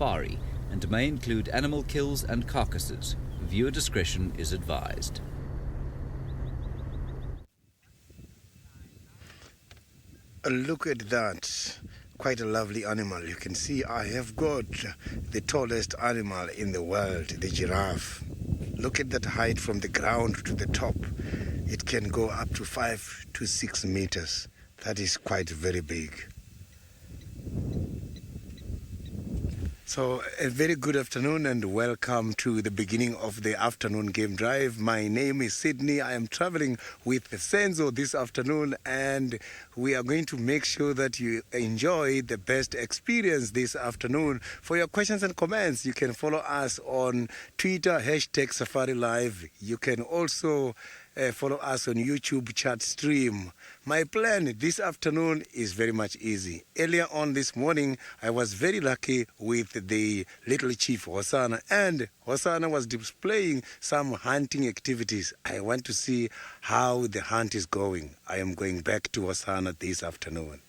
safari and may include animal kills and carcasses. Viewer discretion is advised. Look at that. Quite a lovely animal. You can see I have got the tallest animal in the world, the giraffe. Look at that height from the ground to the top. It can go up to 5 to 6 meters. That is quite very big. So a very good afternoon and welcome to the beginning of the afternoon game drive. My name is Sydney. I am traveling with Senzo this afternoon and we are going to make sure that you enjoy the best experience this afternoon. For your questions and comments, you can follow us on Twitter, #SafariLive. You can also follow us on YouTube chat stream. My plan this afternoon is very much easy. Earlier on this morning, I was very lucky with the little chief Hosanna, and Hosanna was displaying some hunting activities. I want to see how the hunt is going. I am going back to Hosanna this afternoon.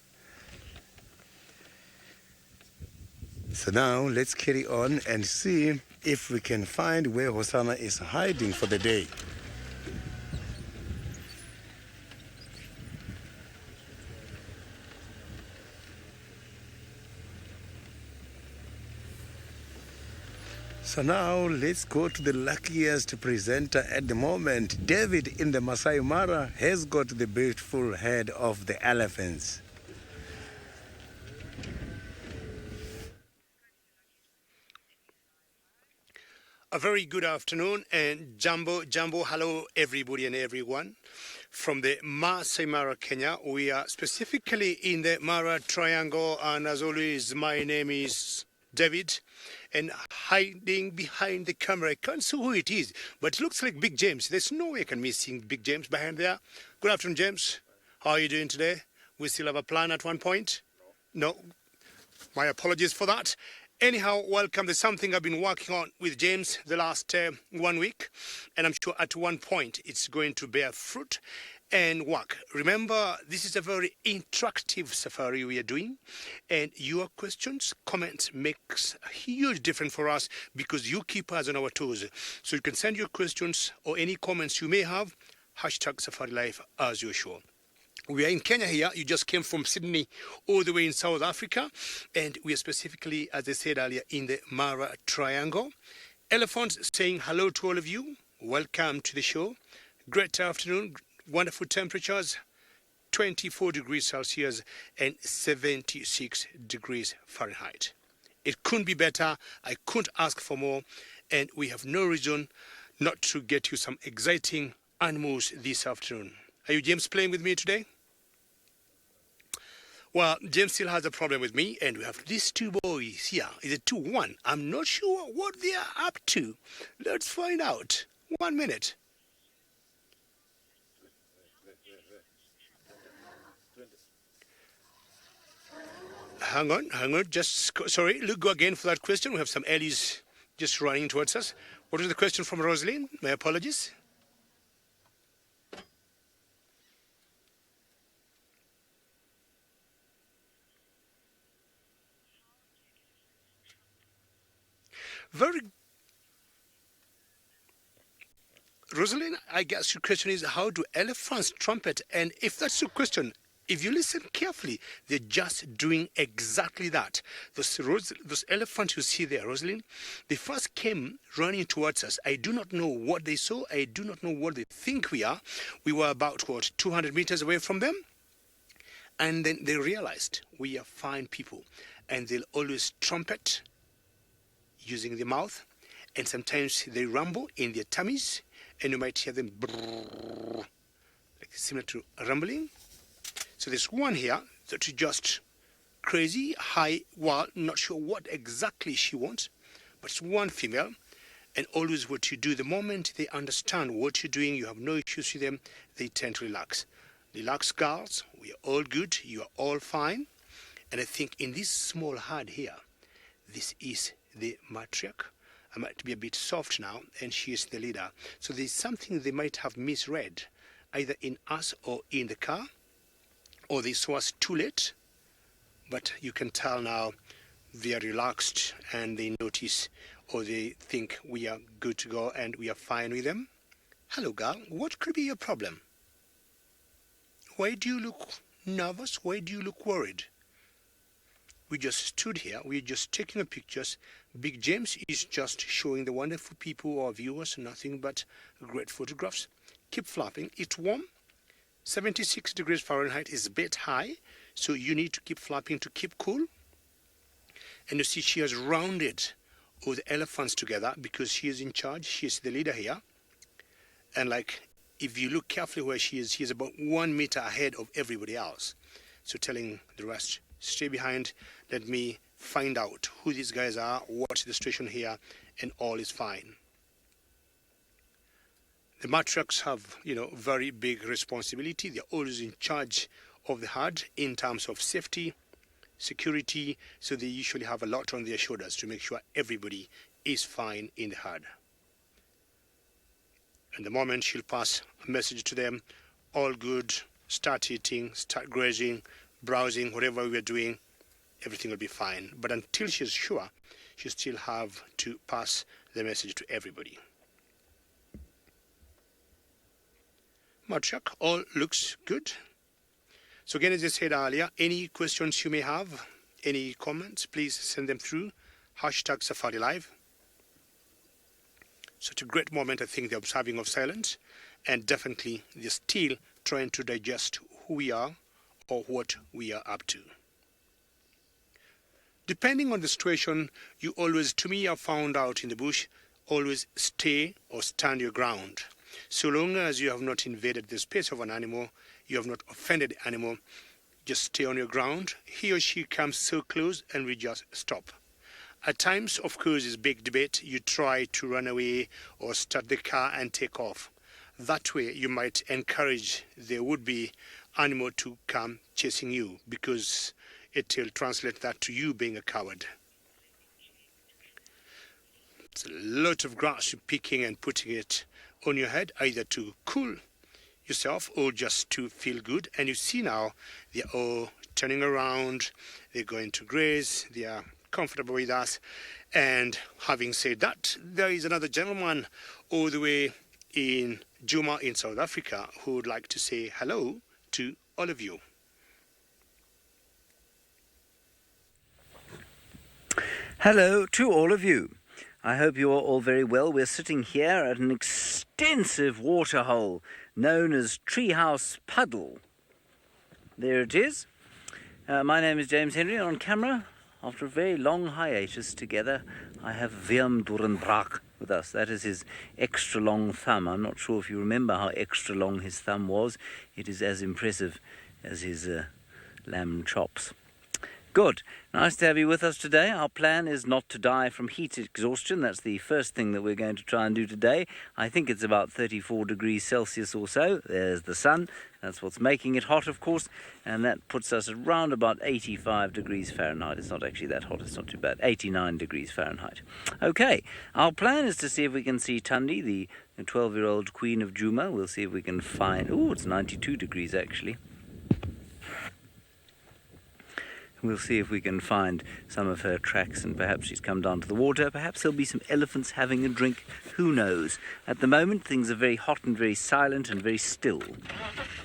So now let's carry on and see if we can find where Hosanna is hiding for the day. So now let's go to the luckiest presenter at the moment. David in the Maasai Mara has got the beautiful head of the elephants. A very good afternoon and Jumbo, hello everybody and everyone. From the Maasai Mara, Kenya, we are specifically in the Mara Triangle, and as always, my name is David, and hiding behind the camera, I can't see who it is, but it looks like Big James. There's no way I can miss seeing Big James behind there. Good afternoon, James. How are you doing today? We still have a plan at one point? No. My apologies for that. Anyhow, welcome. There's something I've been working on with James the last 1 week, and I'm sure at one point it's going to bear fruit and work. Remember, this is a very interactive safari we are doing, and your questions, comments makes a huge difference for us because you keep us on our toes. So you can send your questions or any comments you may have, #SafariLife as usual. We are in Kenya here. You just came from Sydney all the way in South Africa, and we are specifically, as I said earlier, in the Mara Triangle. Elephants saying hello to all of you. Welcome to the show. Great afternoon. Wonderful temperatures, 24 degrees Celsius and 76 degrees Fahrenheit. It couldn't be better. I couldn't ask for more. And we have no reason not to get you some exciting animals this afternoon. Are you, James, playing with me today? Well, James still has a problem with me. And we have these two boys here. Is it 2-1? I'm not sure what they are up to. Let's find out. 1 minute. Hang on, sorry, look, go again for that question. We have some Ellies just running towards us. What was the question from Rosalind? My apologies. Rosalind, I guess your question is, how do elephants trumpet? And if that's your question, if you listen carefully, they're just doing exactly that. Those elephants you see there, Rosalind, they first came running towards us. I do not know what they saw. I do not know what they think we are. We were about, 200 meters away from them. And then they realized we are fine people. And they'll always trumpet using their mouth. And sometimes they rumble in their tummies. And you might hear them brrr, like similar to rumbling. So there's one here that is just crazy, high, wild, not sure what exactly she wants, but it's one female. And always what you do, the moment they understand what you're doing, you have no issues with them, they tend to relax. Relax, girls, we are all good, you are all fine. And I think in this small herd here, this is the matriarch. I might be a bit soft now, and she is the leader. So there's something they might have misread, either in us or in the car, or they saw us too late. But you can tell now they are relaxed and they notice or they think we are good to go and we are fine with them. Hello, girl. What could be your problem? Why do you look nervous? Why do you look worried? We just stood here. We're just taking pictures. Big James is just showing the wonderful people or viewers nothing but great photographs. Keep flapping. It's warm. 76 degrees Fahrenheit is a bit high, so you need to keep flapping to keep cool. And you see she has rounded all the elephants together because she is in charge. She is the leader here. And like, if you look carefully where she is about 1 meter ahead of everybody else. So telling the rest, stay behind, let me find out who these guys are, what's the situation here, and all is fine. The matriarchs have, very big responsibility. They're always in charge of the herd in terms of safety, security, so they usually have a lot on their shoulders to make sure everybody is fine in the herd. And the moment she'll pass a message to them, all good, start eating, start grazing, browsing, whatever we're doing, everything will be fine. But until she's sure, she still have to pass the message to everybody. Matriarch, all looks good. So again, as I said earlier, any questions you may have, any comments, please send them through. #SafariLive. Such a great moment, I think, the observing of silence. And definitely, they're still trying to digest who we are or what we are up to. Depending on the situation, you always, to me, I've found out in the bush, always stay or stand your ground. So long as you have not invaded the space of an animal, you have not offended the animal, just stay on your ground. He or she comes so close and we just stop. At times, of course, is big debate. You try to run away or start the car and take off. That way, you might encourage the would-be animal to come chasing you because it will translate that to you being a coward. It's a lot of grass you're picking and putting it on your head, either to cool yourself or just to feel good. And you see now they're all turning around, they're going to graze, they are comfortable with us. And having said that, there is another gentleman all the way in Djuma in South Africa who would like to say hello to all of you. Hello to all of you. I hope you are all very well. We're sitting here at an extensive waterhole known as Treehouse Puddle. There it is. My name is James Henry, and on camera, after a very long hiatus together, I have Willem Dorenbraak with us. That is his extra long thumb. I'm not sure if you remember how extra long his thumb was. It is as impressive as his lamb chops. Good. Nice to have you with us today. Our plan is not to die from heat exhaustion. That's the first thing that we're going to try and do today. I think it's about 34 degrees Celsius or so. There's the sun. That's what's making it hot, of course. And that puts us around about 85 degrees Fahrenheit. It's not actually that hot. It's not too bad. 89 degrees Fahrenheit. Okay. Our plan is to see if we can see Tundi, the 12-year-old queen of Djuma. We'll see if we can find... Oh, it's 92 degrees, actually. We'll see if we can find some of her tracks, and perhaps she's come down to the water. Perhaps there'll be some elephants having a drink. Who knows? At the moment, things are very hot and very silent and very still.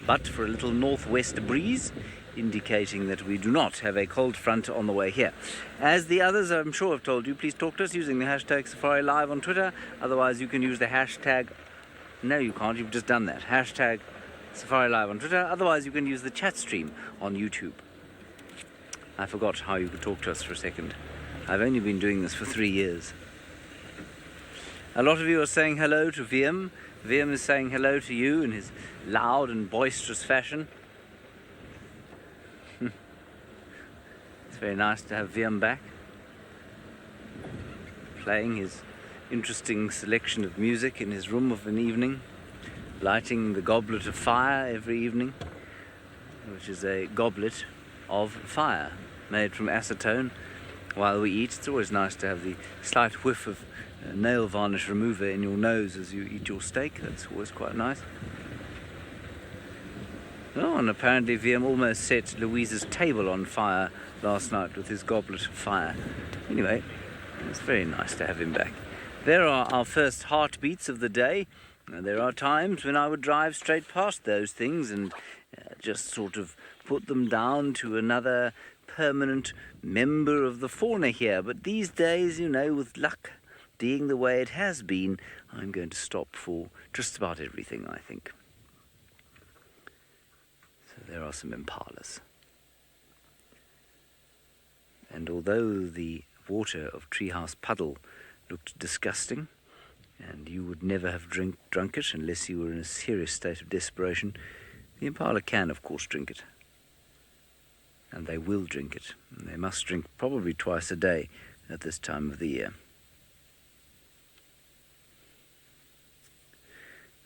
But for a little northwest breeze, indicating that we do not have a cold front on the way here. As the others, I'm sure, have told you, please talk to us using the hashtag #SafariLive on Twitter. Otherwise, you can use the hashtag... No, you can't. You've just done that. Hashtag #SafariLive on Twitter. Otherwise, you can use the chat stream on YouTube. I forgot how you could talk to us for a second. I've only been doing this for 3 years. A lot of you are saying hello to Willem. Willem is saying hello to you in his loud and boisterous fashion. It's very nice to have Willem back, playing his interesting selection of music in his room of an evening, lighting the goblet of fire every evening, which is a goblet of fire made from acetone while we eat. It's always nice to have the slight whiff of nail varnish remover in your nose as you eat your steak. That's always quite nice. Oh, and apparently VM almost set Louise's table on fire last night with his goblet of fire. Anyway, it's very nice to have him back. There are our first heartbeats of the day. There are times when I would drive straight past those things and just sort of put them down to another permanent member of the fauna here. But these days, you know, with luck being the way it has been, I'm going to stop for just about everything, I think. So there are some impalas. And although the water of Treehouse Puddle looked disgusting, and you would never have drunk it unless you were in a serious state of desperation, the impala can, of course, drink it. And they will drink it. And they must drink probably twice a day at this time of the year.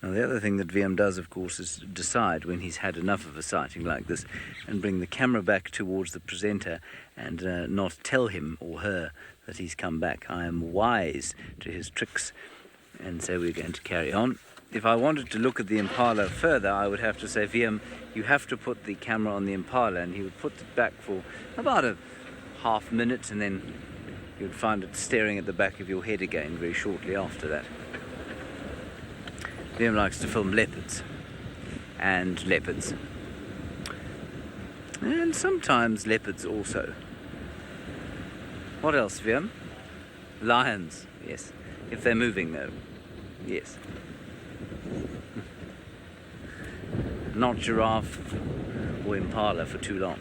Now, the other thing that VM does, of course, is decide when he's had enough of a sighting like this and bring the camera back towards the presenter and not tell him or her that he's come back. I am wise to his tricks, and so we're going to carry on. If I wanted to look at the impala further, I would have to say, VM, you have to put the camera on the impala, and he would put it back for about a half minute, and then you would find it staring at the back of your head again very shortly after that. VM likes to film leopards, and sometimes leopards also. What else, VM? Lions, yes. If they're moving, though, yes. Not giraffe or impala for too long.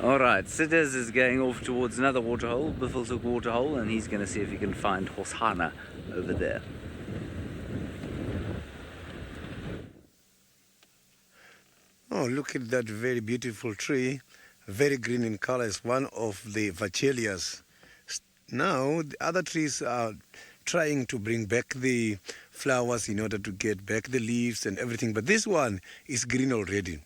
All right, Sidders is going off towards another waterhole, Buffelshoek waterhole, and he's going to see if he can find Hoshana over there. Oh, look at that very beautiful tree, very green in color. It's one of the Vachelias. Now, the other trees are trying to bring back the flowers in order to get back the leaves and everything, but this one is green already.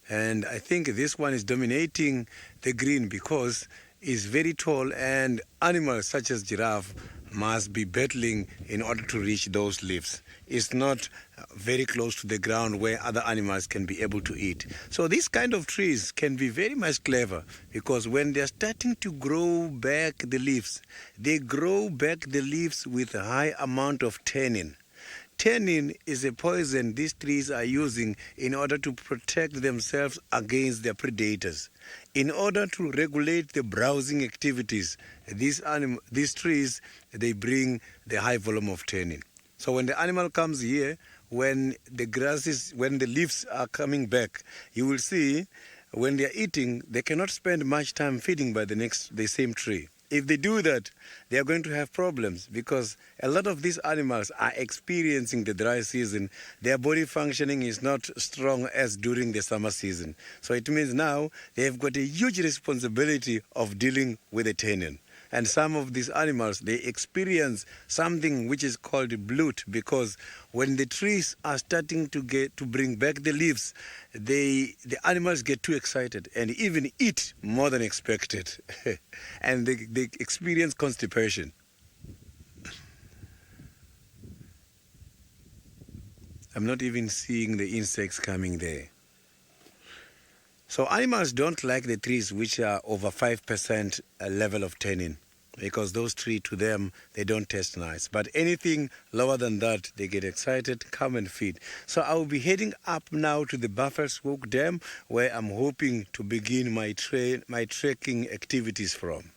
And I think this one is dominating the green because it's very tall, and animals such as giraffe must be battling in order to reach those leaves. It's not very close to the ground where other animals can be able to eat. So these kind of trees can be very much clever, because when they're starting to grow back the leaves, they grow back the leaves with a high amount of tannin. Tannin is a poison these trees are using in order to protect themselves against their predators. In order to regulate the browsing activities, these trees, they bring the high volume of tannin. So when the animal comes here, when the leaves are coming back, you will see when they're eating, they cannot spend much time feeding by the same tree. If they do that, they are going to have problems, because a lot of these animals are experiencing the dry season. Their body functioning is not strong as during the summer season. So it means now they have got a huge responsibility of dealing with the tannin. And some of these animals, they experience something which is called bloat, because when the trees are starting to bring back the leaves, the animals get too excited and even eat more than expected. And they experience constipation. I'm not even seeing the insects coming there. So animals don't like the trees which are over 5% level of tannin, because those trees, to them, they don't taste nice. But anything lower than that, they get excited, come and feed. So I will be heading up now to the Buffelshoek Dam, where I'm hoping to begin my trekking activities from.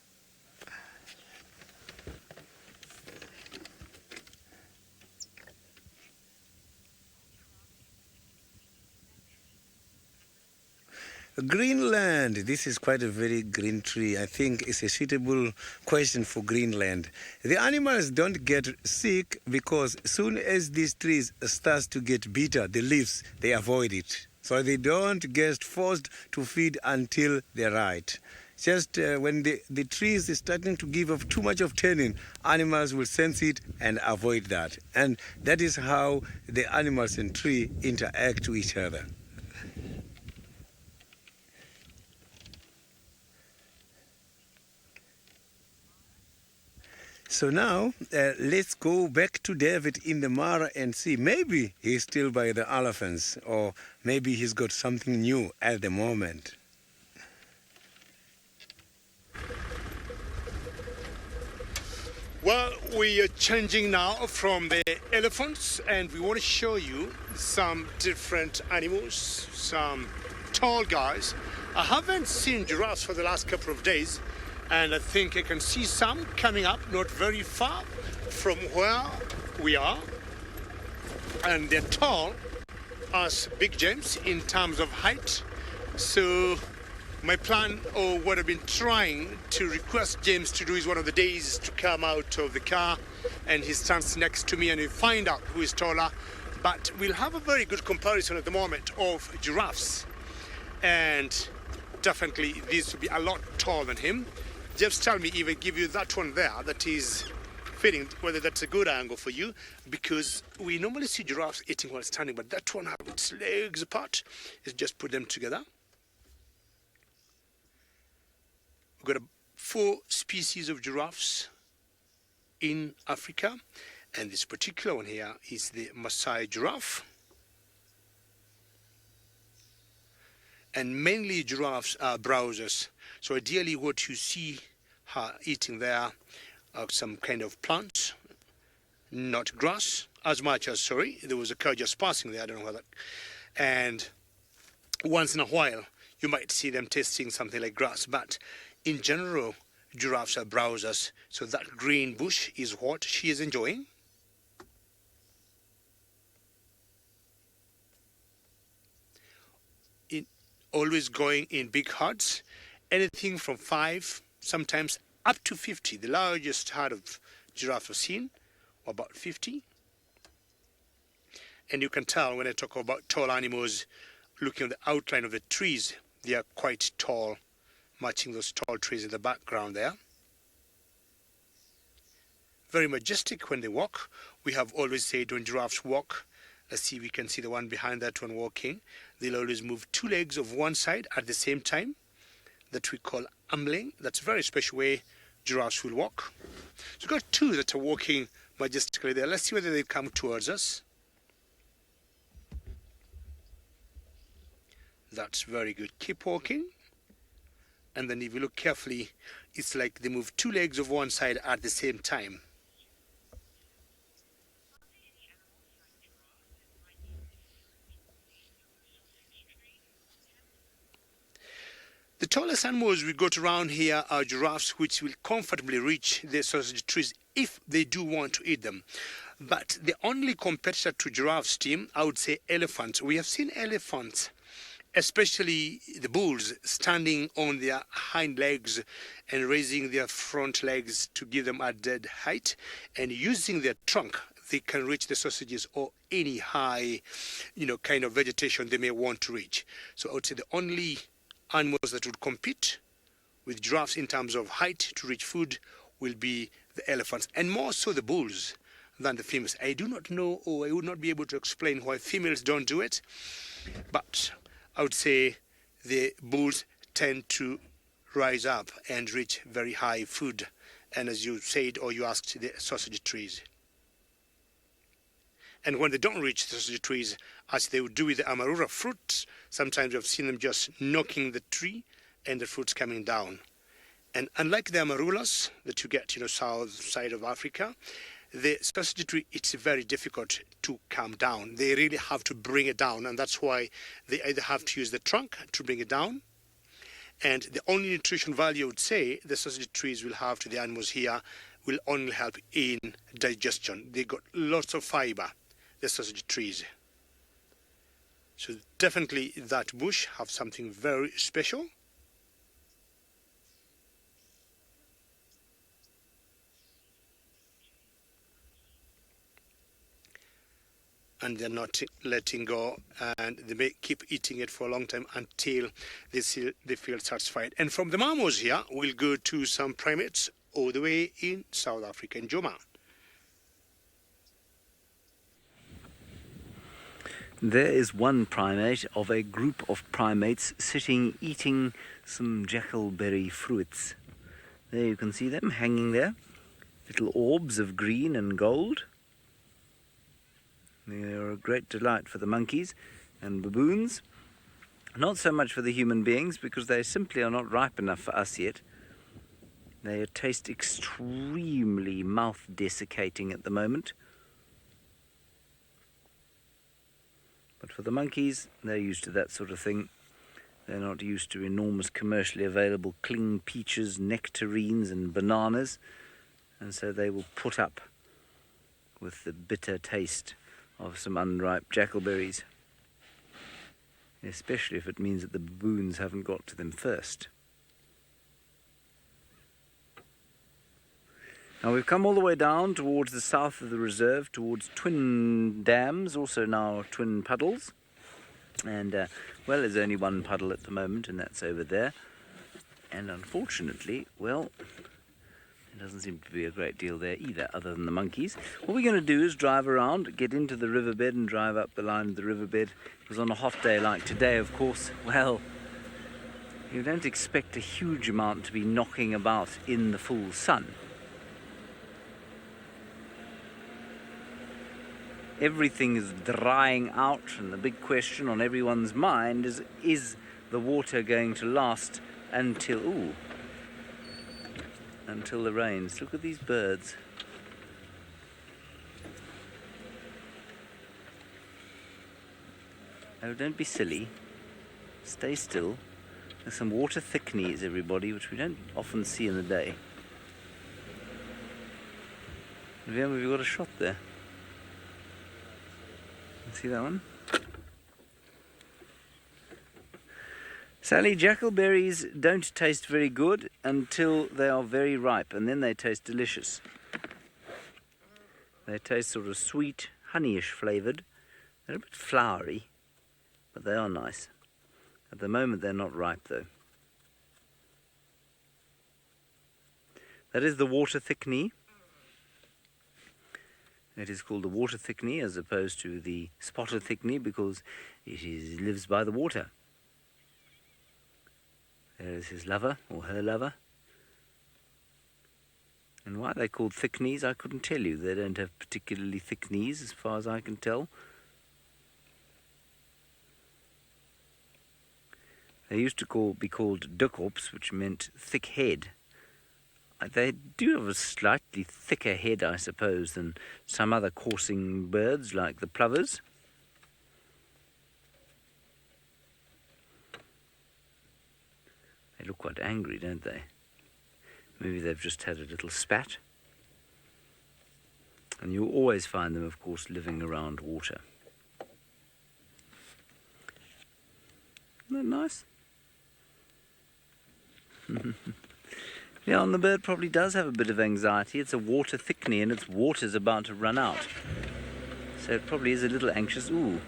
Greenland. This is quite a very green tree. I think it's a suitable question for Greenland. The animals don't get sick because as soon as these trees start to get bitter, the leaves, they avoid it. So they don't get forced to feed until they're right. Just when the trees is starting to give off too much of tannin, animals will sense it and avoid that. And that is how the animals and tree interact with each other. So now, let's go back to David in the Mara and see. Maybe he's still by the elephants, or maybe he's got something new at the moment. Well, we are changing now from the elephants, and we want to show you some different animals, some tall guys. I haven't seen giraffes for the last couple of days, and I think I can see some coming up not very far from where we are. And they're tall as Big James in terms of height. So my plan, or what I've been trying to request James to do, is one of the days to come out of the car and he stands next to me and we find out who is taller. But we'll have a very good comparison at the moment of giraffes. And definitely this will be a lot taller than him. Just tell me if I give you that one there that is fitting, whether that's a good angle for you, because we normally see giraffes eating while standing, but that one has its legs apart. Let's just put them together. We've got 4 species of giraffes in Africa, and this particular one here is the Maasai giraffe. And mainly giraffes are browsers. So ideally what you see her eating there are some kind of plants, not grass, as much as, sorry, there was a cow just passing there, I don't know whether. And once in a while, you might see them tasting something like grass. But in general, giraffes are browsers. So that green bush is what she is enjoying. Always going in big herds, anything from 5, sometimes up to 50. The largest herd of giraffe I've seen, about 50. And you can tell when I talk about tall animals, looking at the outline of the trees, they are quite tall, matching those tall trees in the background there. Very majestic when they walk. We have always said when giraffes walk, let's see, we can see the one behind that one walking. They'll always move 2 legs of one side at the same time, that we call ambling. That's a very special way giraffes will walk. So we've got 2 that are walking majestically there. Let's see whether they come towards us. That's very good. Keep walking. And then if you look carefully, it's like they move 2 legs of one side at the same time. The tallest animals we got around here are giraffes, which will comfortably reach the sausage trees if they do want to eat them. But the only competitor to giraffes, team, I would say elephants. We have seen elephants, especially the bulls, standing on their hind legs and raising their front legs to give them a dead height, and using their trunk, they can reach the sausages or any high, kind of vegetation they may want to reach. So I would say the only animals that would compete with giraffes in terms of height to reach food will be the elephants, and more so the bulls than the females. I do not know, or I would not be able to explain why females don't do it, but I would say the bulls tend to rise up and reach very high food, and as you said, or you asked, the sausage trees. And when they don't reach the sausage trees, as they would do with the amarula fruit, sometimes I've seen them just knocking the tree and the fruits coming down. And unlike the amarulas that you get, south side of Africa, the sausage tree, it's very difficult to come down. They really have to bring it down, and that's why they either have to use the trunk to bring it down, and the only nutrition value I would say the sausage trees will have to the animals here will only help in digestion. They got lots of fiber, the sausage trees. So definitely that bush have something very special. And they're not letting go, and they may keep eating it for a long time until they feel satisfied. And from the mammals here, we'll go to some primates all the way in South Africa, in Joma. There is one primate of a group of primates sitting eating some jackalberry fruits. There you can see them hanging there. little orbs of green and gold. They are a great delight for the monkeys and baboons. Not so much for the human beings, because they simply are not ripe enough for us yet. They taste extremely mouth-desiccating at the moment. But for the monkeys, they're used to that sort of thing. They're not used to enormous commercially available cling peaches, nectarines and bananas. And so they will put up with the bitter taste of some unripe jackalberries. Especially if it means that the baboons haven't got to them first. Now we've come all the way down towards the south of the reserve, towards twin dams, also now twin puddles. And, well, there's only one puddle at the moment, and that's over there. And unfortunately, well, there doesn't seem to be a great deal there either, other than the monkeys. What we're going to do is drive around, get into the riverbed and drive up the line of the riverbed. Because on a hot day like today, of course, well, you don't expect a huge amount to be knocking about in the full sun. Everything is drying out, and the big question on everyone's mind is the water going to last until the rains? Look at these birds. Oh, don't be silly. Stay still. There's some water thickneys, everybody, which we don't often see in the day. Have you got a shot there? See that one? Sally, jackalberries don't taste very good until they are very ripe, and then they taste delicious. They taste sort of sweet, honeyish flavoured. They're a bit flowery, but they are nice. At the moment they're not ripe though. That is the water thickney. It is called the water thickney as opposed to the spotted thickney because it lives by the water. There is his lover, or her lover. And why they're called thick knees, I couldn't tell you. They don't have particularly thick knees, as far as I can tell. They used to be called dukops, which meant thick head. They do have a slightly thicker head, I suppose, than some other coursing birds, like the plovers. They look quite angry, don't they? Maybe they've just had a little spat. And you'll always find them, of course, living around water. Isn't that nice? Yeah, and the bird probably does have a bit of anxiety. It's a water thickney and its water's about to run out. So it probably is a little anxious. Ooh,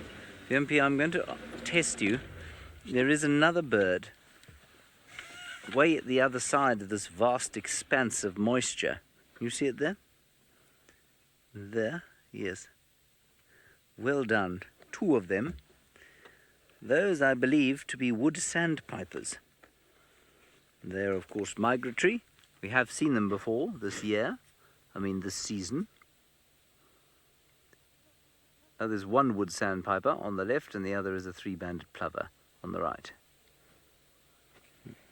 VMP, I'm going to test you. There is another bird way at the other side of this vast expanse of moisture. Can you see it there? There, yes. Well done. 2 of them. Those I believe to be wood sandpipers. They're of course migratory. We have seen them before this season. Now there's one wood sandpiper on the left and the other is a 3-banded plover on the right.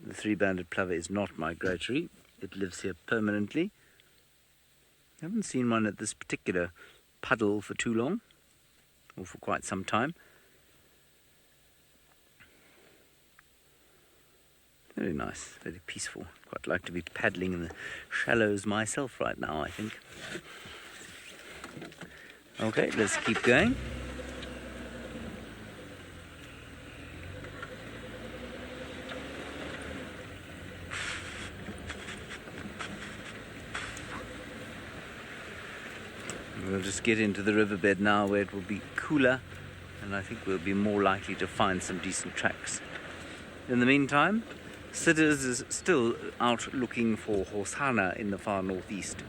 The 3-banded plover is not migratory. It lives here permanently. I haven't seen one at this particular puddle for too long, or for quite some time. Very nice, very peaceful. Quite like to be paddling in the shallows myself right now, I think. Okay, let's keep going. We'll just get into the riverbed now where it will be cooler and I think we'll be more likely to find some decent tracks. In the meantime, Sidders is still out looking for Hosanna in the far northeast.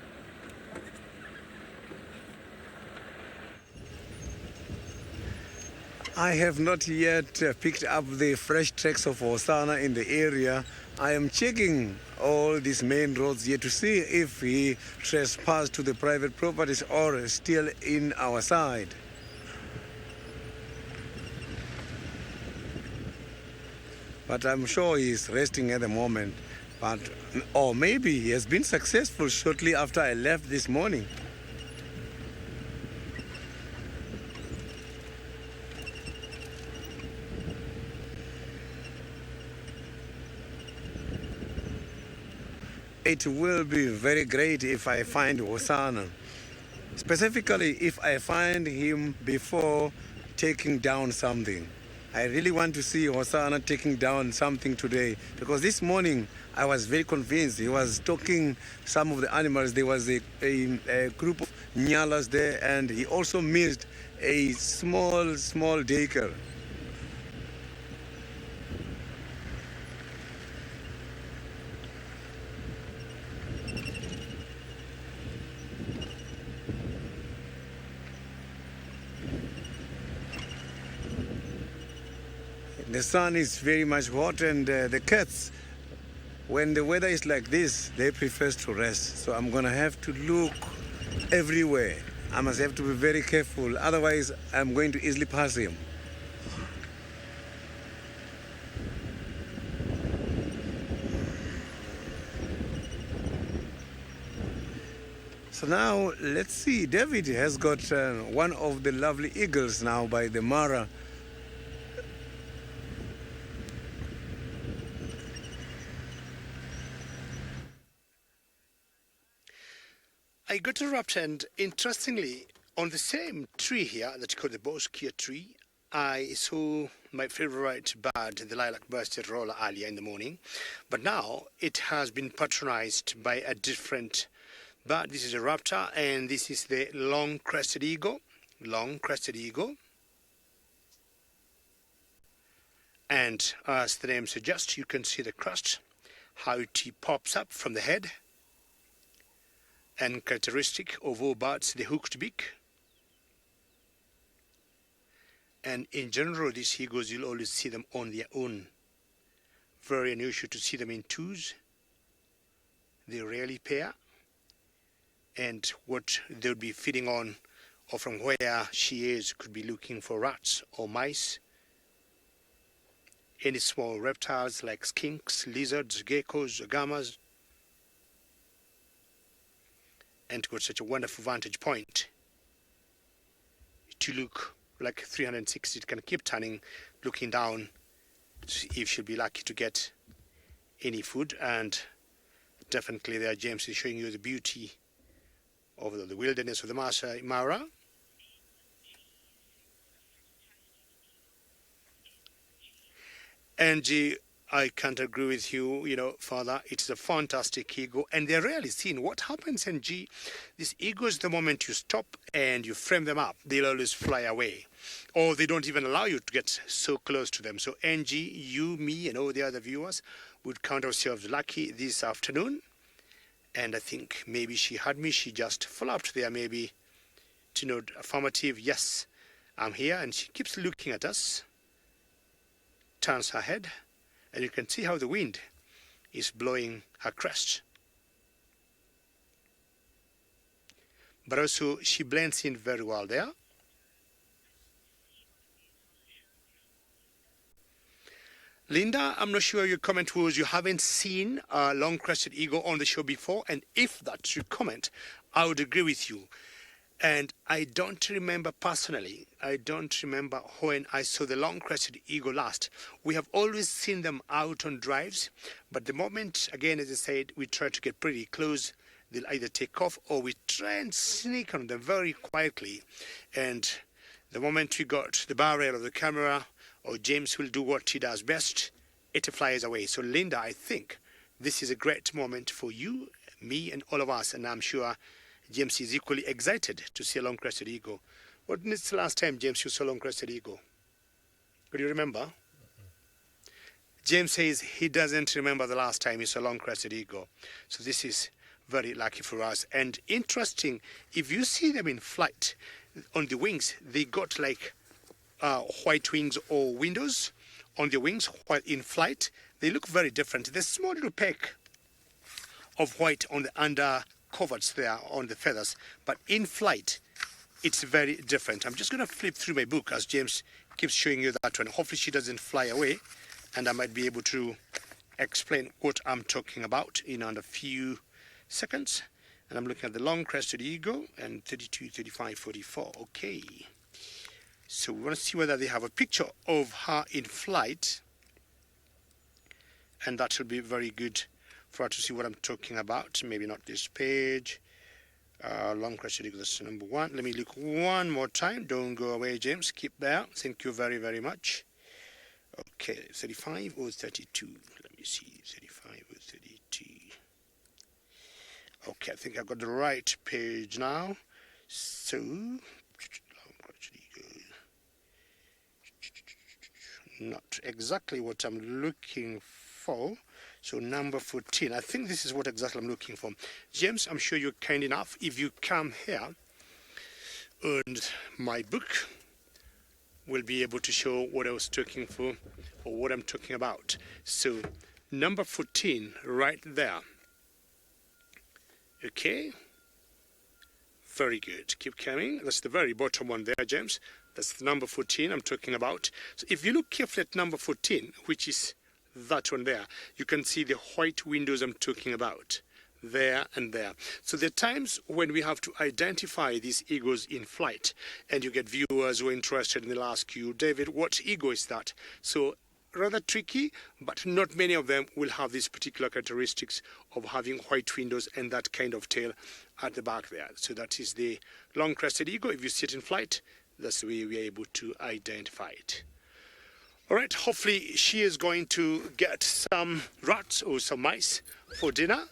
I have not yet picked up the fresh tracks of Hosanna in the area, I am checking all these main roads here to see if he trespassed to the private properties or still in our side. But I'm sure he's resting at the moment. Or maybe he has been successful shortly after I left this morning. It will be very great if I find Hosanna. Specifically, if I find him before taking down something. I really want to see Hosanna taking down something today, because this morning I was very convinced he was stalking some of the animals. There was a group of Nyalas there, and he also missed a small daycare. The sun is very much hot, and the cats, when the weather is like this, they prefer to rest. So I'm going to have to look everywhere. I must have to be very careful, otherwise I'm going to easily pass him. So now let's see, David has got one of the lovely eagles now by the Mara. I got a raptor, and interestingly, on the same tree here that you call the Boskia tree, I saw my favorite bird, the lilac-breasted roller, earlier in the morning. But now it has been patronized by a different bird. This is a raptor, and this is the long-crested eagle. Long-crested eagle. And as the name suggests, you can see the crest, how it pops up from the head. And characteristic of all birds, the hooked beak. And in general, these eagles, you'll always see them on their own. Very unusual to see them in twos. They rarely pair. And what they'll be feeding on, or from where she is, could be looking for rats or mice. Any small reptiles like skinks, lizards, geckos, agamas. And got such a wonderful vantage point to look like 360. It can keep turning, looking down to see if she'll be lucky to get any food. And definitely there, James is showing you the beauty of the wilderness of the Maasai Mara. Angie, I can't agree with you, Father. It's a fantastic eagle, and they're rarely seen. What happens, NG, these eagles, the moment you stop and you frame them up, they'll always fly away. Or they don't even allow you to get so close to them. So, NG, you, me, and all the other viewers would count ourselves lucky this afternoon. And I think maybe she had me. She just flopped there, maybe, to note affirmative, yes, I'm here. And she keeps looking at us, turns her head. And you can see how the wind is blowing her crest. But also, she blends in very well there. Linda, I'm not sure your comment was you haven't seen a long-crested eagle on the show before. And if that's your comment, I would agree with you. And I don't remember personally, when I saw the long-crested eagle last. We have always seen them out on drives, but the moment, again, as I said, we try to get pretty close, they'll either take off or we try and sneak on them very quietly. And the moment we got the barrel of the camera, or James will do what he does best, it flies away. So Linda, I think this is a great moment for you, me, and all of us, and I'm sure James is equally excited to see a long-crested eagle. When is the last time, James, you saw a long-crested eagle? Do you remember? James says he doesn't remember the last time he saw a long-crested eagle. So this is very lucky for us. And interesting, if you see them in flight, on the wings, they got like white wings or windows on the wings, while in flight, they look very different. There's a small little peck of white on the under coverts there on the feathers, but in flight it's very different. I'm just going to flip through my book as James keeps showing you that one. Hopefully she doesn't fly away, and I might be able to explain what I'm talking about in under a few seconds. And I'm looking at the long-crested eagle and 32, 35, 44. Okay. So we want to see whether they have a picture of her in flight. And that will be very good for her to see what I'm talking about. Maybe not this page. Long-crested eagle, that's number one. Let me look one more time. Don't go away, James. Keep there. Thank you very, very much. Okay, 35 or 32. Let me see, 35 or 32. Okay, I think I've got the right page now. So, not exactly what I'm looking for. So number 14, I think this is what exactly I'm looking for. James, I'm sure you're kind enough. If you come here, and my book will be able to show what I was talking for, or what I'm talking about. So number 14, right there. Okay, very good. Keep coming. That's the very bottom one there, James. That's the number 14 I'm talking about. So if you look carefully at number 14, which is that one there, you can see the white windows I'm talking about, there and there. So there are times when we have to identify these eagles in flight, and you get viewers who are interested and they'll ask you, David, what eagle is that? So rather tricky, but not many of them will have these particular characteristics of having white windows and that kind of tail at the back there. So that is the long-crested eagle. If you see it in flight, that's the way we are able to identify it. All right, hopefully she is going to get some rats or some mice for dinner.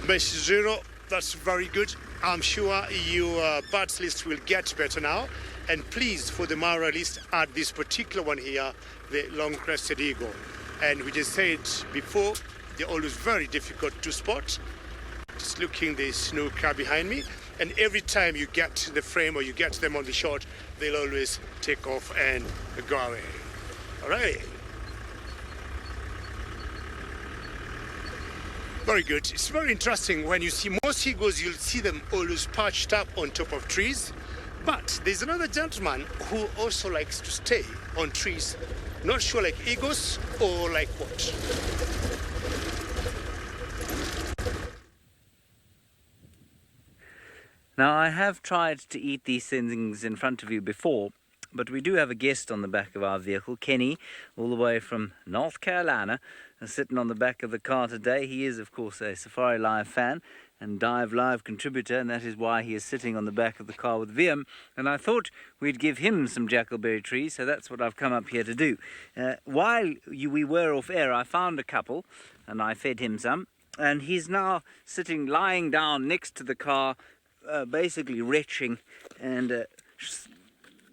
Mesh 0. That's very good. I'm sure your birds list will get better now. And please, for the Mara list, add this particular one here, the long-crested eagle. And we just said before, they're always very difficult to spot. Just looking the snooker behind me. And every time you get the frame or you get them on the shot, they'll always take off and go away. All right. Very good. It's very interesting when you see most eagles, you'll see them always perched up on top of trees. But there's another gentleman who also likes to stay on trees. Not sure like eagles or like what. Now, I have tried to eat these things in front of you before, but we do have a guest on the back of our vehicle, Kenny, all the way from North Carolina, sitting on the back of the car today. He is, of course, a Safari Live fan and Dive Live contributor, and that is why he is sitting on the back of the car with VM. And I thought we'd give him some jackalberry trees, so that's what I've come up here to do. While we were off air, I found a couple, and I fed him some, and he's now lying down next to the car, basically retching and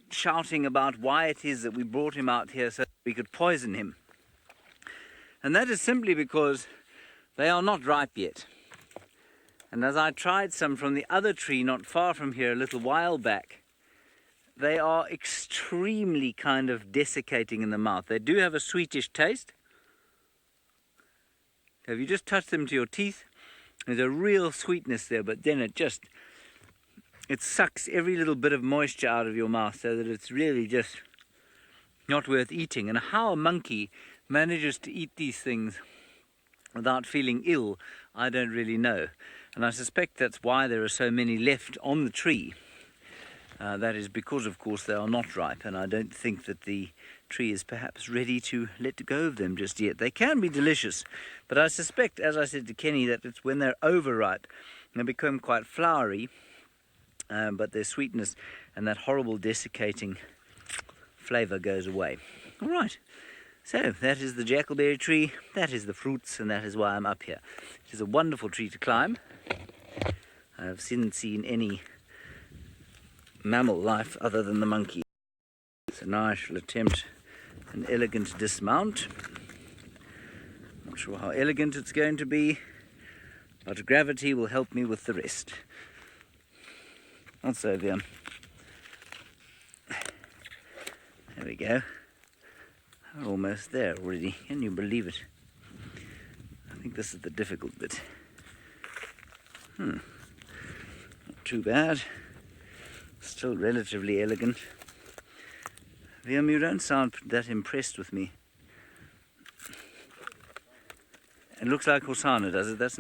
shouting about why it is that we brought him out here so that we could poison him. And that is simply because they are not ripe yet. And as I tried some from the other tree not far from here a little while back, they are extremely kind of desiccating in the mouth. They do have a sweetish taste. If you just touch them to your teeth, there's a real sweetness there, but then it sucks every little bit of moisture out of your mouth so that it's really just not worth eating. And how a monkey manages to eat these things without feeling ill, I don't really know. And I suspect that's why there are so many left on the tree. That is because, of course, they are not ripe, and I don't think that the tree is perhaps ready to let go of them just yet. They can be delicious, but I suspect, as I said to Kenny, that it's when they're overripe, they become quite flowery, but their sweetness and that horrible desiccating flavour goes away. All right, so that is the jackalberry tree, that is the fruits, and that is why I'm up here. It is a wonderful tree to climb. I have seen any mammal life other than the monkey. So now I shall attempt an elegant dismount. Not sure how elegant it's going to be, but gravity will help me with the rest. Also, there we go. We're almost there already. Can you believe it? I think this is the difficult bit. Not too bad. Still relatively elegant. Liam, you don't sound that impressed with me. It looks like Hosanna, does it? That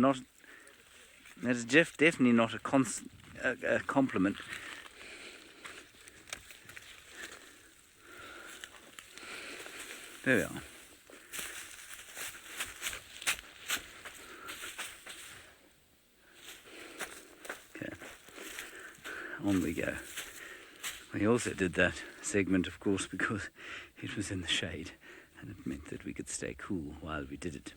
is definitely not a compliment. There we are. Okay, on we go. We also did that segment, of course, because it was in the shade and it meant that we could stay cool while we did it.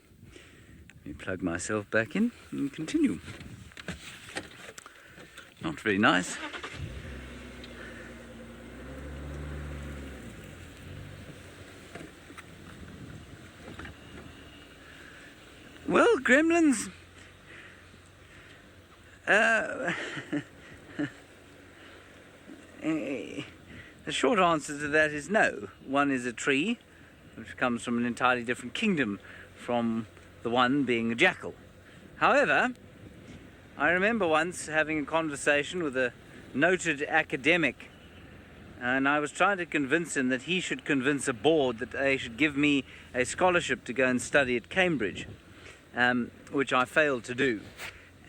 Let me plug myself back in and continue. Not very nice. Well, gremlins, the short answer to that is no. One is a tree, which comes from an entirely different kingdom from the one being a jackal. However, I remember once having a conversation with a noted academic, and I was trying to convince him that he should convince a board that they should give me a scholarship to go and study at Cambridge, which I failed to do.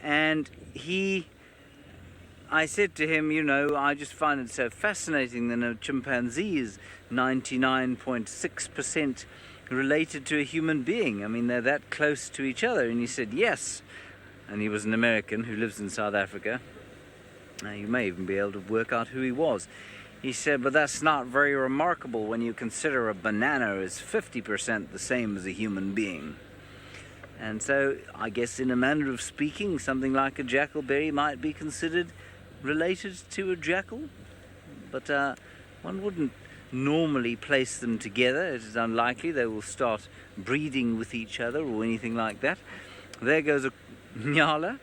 And I said to him, you know, I just find it so fascinating that a chimpanzee is 99.6% related to a human being. I mean, they're that close to each other. And he said, yes. And he was an American who lives in South Africa. You may even be able to work out who he was. He said, but that's not very remarkable when you consider a banana is 50% the same as a human being. And so, I guess in a manner of speaking, something like a jackalberry might be considered related to a jackal. But one wouldn't normally place them together. It is unlikely they will start breeding with each other or anything like that. There goes a Nyala.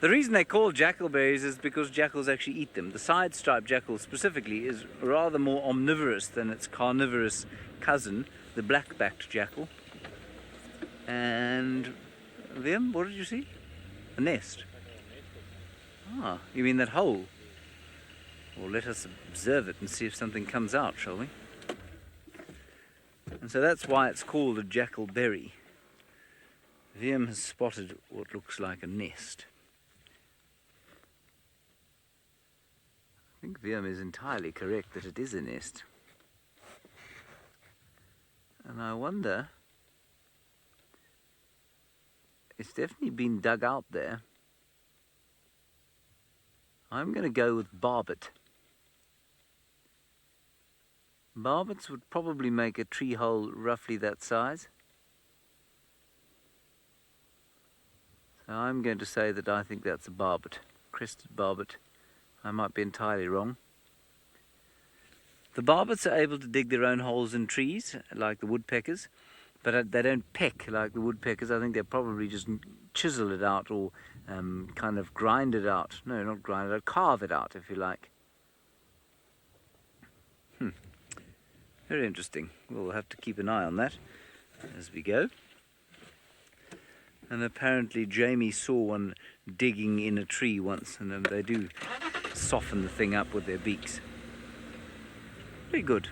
The reason they're called jackalberries is because jackals actually eat them. The side-striped jackal specifically is rather more omnivorous than its carnivorous cousin, the black-backed jackal. And Liam, what did you see? A nest. Ah, you mean that hole? Well, let us observe it and see if something comes out, shall we? And so that's why it's called a jackalberry. Liam has spotted what looks like a nest. I think Liam is entirely correct that it is a nest. And I wonder, it's definitely been dug out there. I'm going to go with barbet. Barbets would probably make a tree hole roughly that size. So I'm going to say that I think that's a barbet, crested barbet. I might be entirely wrong. The barbets are able to dig their own holes in trees, like the woodpeckers, but they don't peck like the woodpeckers. I think they probably just chisel it out or kind of grind it out. No, not grind it out, carve it out, if you like. Very interesting. We'll have to keep an eye on that as we go. And apparently Jamie saw one digging in a tree once, and they do soften the thing up with their beaks. Very good.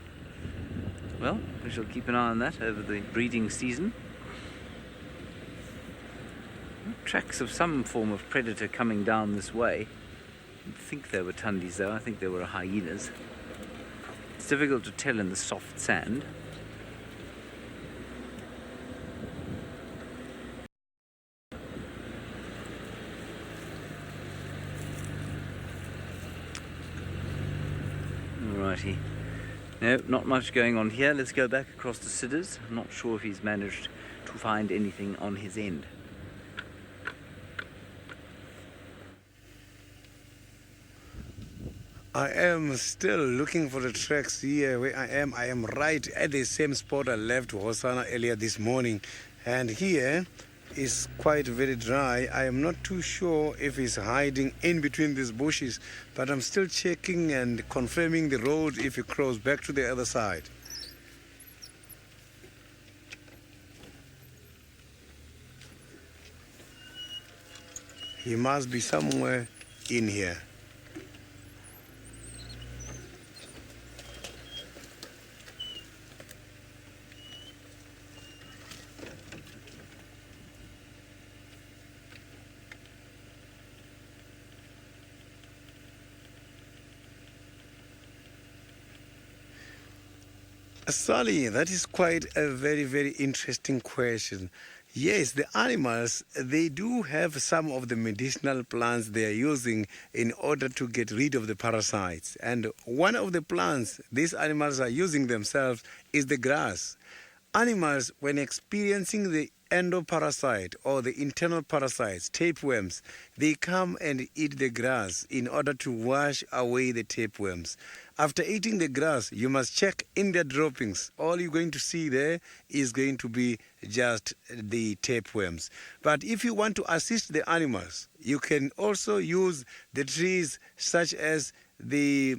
Well, we shall keep an eye on that over the breeding season. Tracks of some form of predator coming down this way. I didn't think they were tundis though, I think they were hyenas. It's difficult to tell in the soft sand. Alrighty. No, not much going on here. Let's go back across to Sidder's. I'm not sure if he's managed to find anything on his end. I am still looking for the tracks here where I am right at the same spot I left Hosanna earlier this morning. And here is quite very dry. I am not too sure if he's hiding in between these bushes, but I'm still checking and confirming the road if he cross back to the other side. He must be somewhere in here. Sally, that is quite a very, very interesting question. Yes, the animals, they do have some of the medicinal plants they are using in order to get rid of the parasites. And one of the plants these animals are using themselves is the grass. Animals, when experiencing the endoparasite or the internal parasites, tapeworms, they come and eat the grass in order to wash away the tapeworms. After eating the grass, you must check in their droppings. All you're going to see there is going to be just the tapeworms. But if you want to assist the animals, you can also use the trees such as the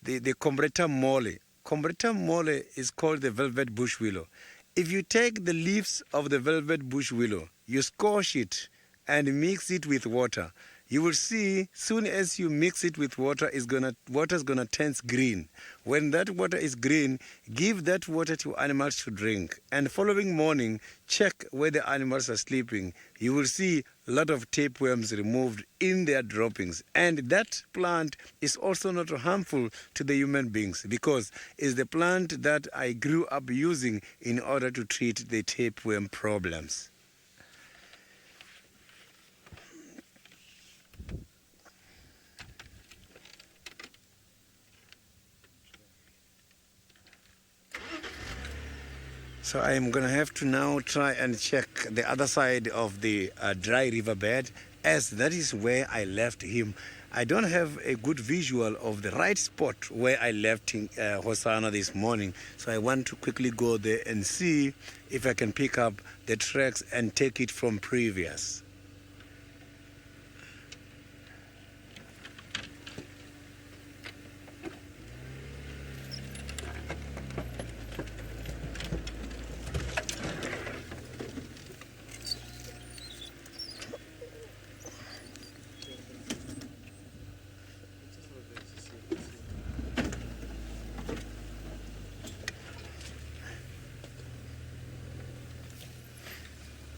Combreta mole. Combreta mole is called the velvet bush willow. If you take the leaves of the velvet bush willow, you squash it and mix it with water, you will see soon as you mix it with water, water's gonna turn green. When that water is green, give that water to animals to drink. And following morning, check where the animals are sleeping. You will see a lot of tapeworms removed in their droppings. And that plant is also not harmful to the human beings because it's the plant that I grew up using in order to treat the tapeworm problems. So I am going to have to now try and check the other side of the dry riverbed, as that is where I left him. I don't have a good visual of the right spot where I left Hosanna this morning. So I want to quickly go there and see if I can pick up the tracks and take it from previous.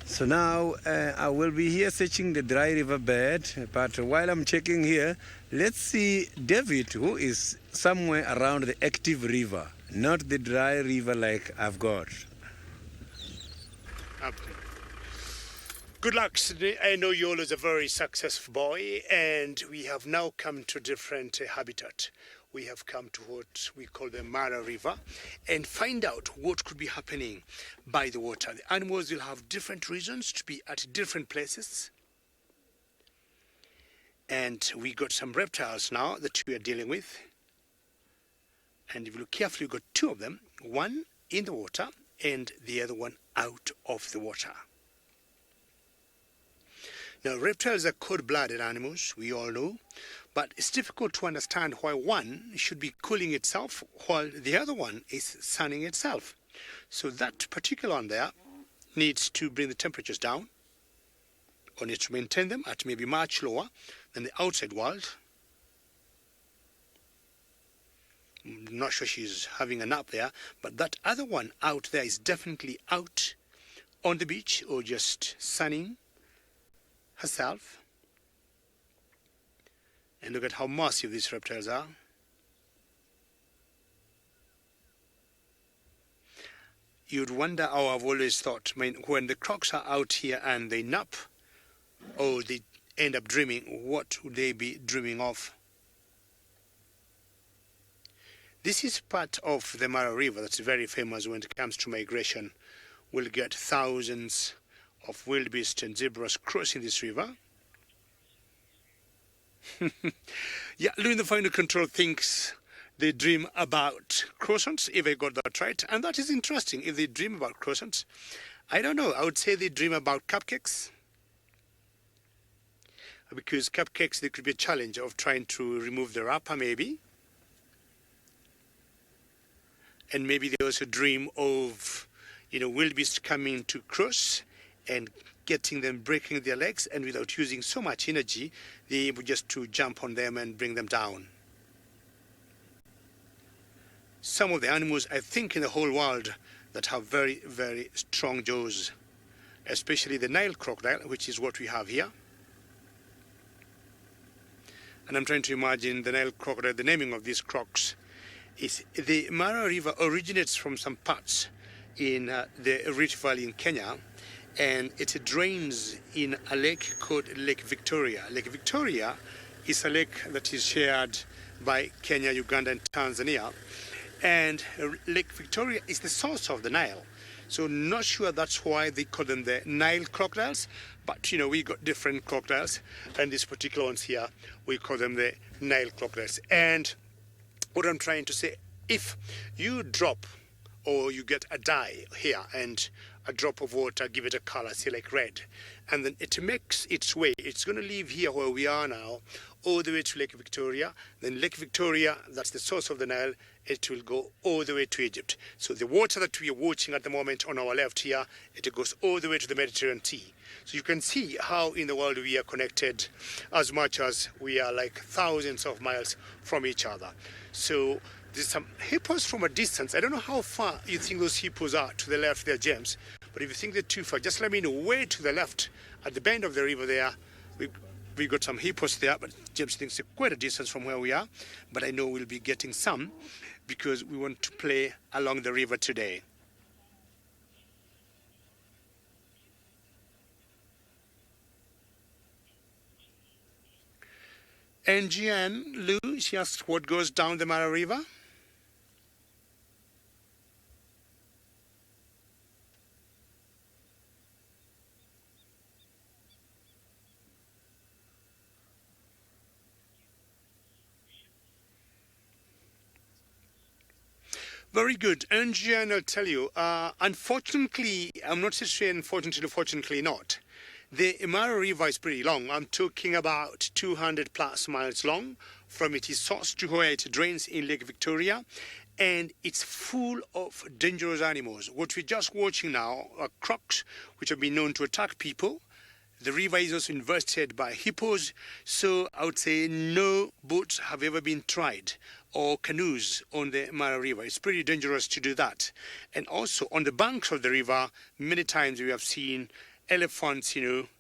So now I will be here searching the dry riverbed, but while I'm checking here, let's see David, who is somewhere around the active river, not the dry river like I've got. Good luck, Sydney. I know you're always a very successful boy, and we have now come to different habitat. We have come to what we call the Mara River and find out what could be happening by the water. The animals will have different reasons to be at different places. And we got some reptiles now that we are dealing with. And if you look carefully, we've got two of them, one in the water and the other one out of the water. Now, reptiles are cold-blooded animals, we all know, but it's difficult to understand why one should be cooling itself while the other one is sunning itself. So that particular one there needs to bring the temperatures down, or needs to maintain them at maybe much lower than the outside world. I'm not sure she's having a nap there, but that other one out there is definitely out on the beach or just sunning herself. And look at how massive these reptiles are. You'd wonder how I've always thought, when the crocs are out here and they nap, or they end up dreaming, what would they be dreaming of? This is part of the Mara River that's very famous when it comes to migration. We'll get thousands of wildebeest and zebras crossing this river. Yeah, Louis the Final Control thinks they dream about croissants, if I got that right. And that is interesting, if they dream about croissants. I don't know. I would say they dream about cupcakes. Because cupcakes, there could be a challenge of trying to remove the wrapper, maybe. And maybe they also dream of, wildebeest coming to cross and getting them, breaking their legs, and without using so much energy, they're able just to jump on them and bring them down. Some of the animals, I think, in the whole world that have very, very strong jaws, especially the Nile crocodile, which is what we have here. And I'm trying to imagine the Nile crocodile, the naming of these crocs. Is the Mara River originates from some parts in the Rift Valley in Kenya, and it drains in a lake called Lake Victoria. Lake Victoria is a lake that is shared by Kenya, Uganda, and Tanzania. And Lake Victoria is the source of the Nile. So not sure that's why they call them the Nile crocodiles, but we got different crocodiles, and these particular ones here, we call them the Nile crocodiles. And what I'm trying to say, if you drop or you get a dye here and a drop of water, give it a color, say like red, and then it makes its way, it's going to leave here where we are now, all the way to Lake Victoria. Then Lake Victoria, that's the source of the Nile, it will go all the way to Egypt. So the water that we are watching at the moment on our left here, it goes all the way to the Mediterranean Sea. So you can see how in the world we are connected, as much as we are like thousands of miles from each other. So there's some hippos from a distance. I don't know how far you think those hippos are to the left there, James. But if you think they're too far, just let me know. Way to the left, at the bend of the river there, we got some hippos there, but James thinks they're quite a distance from where we are. But I know we'll be getting some because we want to play along the river today. And Jeanne Lou, she asked what goes down the Mara River. Very good. And Jeanne, I'll tell you, unfortunately, I'm not saying unfortunately, fortunately not. The Mara River is pretty long. I'm talking about 200 plus miles long from its source to where it drains in Lake Victoria. And it's full of dangerous animals. What we're just watching now are crocs, which have been known to attack people. The river is also infested by hippos. So I would say no boats have ever been tried or canoes on the Mara River. It's pretty dangerous to do that. And also on the banks of the river, many times we have seen elephants,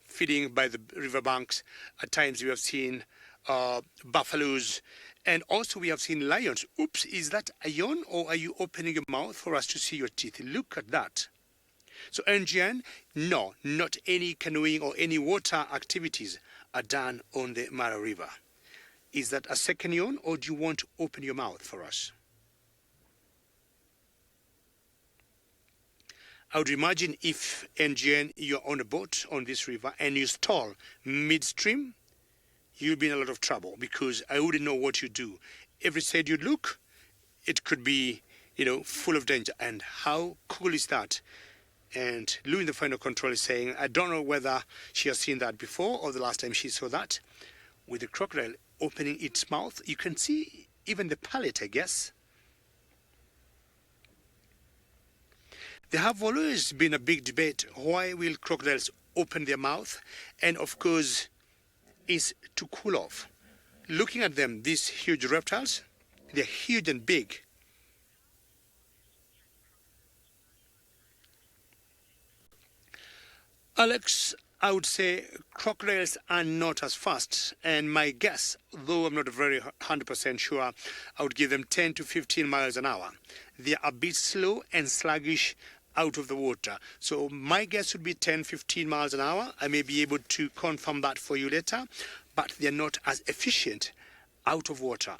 feeding by the river banks. At times we have seen buffaloes. And also we have seen lions. Oops, is that a yawn or are you opening your mouth for us to see your teeth? Look at that. So, NGN, no, not any canoeing or any water activities are done on the Mara River. Is that a second yawn or do you want to open your mouth for us? I would imagine if, NGN, you're on a boat on this river and you stall midstream, you'll be in a lot of trouble because I wouldn't know what you do. Every side you'd look, it could be, full of danger. And how cool is that? And Lou in the final control is saying, I don't know whether she has seen that before or the last time she saw that. With the crocodile opening its mouth, you can see even the palate, I guess. There have always been a big debate, why will crocodiles open their mouth? And of course, is to cool off. Looking at them, these huge reptiles, they're huge and big. Alex, I would say crocodiles are not as fast. And my guess, though I'm not very 100% sure, I would give them 10 to 15 miles an hour. They are a bit slow and sluggish out of the water. So my guess would be 10, 15 miles an hour. I may be able to confirm that for you later, but they're not as efficient out of water.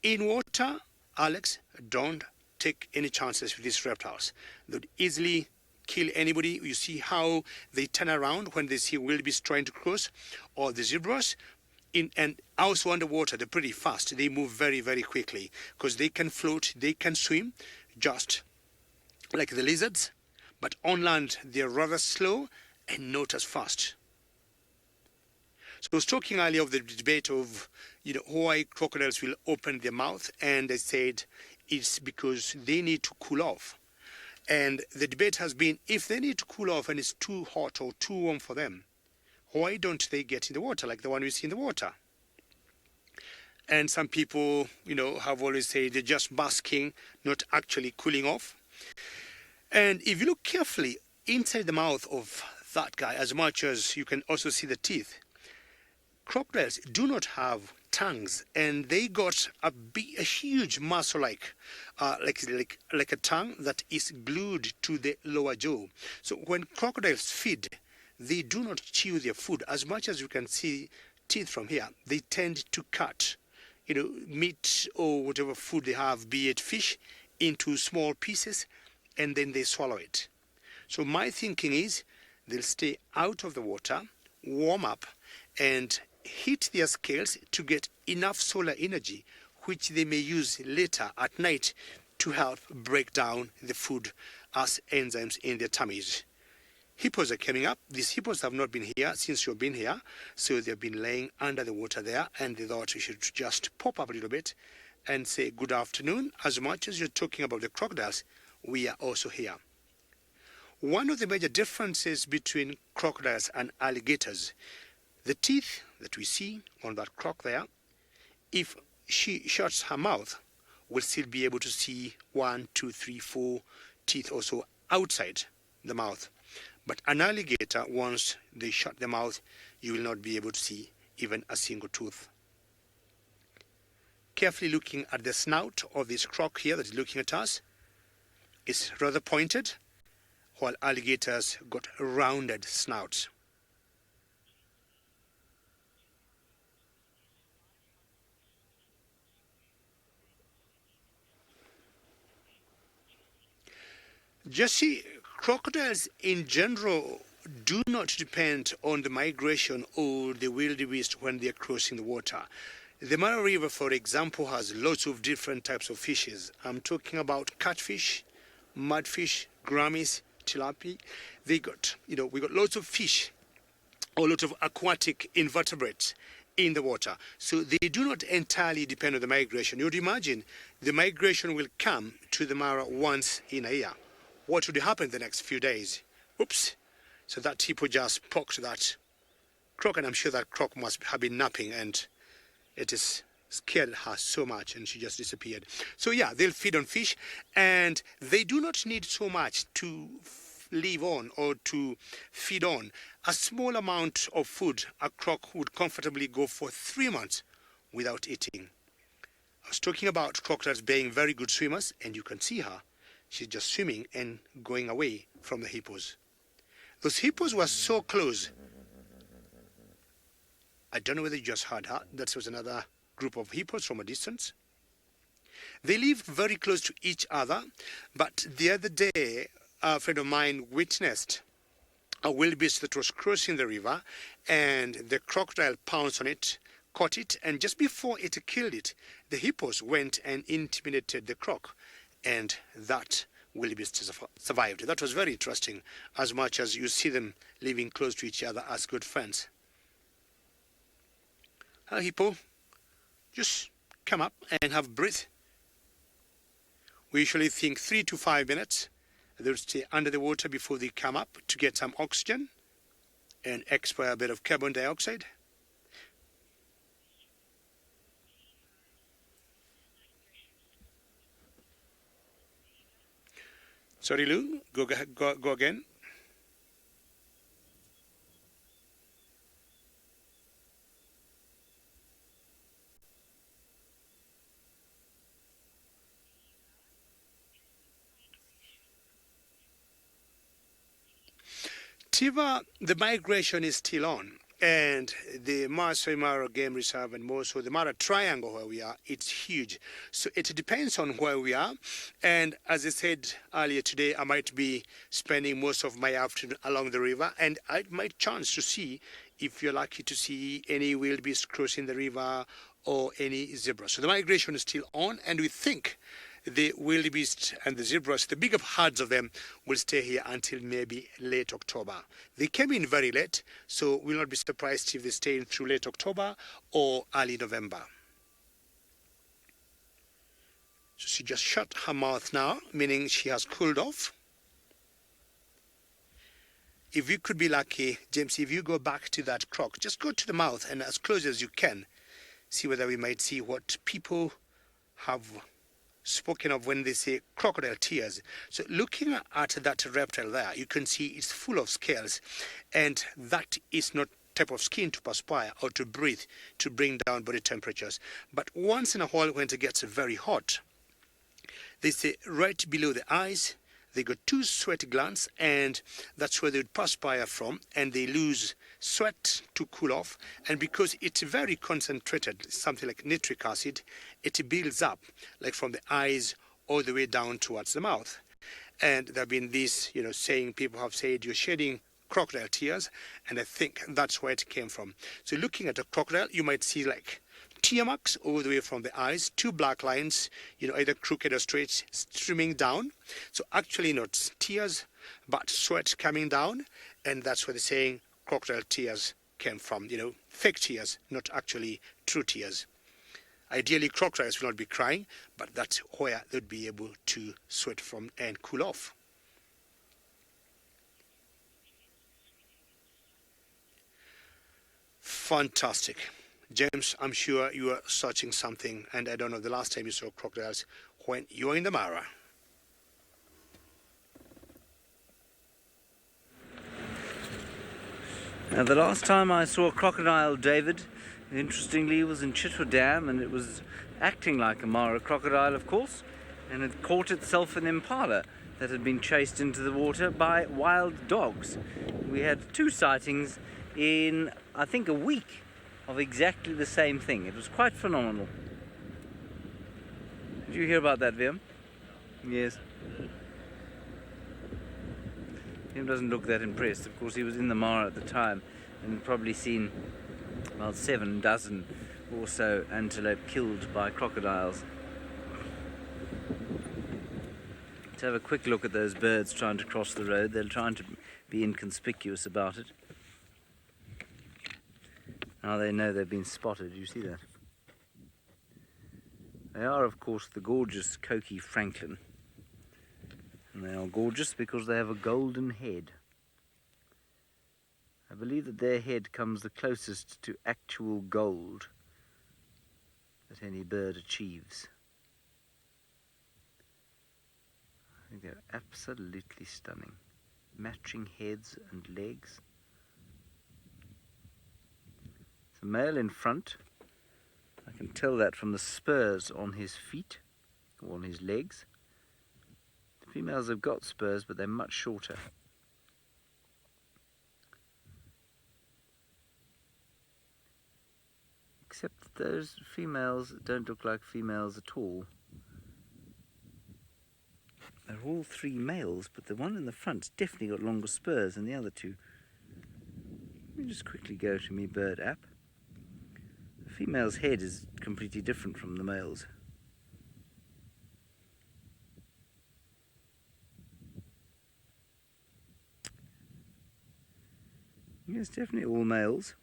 In water, Alex, don't take any chances with these reptiles. They would easily kill anybody. You see how they turn around when they see wildebeest trying to cross, or the zebras. And also underwater, they're pretty fast. They move very, very quickly because they can float, they can swim, just like the lizards, but on land they're rather slow and not as fast. So I was talking earlier of the debate of why crocodiles will open their mouth, and I said it's because they need to cool off. And the debate has been, if they need to cool off and it's too hot or too warm for them, why don't they get in the water like the one we see in the water? And some people, have always said they're just basking, not actually cooling off. And if you look carefully inside the mouth of that guy, as much as you can also see the teeth, crocodiles do not have tongues, and they got a huge muscle like a tongue that is glued to the lower jaw. So when crocodiles feed, they do not chew their food. As much as you can see teeth from here, they tend to cut meat or whatever food they have, be it fish, into small pieces, and then they swallow it. So my thinking is they'll stay out of the water, warm up, and heat their scales to get enough solar energy, which they may use later at night to help break down the food as enzymes in their tummies. Hippos are coming up. These hippos have not been here since you've been here, so they've been laying under the water there, and they thought we should just pop up a little bit and say good afternoon. As much as you're talking about the crocodiles, we are also here. One of the major differences between crocodiles and alligators, the teeth that we see on that croc there, if she shuts her mouth, we'll still be able to see 1, 2, 3, 4 teeth or so outside the mouth. But an alligator, once they shut their mouth, you will not be able to see even a single tooth. Carefully looking at the snout of this croc here that is looking at us, it's rather pointed, while alligators got rounded snouts. Jesse, crocodiles in general do not depend on the migration or the wildebeest when they are crossing the water. The Mara River, for example, has lots of different types of fishes. I'm talking about catfish, mudfish, grammies, tilapia. We got lots of fish, or lots of aquatic invertebrates in the water. So they do not entirely depend on the migration. You'd imagine the migration will come to the Mara once in a year. What would happen the next few days? Oops. So that hippo just poked that croc, and I'm sure that croc must have been napping, and it is scared her so much, and she just disappeared. So yeah, they'll feed on fish, and they do not need so much to live on or to feed on. A small amount of food, a croc would comfortably go for 3 months without eating. I was talking about crocodiles being very good swimmers, and you can see her. She's just swimming and going away from the hippos. Those hippos were so close. I don't know whether you just heard her. That was another group of hippos from a distance. They live very close to each other, but the other day, a friend of mine witnessed a wildebeest that was crossing the river, and the crocodile pounced on it, caught it, and just before it killed it, the hippos went and intimidated the croc, and that wildebeest survived. That was very interesting, as much as you see them living close to each other as good friends. Hello, hippo. Just come up and have a breath. We usually think 3 to 5 minutes. They'll stay under the water before they come up to get some oxygen and expire a bit of carbon dioxide. Sorry, Lou, go again. Tiva, the migration is still on, and the Maasai Mara Game Reserve and more so the Mara Triangle where we are, it's huge. So it depends on where we are, and as I said earlier today, I might be spending most of my afternoon along the river, and I might chance to see if you're lucky to see any wildebeest crossing the river or any zebra. So the migration is still on, and we think the wildebeest and the zebras, the bigger herds of them, will stay here until maybe late October. They came in very late, so we'll not be surprised if they stay in through late October or early November. So she just shut her mouth now, meaning she has cooled off. If you could be lucky, James, if you go back to that croc, just go to the mouth and as close as you can, see whether we might see what people have spoken of when they say crocodile tears. So looking at that reptile there, you can see it's full of scales, and that is not type of skin to perspire or to breathe to bring down body temperatures. But once in a while, when it gets very hot, they say right below the eyes, they got two sweat glands, and that's where they would perspire from, and they lose sweat to cool off. And because it's very concentrated, something like nitric acid, it builds up, like from the eyes all the way down towards the mouth. And there have been this, saying, people have said, you're shedding crocodile tears, and I think that's where it came from. So looking at a crocodile, you might see like tear marks all the way from the eyes, two black lines, either crooked or straight, streaming down. So actually not tears, but sweat coming down, and that's where the saying crocodile tears came from, fake tears, not actually true tears. Ideally, crocodiles will not be crying, but that's where they'd be able to sweat from and cool off. Fantastic. James, I'm sure you are searching something, and I don't know the last time you saw crocodiles when you were in the Mara. Now, the last time I saw a crocodile, David, interestingly, was in Chitwa Dam, and it was acting like a Mara crocodile, of course, and it caught itself an impala that had been chased into the water by wild dogs. We had two sightings in, I think, a week of exactly the same thing. It was quite phenomenal. Did you hear about that, Viam? Yes. Viam doesn't look that impressed. Of course, he was in the Mara at the time and probably seen about 7 dozen or so antelope killed by crocodiles. Let's have a quick look at those birds trying to cross the road. They're trying to be inconspicuous about it. Now they know they've been spotted. You see that? They are, of course, the gorgeous Coqui francolin. And they are gorgeous because they have a golden head. I believe that their head comes the closest to actual gold that any bird achieves. I think they're absolutely stunning. Matching heads and legs. The male in front, I can tell that from the spurs on his feet, or on his legs. The females have got spurs, but they're much shorter. Except that those females don't look like females at all. They're all 3 males, but the one in the front's definitely got longer spurs than the other 2. Let me just quickly go to my bird app. The female's head is completely different from the male's. Yes, definitely all males.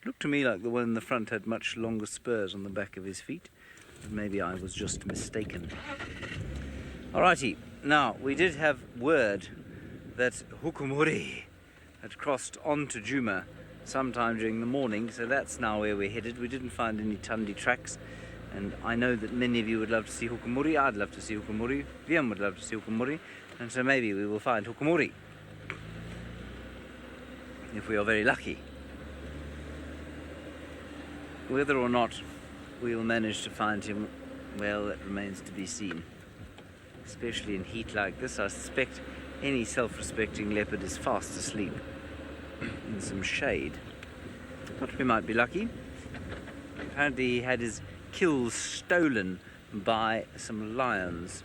Looked to me like the one in the front had much longer spurs on the back of his feet, but maybe I was just mistaken. Alrighty, now we did have word that Hukumuri had crossed onto Djuma sometime during the morning, so that's now where we're headed. We didn't find any Tundi tracks, and I know that many of you would love to see Hukumuri. I'd love to see Hukumuri. Viam would love to see Hukumuri, and so maybe we will find Hukumuri if we are very lucky. Whether or not we'll manage to find him, well, that remains to be seen. Especially in heat like this, I suspect any self-respecting leopard is fast asleep in some shade. But we might be lucky. Apparently he had his kills stolen by some lions.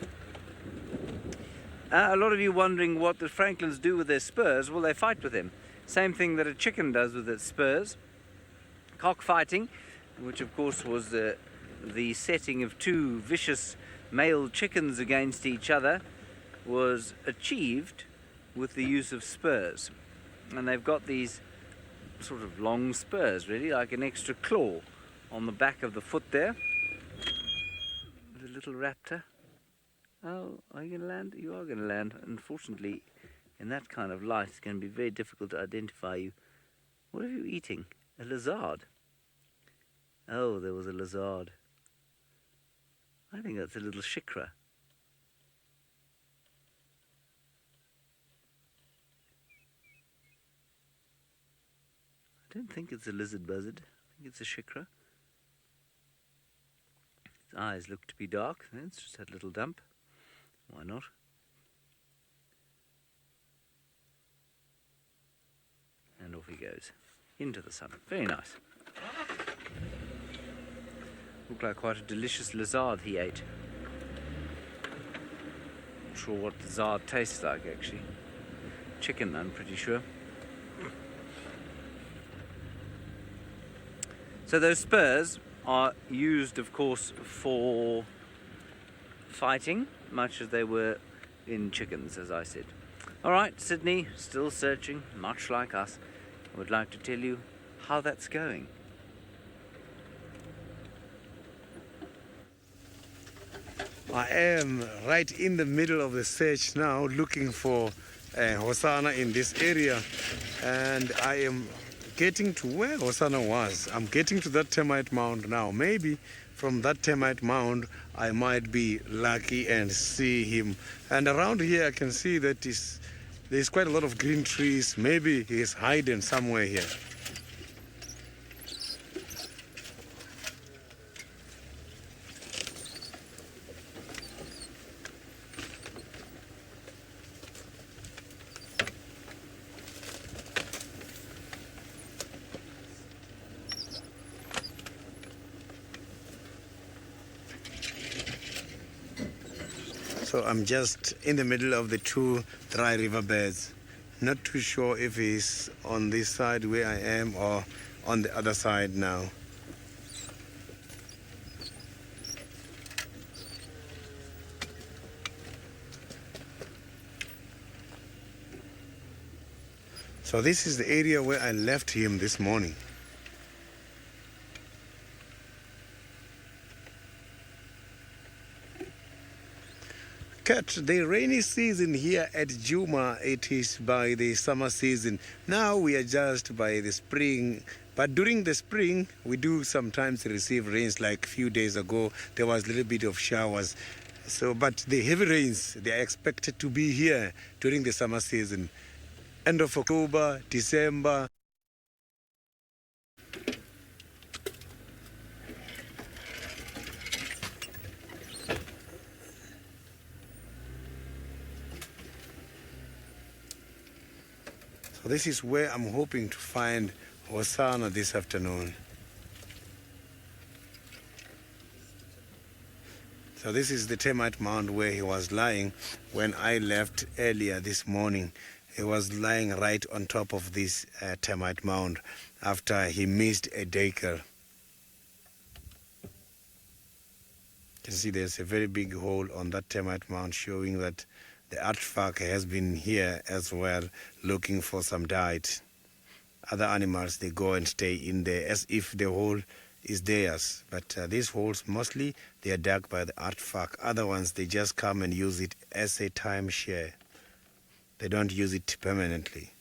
A lot of you wondering what the francolins do with their spurs. Well, they fight with them. Same thing that a chicken does with its spurs. Cockfighting, which of course was the setting of two vicious male chickens against each other, was achieved with the use of spurs. And they've got these sort of long spurs, really, like an extra claw on the back of the foot there. The little raptor. Oh, are you going to land? You are going to land. Unfortunately, in that kind of light, it's going to be very difficult to identify you. What are you eating? A lizard? Oh, there was a lizard. I think that's a little shikra. I don't think it's a lizard buzzard. I think it's a shikra. Its eyes look to be dark. It's just had a little dump. Why not? And off he goes. Into the sun. Very nice. Looked like quite a delicious lizard he ate. Not sure what lizard tastes like, actually. Chicken, I'm pretty sure. So those spurs are used, of course, for fighting, much as they were in chickens, as I said. All right, Sydney, still searching, much like us. I would like to tell you how that's going. I am right in the middle of the search now, looking for Hosanna in this area, and I am getting to where Hosanna was. I'm getting to that termite mound now. Maybe from that termite mound I might be lucky and see him. And around here I can see that there's quite a lot of green trees. Maybe he's hiding somewhere here. So I'm just in the middle of the two dry riverbeds. Not too sure if he's on this side where I am or on the other side now. So this is the area where I left him this morning. Kat, the rainy season here at Juma, it is by the summer season. Now we are just by the spring. But during the spring, we do sometimes receive rains. Like a few days ago, there was a little bit of showers. But the heavy rains, they are expected to be here during the summer season. End of October, December. So this is where I'm hoping to find Hosanna this afternoon. So this is the termite mound where he was lying when I left earlier this morning. He was lying right on top of this termite mound after he missed a daker. You can see there's a very big hole on that termite mound showing that the artifact has been here as well, looking for some diet. Other animals, they go and stay in there as if the hole is theirs. But these holes, mostly, they are dug by the artifact. Other ones, they just come and use it as a timeshare. They don't use it permanently.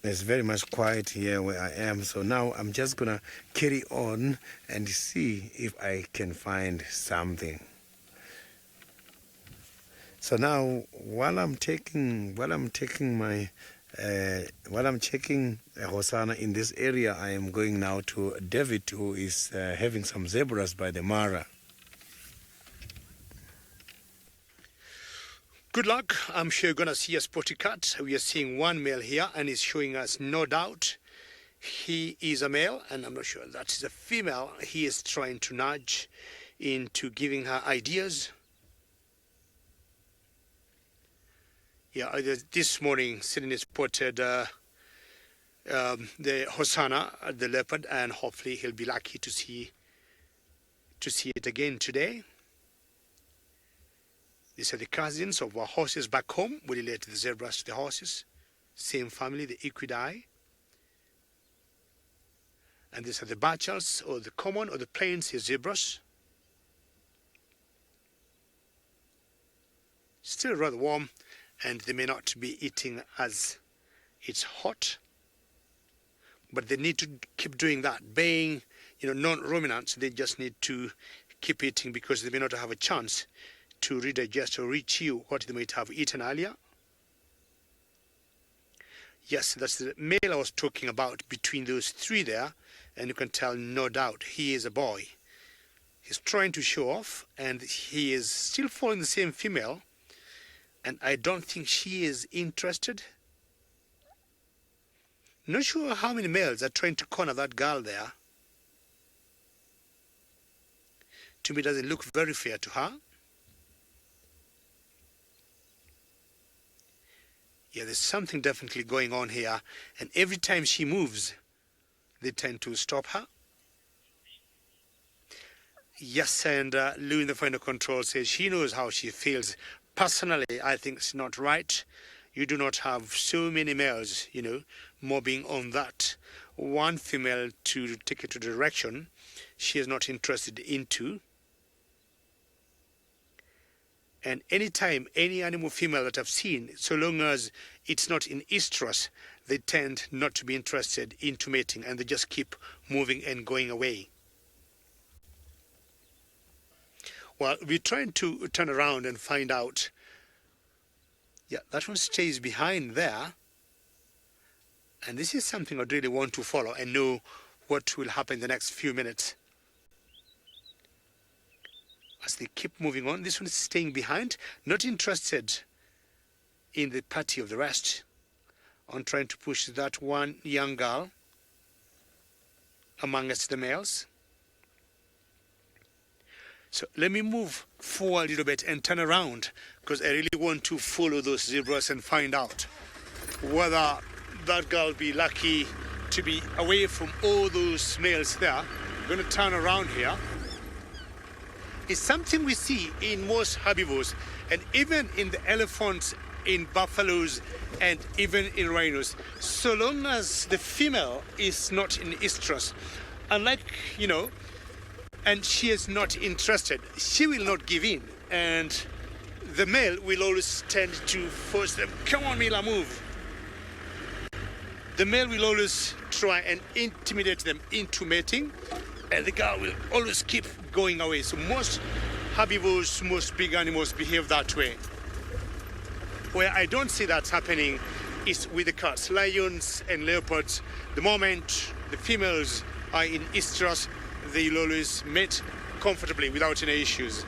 It's very much quiet here where I am, so now I'm just gonna carry on and see if I can find something. So now, while I'm checking Hosanna in this area, I am going now to David, who is having some zebras by the Mara. Good luck. I'm sure you're going to see a spotted cat. We are seeing one male here, and he's showing us, no doubt, he is a male, and I'm not sure that is a female. He is trying to nudge into giving her ideas. Yeah, this morning Sydney spotted the Hosanna, the leopard, and hopefully he'll be lucky to see it again today. These are the cousins of our horses back home. We relate the zebras to the horses. Same family, the equidae. And these are the bachels, or the common, or the plains zebras. Still rather warm, and they may not be eating as it's hot. But they need to keep doing that. Being, non-ruminants, they just need to keep eating because they may not have a chance to redigest or rechew what they might have eaten earlier. Yes, that's the male I was talking about between those three there, and you can tell, no doubt, he is a boy. He's trying to show off, and he is still following the same female, and I don't think she is interested. Not sure how many males are trying to corner that girl there. To me, it doesn't look very fair to her. Yeah, there's something definitely going on here, and every time she moves, they tend to stop her. Yes, and Lou in the final control says she knows how she feels. Personally, I think it's not right. You do not have so many males, mobbing on that one female to take it to the direction she is not interested into. And anytime any animal female that I've seen, so long as it's not in estrus, they tend not to be interested into mating, and they just keep moving and going away. Well, we're trying to turn around and find out. Yeah, that one stays behind there. And this is something I'd really want to follow and know what will happen in the next few minutes. As they keep moving on, this one is staying behind, not interested in the party of the rest, on trying to push that one young girl amongst the males. So let me move forward a little bit and turn around, because I really want to follow those zebras and find out whether that girl will be lucky to be away from all those males there. I'm going to turn around here. It's something we see in most herbivores, and even in the elephants, in buffaloes, and even in rhinos. So long as the female is not in estrus, unlike, and she is not interested, she will not give in, and the male will always tend to force them. Come on, Mila, move. The male will always try and intimidate them into mating, and the girl will always keep going away. So most herbivores, most big animals behave that way. Where I don't see that happening is with the cats, lions and leopards. The moment the females are in estrus, they'll always mate comfortably without any issues.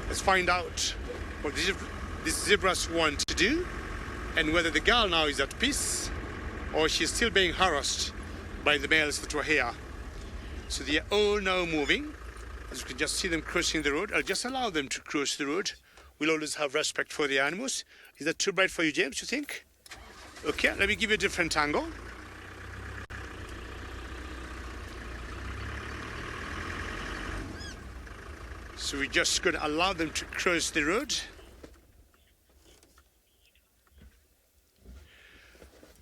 Let's find out what these zebras want to do, and whether the girl now is at peace or she's still being harassed by the males that were here. So they are all now moving. As you can just see them crossing the road. I'll just allow them to cross the road. We'll always have respect for the animals. Is that too bright for you, James, you think? Okay, let me give you a different angle. So we're just going to allow them to cross the road.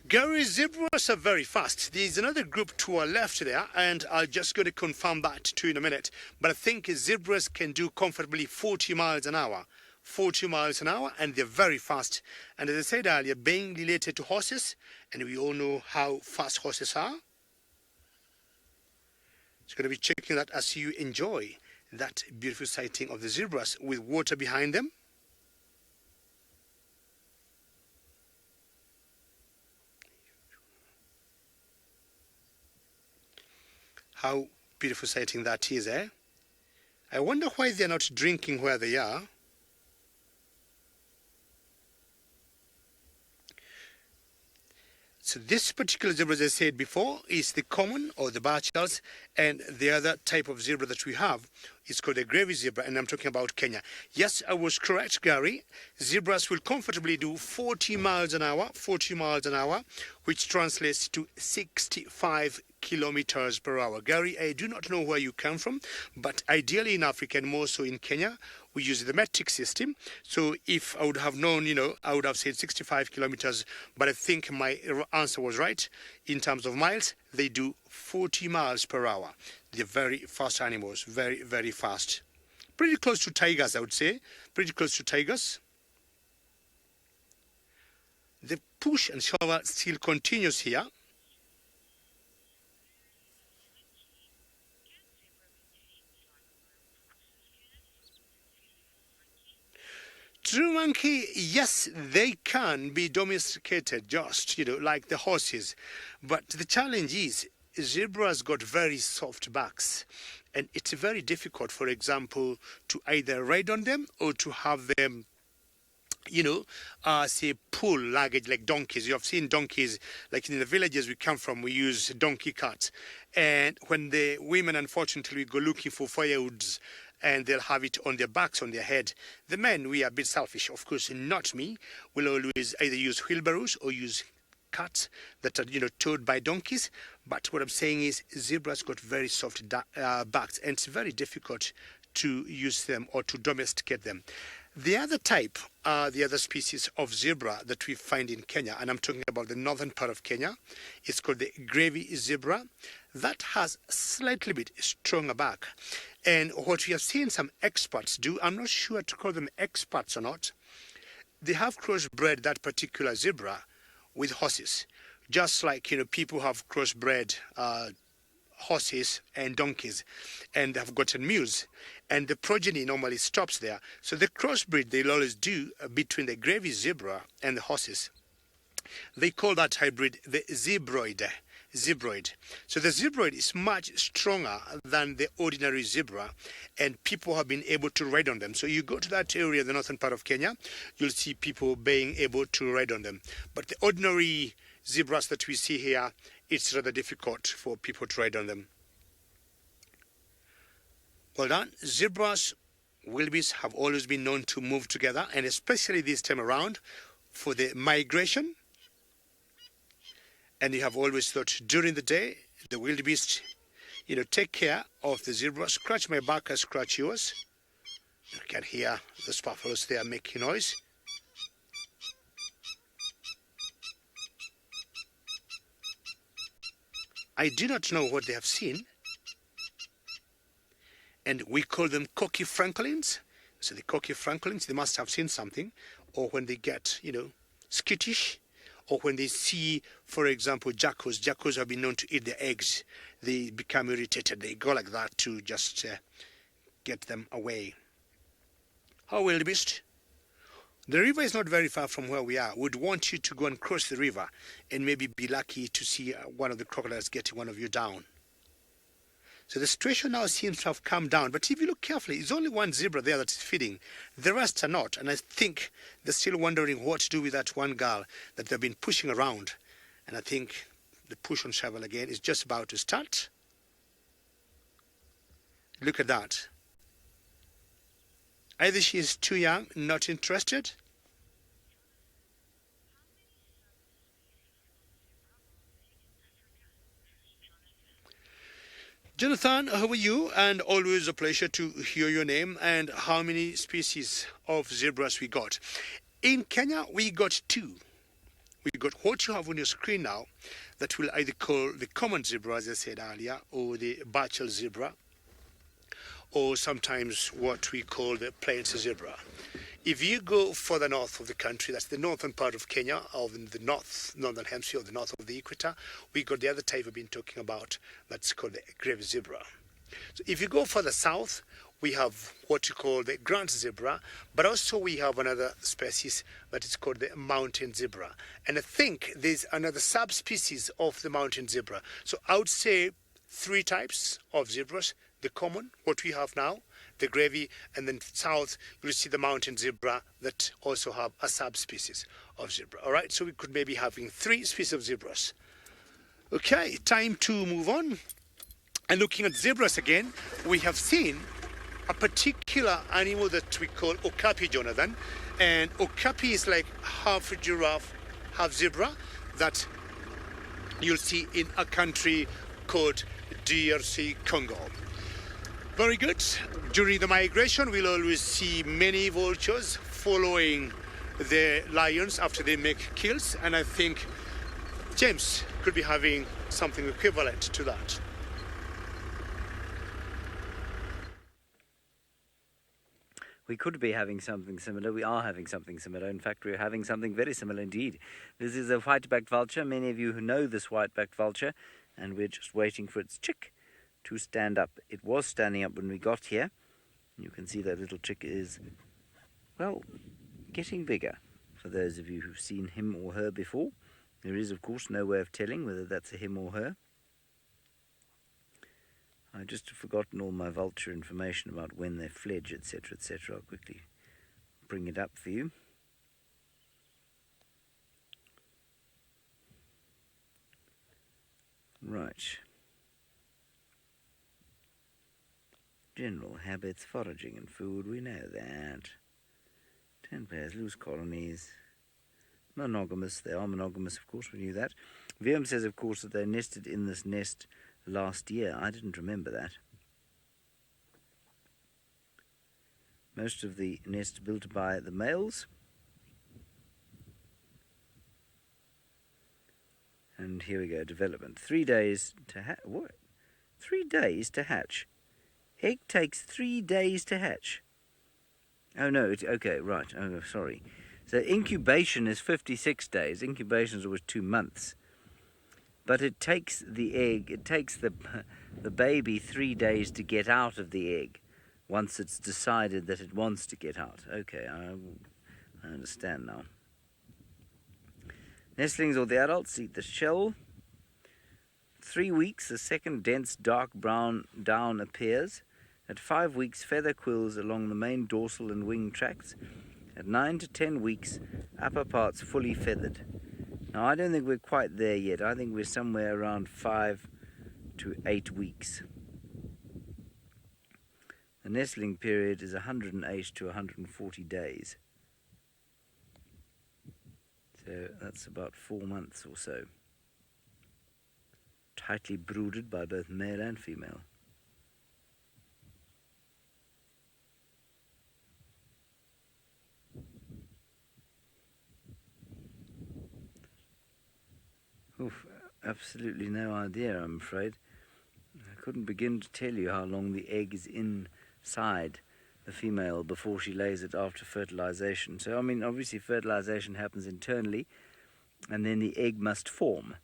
Gary, zebras are very fast. There's another group to our left there, and I'm just going to confirm that to you in a minute. But I think zebras can do comfortably 40 miles an hour. 40 miles an hour, and they're very fast. And as I said earlier, being related to horses, and we all know how fast horses are. It's going to be checking that as you enjoy that beautiful sighting of the zebras with water behind them. How beautiful sighting that is, eh? I wonder why they're not drinking where they are. So this particular zebra, as I said before, is the common or the barchals, and the other type of zebra that we have is called the gravy zebra, and I'm talking about Kenya. Yes, I was correct, Gary. Zebras will comfortably do 40 miles an hour, which translates to 65 kilometers per hour. Gary, I do not know where you come from, but ideally in Africa and more so in Kenya, we use the metric system. So if I would have known, I would have said 65 kilometers, but I think my answer was right. In terms of miles, they do 40 miles per hour. They're very fast animals, very, very fast. Pretty close to tigers, I would say. Pretty close to tigers. The push and shovel still continues here. True monkey, yes, they can be domesticated, just, like the horses. But the challenge is, zebras got very soft backs. And it's very difficult, for example, to either ride on them or to have them, say, pull luggage like donkeys. You have seen donkeys, like in the villages we come from, we use donkey carts. And when the women, unfortunately, go looking for firewoods, and they'll have it on their backs, on their head. The men, we are a bit selfish. Of course, not me. We'll always either use wheelbarrows or use carts that are, towed by donkeys. But what I'm saying is zebras got very soft backs, and it's very difficult to use them or to domesticate them. The other type, the other species of zebra that we find in Kenya, and I'm talking about the northern part of Kenya, it's called the gravy zebra. That has slightly bit stronger back. And what we have seen some experts do, I'm not sure to call them experts or not, they have crossbred that particular zebra with horses. Just like, people have crossbred horses and donkeys, and have gotten mules. And the progeny normally stops there. So the crossbreed they'll always do between the gravy zebra and the horses. They call that hybrid the zebroid. So the zebroid is much stronger than the ordinary zebra, and people have been able to ride on them. So you go to that area, the northern part of Kenya, you'll see people being able to ride on them. But the ordinary zebras that we see here, it's rather difficult for people to ride on them. Well done. Zebras, wildebeests have always been known to move together, and especially this time around for the migration. And you have always thought during the day, the wildebeest, take care of the zebra. Scratch my back, I scratch yours. You can hear those buffaloes there making noise. I do not know what they have seen. And we call them cocky francolins. So the cocky francolins, they must have seen something. Or when they get, skittish. Or when they see, for example, jackals have been known to eat their eggs. They become irritated. They go like that to just get them away. How wildebeest? The river is not very far from where we are. We'd want you to go and cross the river and maybe be lucky to see one of the crocodiles getting one of you down. So the situation now seems to have calmed down. But if you look carefully, it's only one zebra there that is feeding. The rest are not. And I think they're still wondering what to do with that one girl that they've been pushing around. And I think the push on shovel again is just about to start. Look at that. Either she is too young, not interested. Jonathan, how are you? And always a pleasure to hear your name and how many species of zebras we got. In Kenya, we got two. We got what you have on your screen now that we'll either call the common zebra, as I said earlier, or the barchal zebra, or sometimes what we call the plains zebra. If you go further north of the country, that's the northern part of Kenya, or in the northern hemisphere, or the north of the equator, we got the other type we've been talking about, that's called the gravy zebra. So if you go further south, we have what you call the grand zebra, but also we have another species that is called the mountain zebra. And I think there's another subspecies of the mountain zebra. So I would say three types of zebras: the common, what we have now, the gravy, and then south you'll see the mountain zebra that also have a subspecies of zebra. All right, so we could maybe having 3 species of zebras. Okay, time to move on. And looking at zebras again, we have seen a particular animal that we call okapi, Jonathan. And okapi is like half giraffe, half zebra that you'll see in a country called DRC Congo. Very good. During the migration, we'll always see many vultures following the lions after they make kills. And I think James could be having something equivalent to that. We could be having something similar. We are having something similar. In fact, we're having something very similar indeed. This is a white-backed vulture. Many of you who know this white-backed vulture, and we're just waiting for its chick to stand up. It was standing up when we got here. You can see that little chick is, well, getting bigger. For those of you who've seen him or her before, there is, of course, no way of telling whether that's a him or her. I just have forgotten all my vulture information about when they fledge, etc., etc. I'll quickly bring it up for you. Right. General habits, foraging and food, we know that. 10 pairs, loose colonies. Monogamous, they are monogamous, of course, we knew that. VM says, of course, that they nested in this nest last year. I didn't remember that. Most of the nest built by the males. And here we go, development. 3 days to hatch. What? 3 days to hatch? Egg takes 3 days to hatch. Oh, no, okay, right. Oh, sorry. So incubation is 56 days. Incubation is always 2 months. But it takes the egg, it takes the baby 3 days to get out of the egg once it's decided that it wants to get out. Okay, I understand now. Nestlings or the adults eat the shell. 3 weeks, the second dense dark brown down appears. At 5 weeks, feather quills along the main dorsal and wing tracts. At 9 to 10 weeks, upper parts fully feathered. Now, I don't think we're quite there yet. I think we're somewhere around 5 to 8 weeks. The nestling period is 108 to 140 days. So that's about 4 months or so. Tightly brooded by both male and female. Oof, absolutely no idea, I'm afraid. I couldn't begin to tell you how long the egg is inside the female before she lays it after fertilization. So, I mean, obviously fertilization happens internally, and then the egg must form.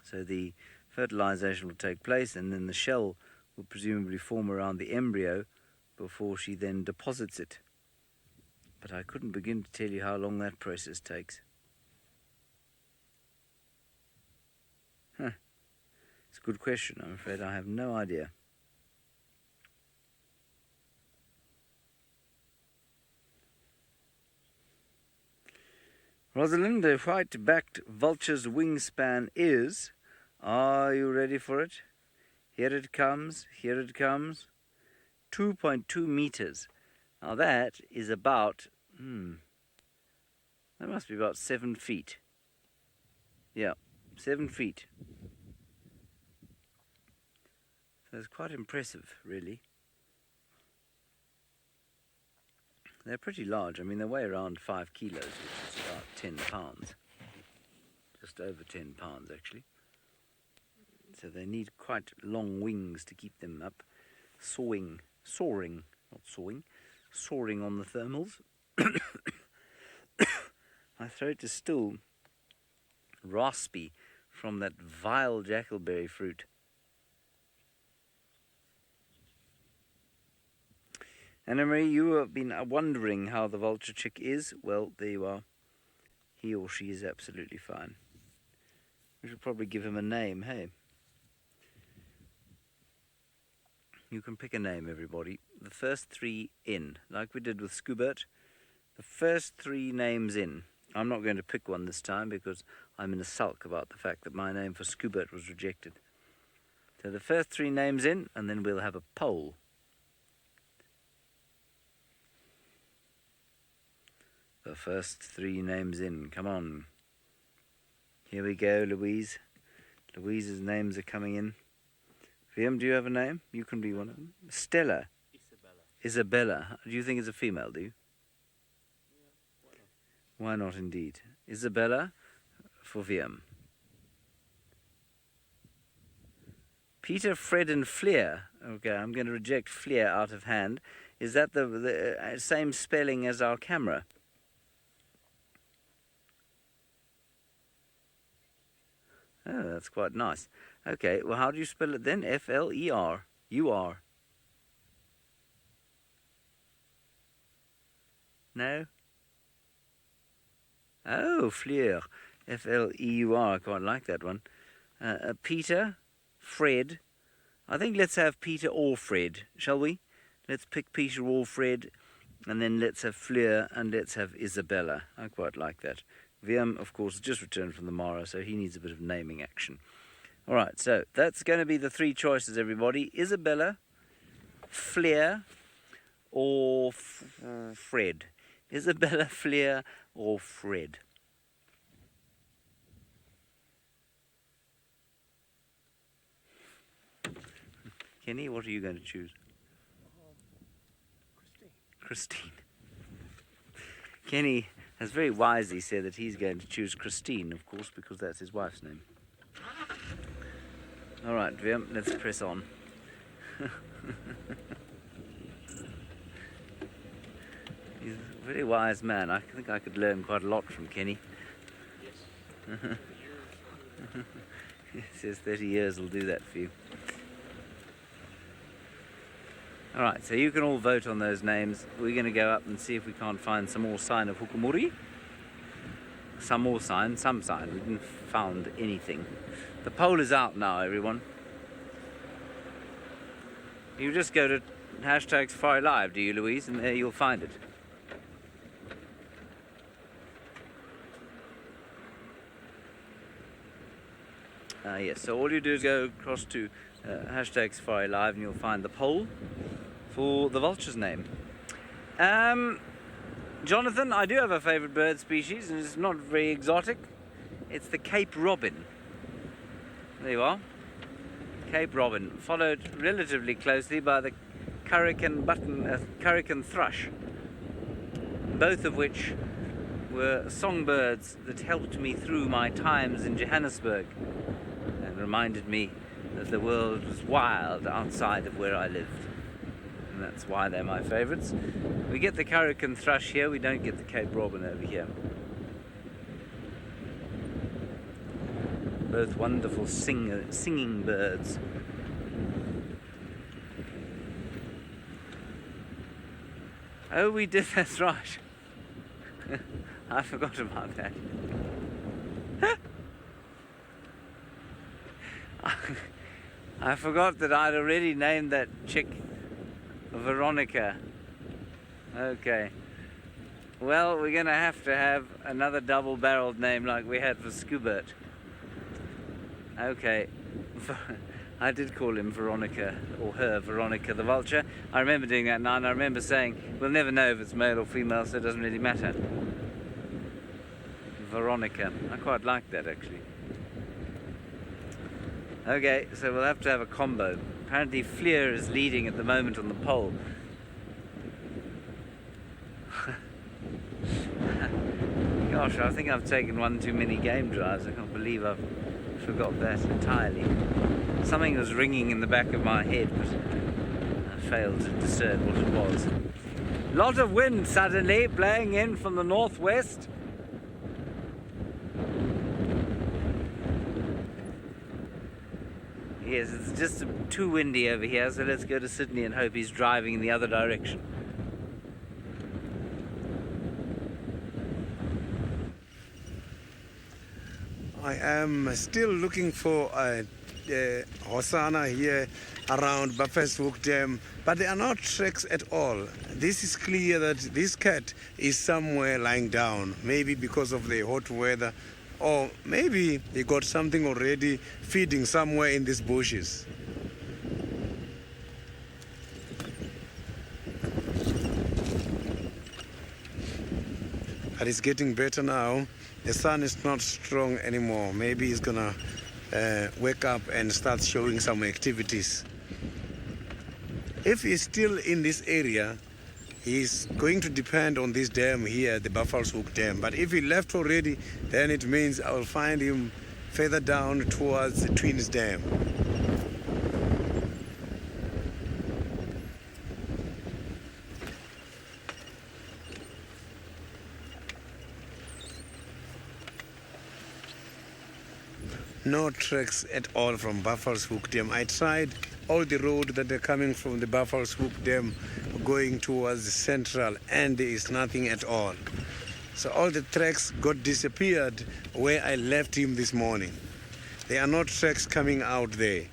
So the fertilization will take place, and then the shell will presumably form around the embryo before she then deposits it. But I couldn't begin to tell you how long that process takes. It's a good question. I'm afraid I have no idea. Rosalind, the white-backed vulture's wingspan is... Are you ready for it? Here it comes, here it comes. 2.2 meters. Now that is about... that must be about 7 feet. Yeah, 7 feet. So it's quite impressive, really. They're pretty large. I mean, they weigh around 5 kilos, which is about 10 pounds. Just over 10 pounds, actually. So they need quite long wings to keep them up, soaring on the thermals. My throat is still raspy from that vile jackalberry fruit. Anna-Marie, you have been wondering how the vulture chick is. Well, there you are. He or she is absolutely fine. We should probably give him a name, hey? You can pick a name, everybody. The first three in, like we did with Scoobert. The first three names in. I'm not going to pick one this time because I'm in a sulk about the fact that my name for Scoobert was rejected. So the first three names in, and then we'll have a poll. The first three names in. Come on. Here we go, Louise. Louise's names are coming in. VM, do you have a name? You can be one of them. Stella. Isabella. Do you think it's a female, do you? Yeah, why not indeed? Isabella for VM. Peter, Fred and Fleer. Okay, I'm going to reject Fleer out of hand. Is that the same spelling as our camera? Oh, that's quite nice. Okay, well, how do you spell it then? F-L-E-R. U-R. No? Oh, Fleur. F-L-E-U-R. I quite like that one. Peter, Fred. I think let's have Peter or Fred, shall we? Let's pick Peter or Fred, and then let's have Fleur, and let's have Isabella. I quite like that. VM, of course, just returned from the Mara, so he needs a bit of naming action. All right, so that's going to be the three choices, everybody. Isabella, Fleur, or Fred. Isabella, Fleur, or Fred. Kenny, what are you going to choose? Christine. Kenny has very wisely said that he's going to choose Christine, of course, because that's his wife's name. All right, Vim, let's press on. He's a very wise man. I think I could learn quite a lot from Kenny. Yes. He says 30 years will do that for you. All right, so you can all vote on those names. We're going to go up and see if we can't find some more sign of hukumuri. Some more sign, some sign. We didn't found anything. The poll is out now, everyone. You just go to #SafariLive, do you, Louise? And there you'll find it. Yes, so all you do is go across to #SafariLive and you'll find the poll for the vulture's name. Jonathan, I do have a favourite bird species, and it's not very exotic. It's the Cape Robin. There you are. Cape Robin, followed relatively closely by the Currican thrush, both of which were songbirds that helped me through my times in Johannesburg and reminded me that the world was wild outside of where I lived. And that's why they're my favourites. We get the Currican thrush here, we don't get the Cape Robin over here. Both wonderful singing birds. Oh, we did, that's right. I forgot about that. I forgot that I'd already named that chick Veronica. Okay. Well, we're going to have another double-barreled name like we had for Scoobert. Okay. I did call him Veronica, or her Veronica the vulture. I remember doing that now, and I remember saying, we'll never know if it's male or female, so it doesn't really matter. Veronica. I quite like that, actually. Okay, so we'll have to have a combo. Apparently Fleur is leading at the moment on the poll. Gosh, I think I've taken one too many game drives. I can't believe I've forgot that entirely. Something was ringing in the back of my head, but I failed to discern what it was. Lot of wind suddenly blowing in from the northwest. Yes, it's just too windy over here, so let's go to Sydney and hope he's driving in the other direction. I am still looking for a Hosanna here around Buffalo's Hook Dam, but there are not tracks at all. This is clear that this cat is somewhere lying down, maybe because of the hot weather, or maybe he got something already feeding somewhere in these bushes. But it's getting better now. The sun is not strong anymore. Maybe he's gonna wake up and start showing some activities. If he's still in this area, he's going to depend on this dam here, the Buffalo's Hook Dam. But if he left already, then it means I will find him further down towards the Twins Dam. No tracks at all from Buffalo's Hook Dam. I tried all the road that are coming from the Buffalo's Hook Dam going towards the central, and there is nothing at all. So all the tracks got disappeared where I left him this morning. There are no tracks coming out there.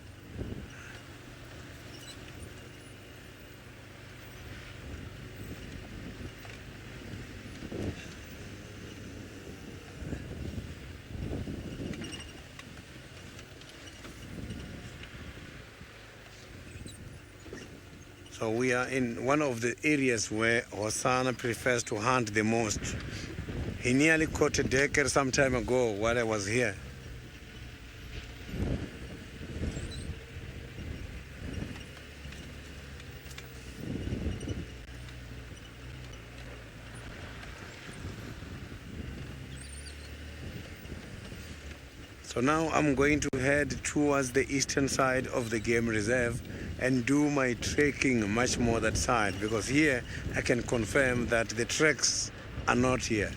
So we are in one of the areas where Hosanna prefers to hunt the most. He nearly caught a decker some time ago while I was here. So now I'm going to head towards the eastern side of the game reserve and do my trekking much more that side, because here I can confirm that the tracks are not here.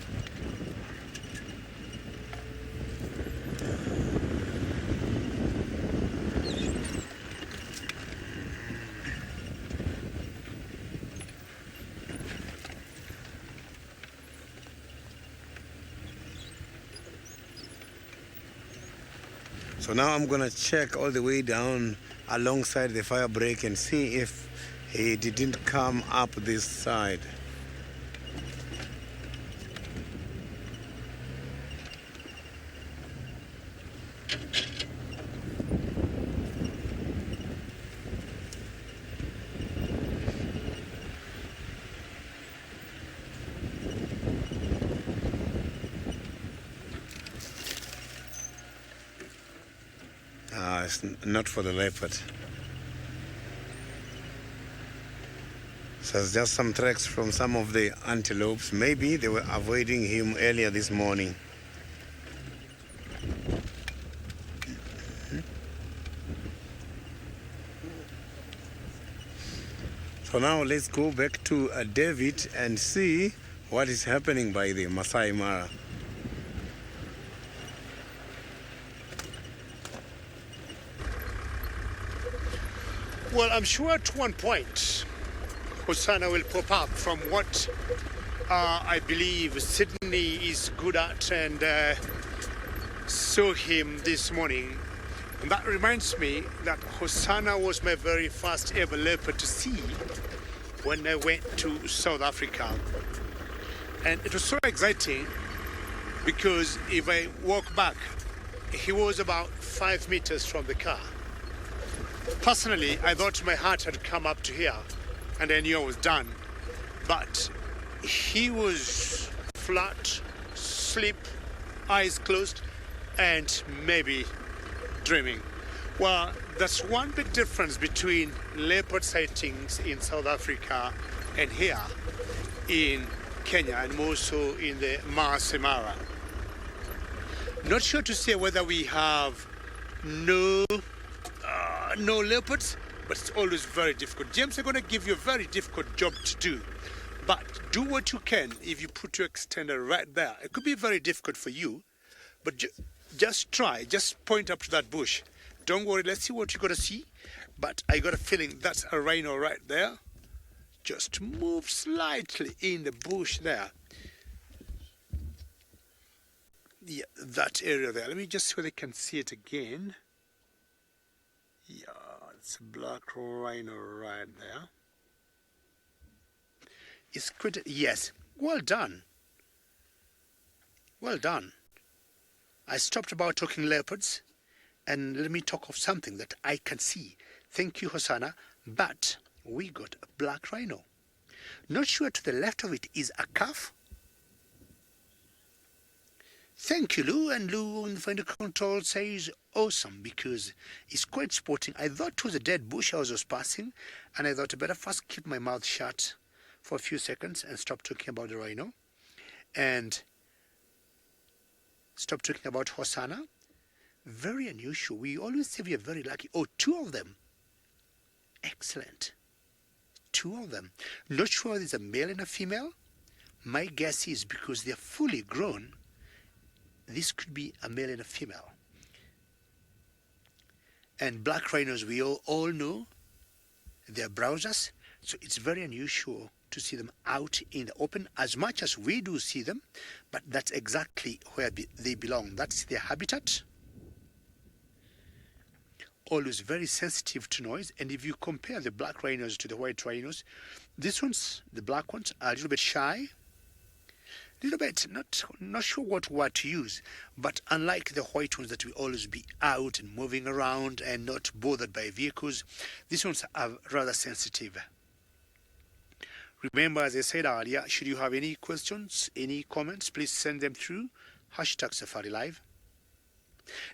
So now I'm gonna check all the way down alongside the fire break and see if he didn't come up this side. It's not for the leopard. So it's just some tracks from some of the antelopes. Maybe they were avoiding him earlier this morning. So now let's go back to David and see what is happening by the Maasai Mara. Well, I'm sure at one point Hosanna will pop up from what I believe Sydney is good at, and saw him this morning. And that reminds me that Hosanna was my very first ever leopard to see when I went to South Africa. And it was so exciting because if I walk back, he was about 5 meters from the car. Personally, I thought my heart had come up to here and I knew I was done. But he was flat, asleep, eyes closed, and maybe dreaming. Well, that's one big difference between leopard sightings in South Africa and here in Kenya, and more so in the Maasai Mara. Not sure to say whether we have no leopards, but it's always very difficult. James, I'm going to give you a very difficult job to do, but do what you can. If you put your extender right there, it could be very difficult for you, but just try. Just point up to that bush. Don't worry, let's see what you're going to see. But I got a feeling that's a rhino right there. Just move slightly in the bush there. Yeah, that area there. Let me just see whether I can see it again. That's a black rhino right there. It's good. Yes, well done. Well done. I stopped about talking leopards, and let me talk of something that I can see. Thank you, Hosanna. But we got a black rhino. Not sure to the left of it is a calf. Thank you, Lou. And Lou in the final control says awesome, because it's quite sporting. I thought it was a dead bush I was passing, and I thought I better first keep my mouth shut for a few seconds and stop talking about the rhino and stop talking about Hosanna. Very unusual. We always say we are very lucky. Oh, two of them. Excellent. Two of them. Not sure there's a male and a female. My guess is because they're fully grown, this could be a male and a female. And black rhinos, we all know, they're browsers, so it's very unusual to see them out in the open as much as we do see them, but that's exactly where they belong. That's their habitat. Always very sensitive to noise, and if you compare the black rhinos to the white rhinos, these ones, the black ones, are a little bit shy, a little bit not sure what word to use, but unlike the white ones that will always be out and moving around and not bothered by vehicles, these ones are rather sensitive. Remember, as I said earlier, should you have any questions, any comments, please send them through #SafariLive.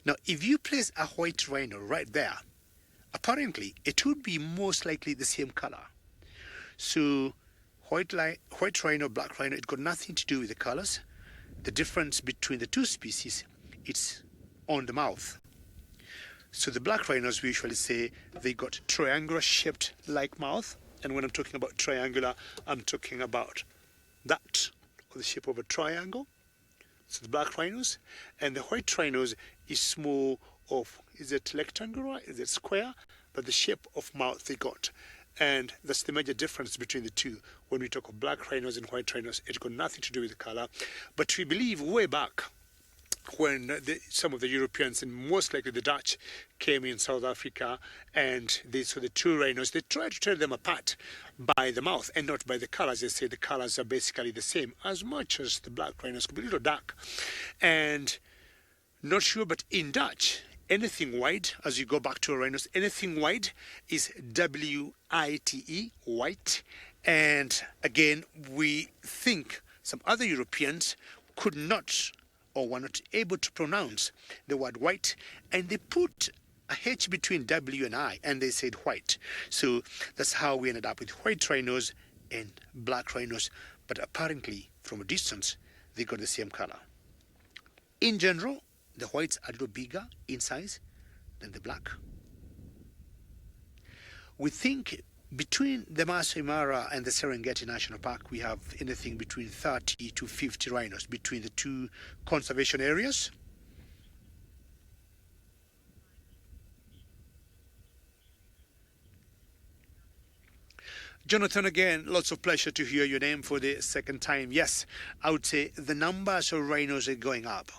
Now, if you place a white rhino right there, apparently it would be most likely the same color. So white rhino, black rhino, it got nothing to do with the colors. The difference between the two species, it's on the mouth. So the black rhinos, we usually say they got triangular shaped like mouth. And when I'm talking about triangular, I'm talking about that, or the shape of a triangle. So the black rhinos. And the white rhinos is more of, is it rectangular, is it square? But the shape of mouth they got. And that's the major difference between the two. When we talk of black rhinos and white rhinos, it got nothing to do with the color. But we believe way back when some of the Europeans, and most likely the Dutch, came in South Africa and they saw the two rhinos, they tried to tell them apart by the mouth and not by the colors. They say the colors are basically the same, as much as the black rhinos could be a little dark. And not sure, but in Dutch, anything white, as you go back to rhinos, anything white is W-I-T-E, white. And again, we think some other Europeans could not or were not able to pronounce the word white, and they put a H between W and I, and they said white. So that's how we ended up with white rhinos and black rhinos, but apparently from a distance they got the same color. In general, the whites are a little bigger in size than the black. We think between the Maasai Mara and the Serengeti National Park, we have anything between 30 to 50 rhinos between the two conservation areas. Jonathan, again, lots of pleasure to hear your name for the second time. Yes, I would say the numbers of rhinos are going up.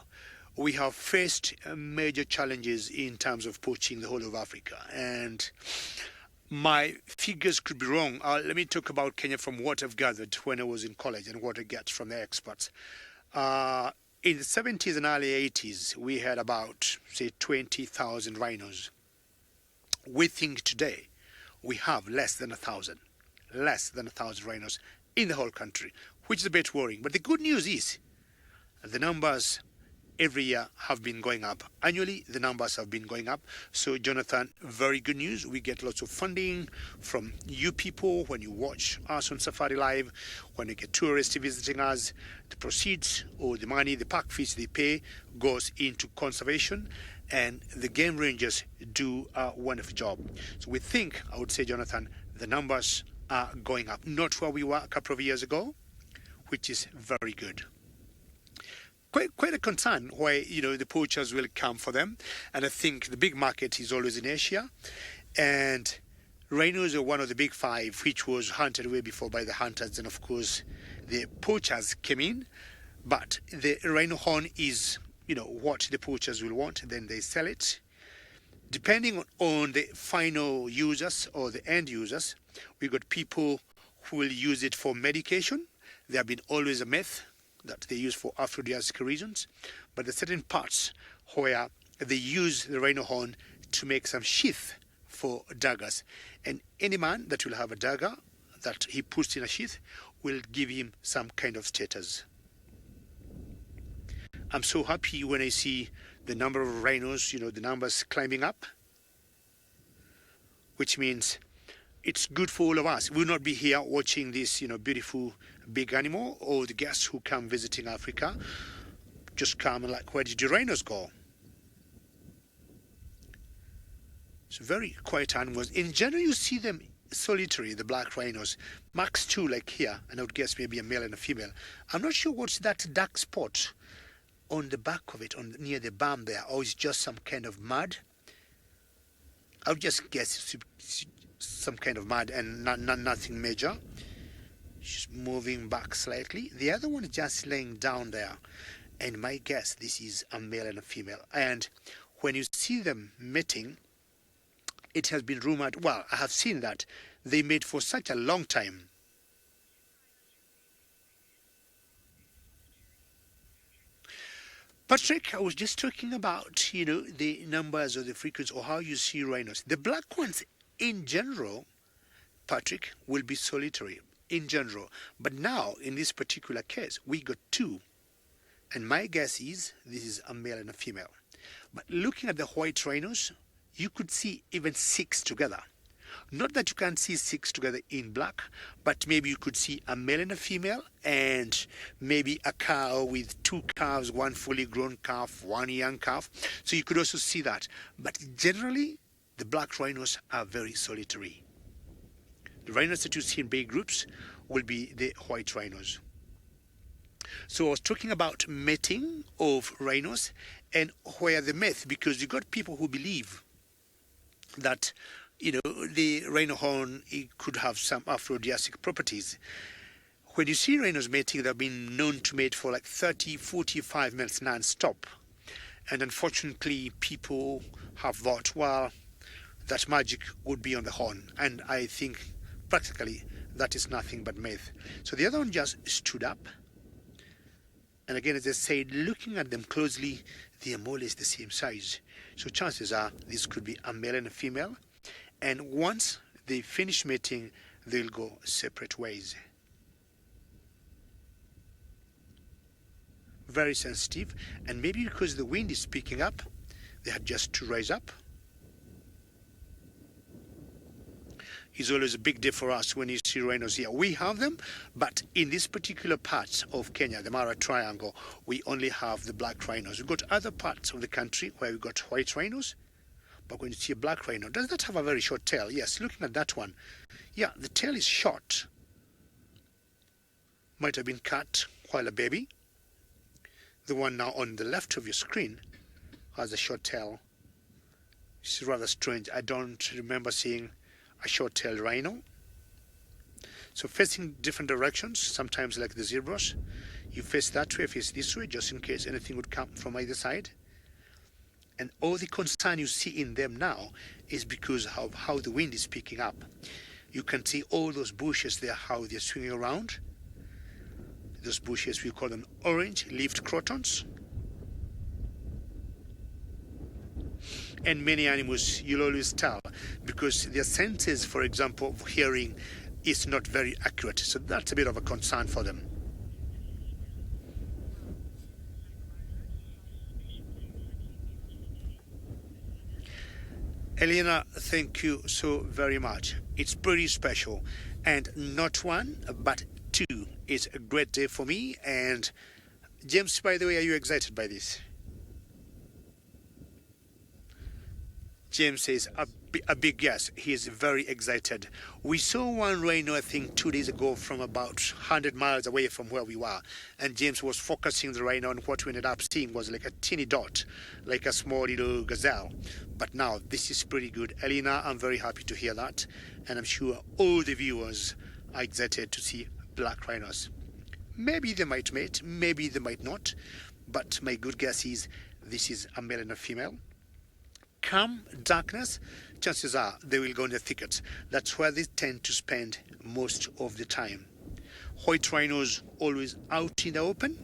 We have faced major challenges in terms of poaching the whole of Africa, and my figures could be wrong. Let me talk about Kenya from what I've gathered when I was in college and what I get from the experts. In the 70s and early 80s, we had about, say, 20,000 rhinos. We think today we have less than 1,000 rhinos in the whole country, which is a bit worrying. But the good news is the numbers every year have been going up. Annually, the numbers have been going up. So, Jonathan, very good news. We get lots of funding from you people when you watch us on Safari Live, when you get tourists visiting us. The proceeds or the money, the park fees they pay goes into conservation, and the game rangers do a wonderful job. So we think, I would say, Jonathan, the numbers are going up. Not where we were a couple of years ago, which is very good. Quite a concern why, the poachers will come for them. And I think the big market is always in Asia. And rhinos are one of the big five, which was hunted way before by the hunters. And of course, the poachers came in. But the rhino horn is, what the poachers will want. Then they sell it. Depending on the final users or the end users, we got people who will use it for medication. There have been always a myth that they use for aphrodisiac reasons, but there are certain parts where they use the rhino horn to make some sheath for daggers. And any man that will have a dagger that he puts in a sheath will give him some kind of status. I'm so happy when I see the number of rhinos, the numbers climbing up, which means it's good for all of us. We'll not be here watching this, beautiful big animal, or the guests who come visiting Africa just come and like, where did your rhinos go? It's very quiet animals. In general, you see them solitary, the black rhinos. Max 2, like here, and I would guess maybe a male and a female. I'm not sure what's that dark spot on the back of it, near the bum there, or it's just some kind of mud. I would just guess it's some kind of mud and nothing major. She's moving back slightly. The other one is just laying down there, and my guess this is a male and a female. And when you see them mating, it has been rumored, well, I have seen that they mate for such a long time. Patrick, I was just talking about, the numbers or the frequency or how you see rhinos. The black ones in general, Patrick, will be solitary in general. But now, in this particular case, we got two. And my guess is this is a male and a female. But looking at the white rhinos, you could see even 6 together. Not that you can see 6 together in black, but maybe you could see a male and a female, and maybe a cow with 2 calves, 1 fully grown calf, 1 young calf. So you could also see that. But generally, the black rhinos are very solitary. The rhinos that you see in big groups will be the white rhinos. So I was talking about mating of rhinos and where the myth, because you got people who believe that the rhino horn, it could have some aphrodisiac properties. When you see rhinos mating, they've been known to mate for like 30, 45 minutes non-stop. And unfortunately, people have thought, well, that magic would be on the horn. And I think practically that is nothing but myth. So the other one just stood up. And again, as I said, looking at them closely, they are more or less the same size. So chances are this could be a male and a female. And once they finish mating, they'll go separate ways. Very sensitive. And maybe because the wind is picking up, they had just to rise up. It's always a big day for us when you see rhinos here. We have them, but in this particular part of Kenya, the Mara Triangle, we only have the black rhinos. We've got other parts of the country where we've got white rhinos, but when you see a black rhino, does that have a very short tail? Yes, looking at that one. Yeah, the tail is short. Might have been cut while a baby. The one now on the left of your screen has a short tail. It's rather strange. I don't remember seeing a short-tailed rhino. So facing different directions, sometimes like the zebras, you face that way, face this way, just in case anything would come from either side. And all the concern you see in them now is because of how the wind is picking up. You can see all those bushes there, how they're swinging around. Those bushes, we call them orange-leaved crotons. And many animals you'll always tell because their senses, for example, of hearing is not very accurate. So that's a bit of a concern for them. Elena, thank you so very much. It's pretty special. And not one, but 2. It's a great day for me. And James, by the way, are you excited by this? James says a big yes. He is very excited. We saw one rhino, I think, 2 days ago from about 100 miles away from where we were. And James was focusing the rhino, and what we ended up seeing was like a teeny dot, like a small little gazelle. But now this is pretty good. Elena, I'm very happy to hear that. And I'm sure all the viewers are excited to see black rhinos. Maybe they might mate, maybe they might not. But my good guess is this is a male and a female. come darkness, chances are they will go in the thickets. That's where they tend to spend most of the time. White rhinos always out in the open.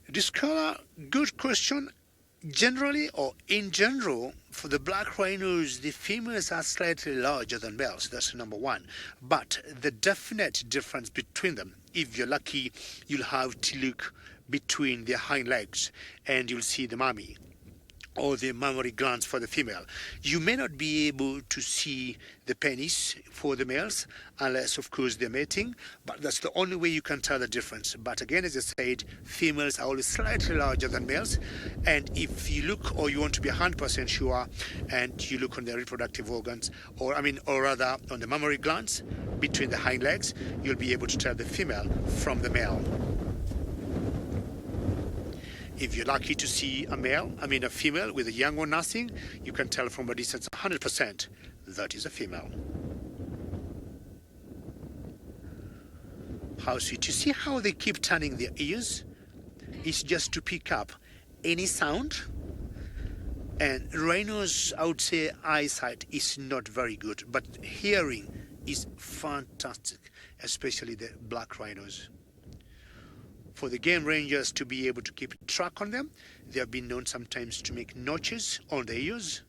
This color, good question. Generally or in general, for the black rhinos, the females are slightly larger than males. That's number one. But the definite difference between them, if you're lucky, you'll have to look between their hind legs and you'll see the mammary or the mammary glands for the female. You may not be able to see the penis for the males unless, of course, they're mating, but that's the only way you can tell the difference. But again, as I said, females are always slightly larger than males, and if you look, or you want to be 100% sure, and you look on their reproductive organs, or rather on the mammary glands between the hind legs, you'll be able to tell the female from the male. If you're lucky to see a female with a young or nothing, you can tell from a distance 100% that is a female. How sweet. You see how they keep turning their ears? It's just to pick up any sound. And rhinos, I would say, eyesight is not very good, but hearing is fantastic, especially the black rhinos. For the game rangers to be able to keep track on them, they have been known sometimes to make notches on the ears,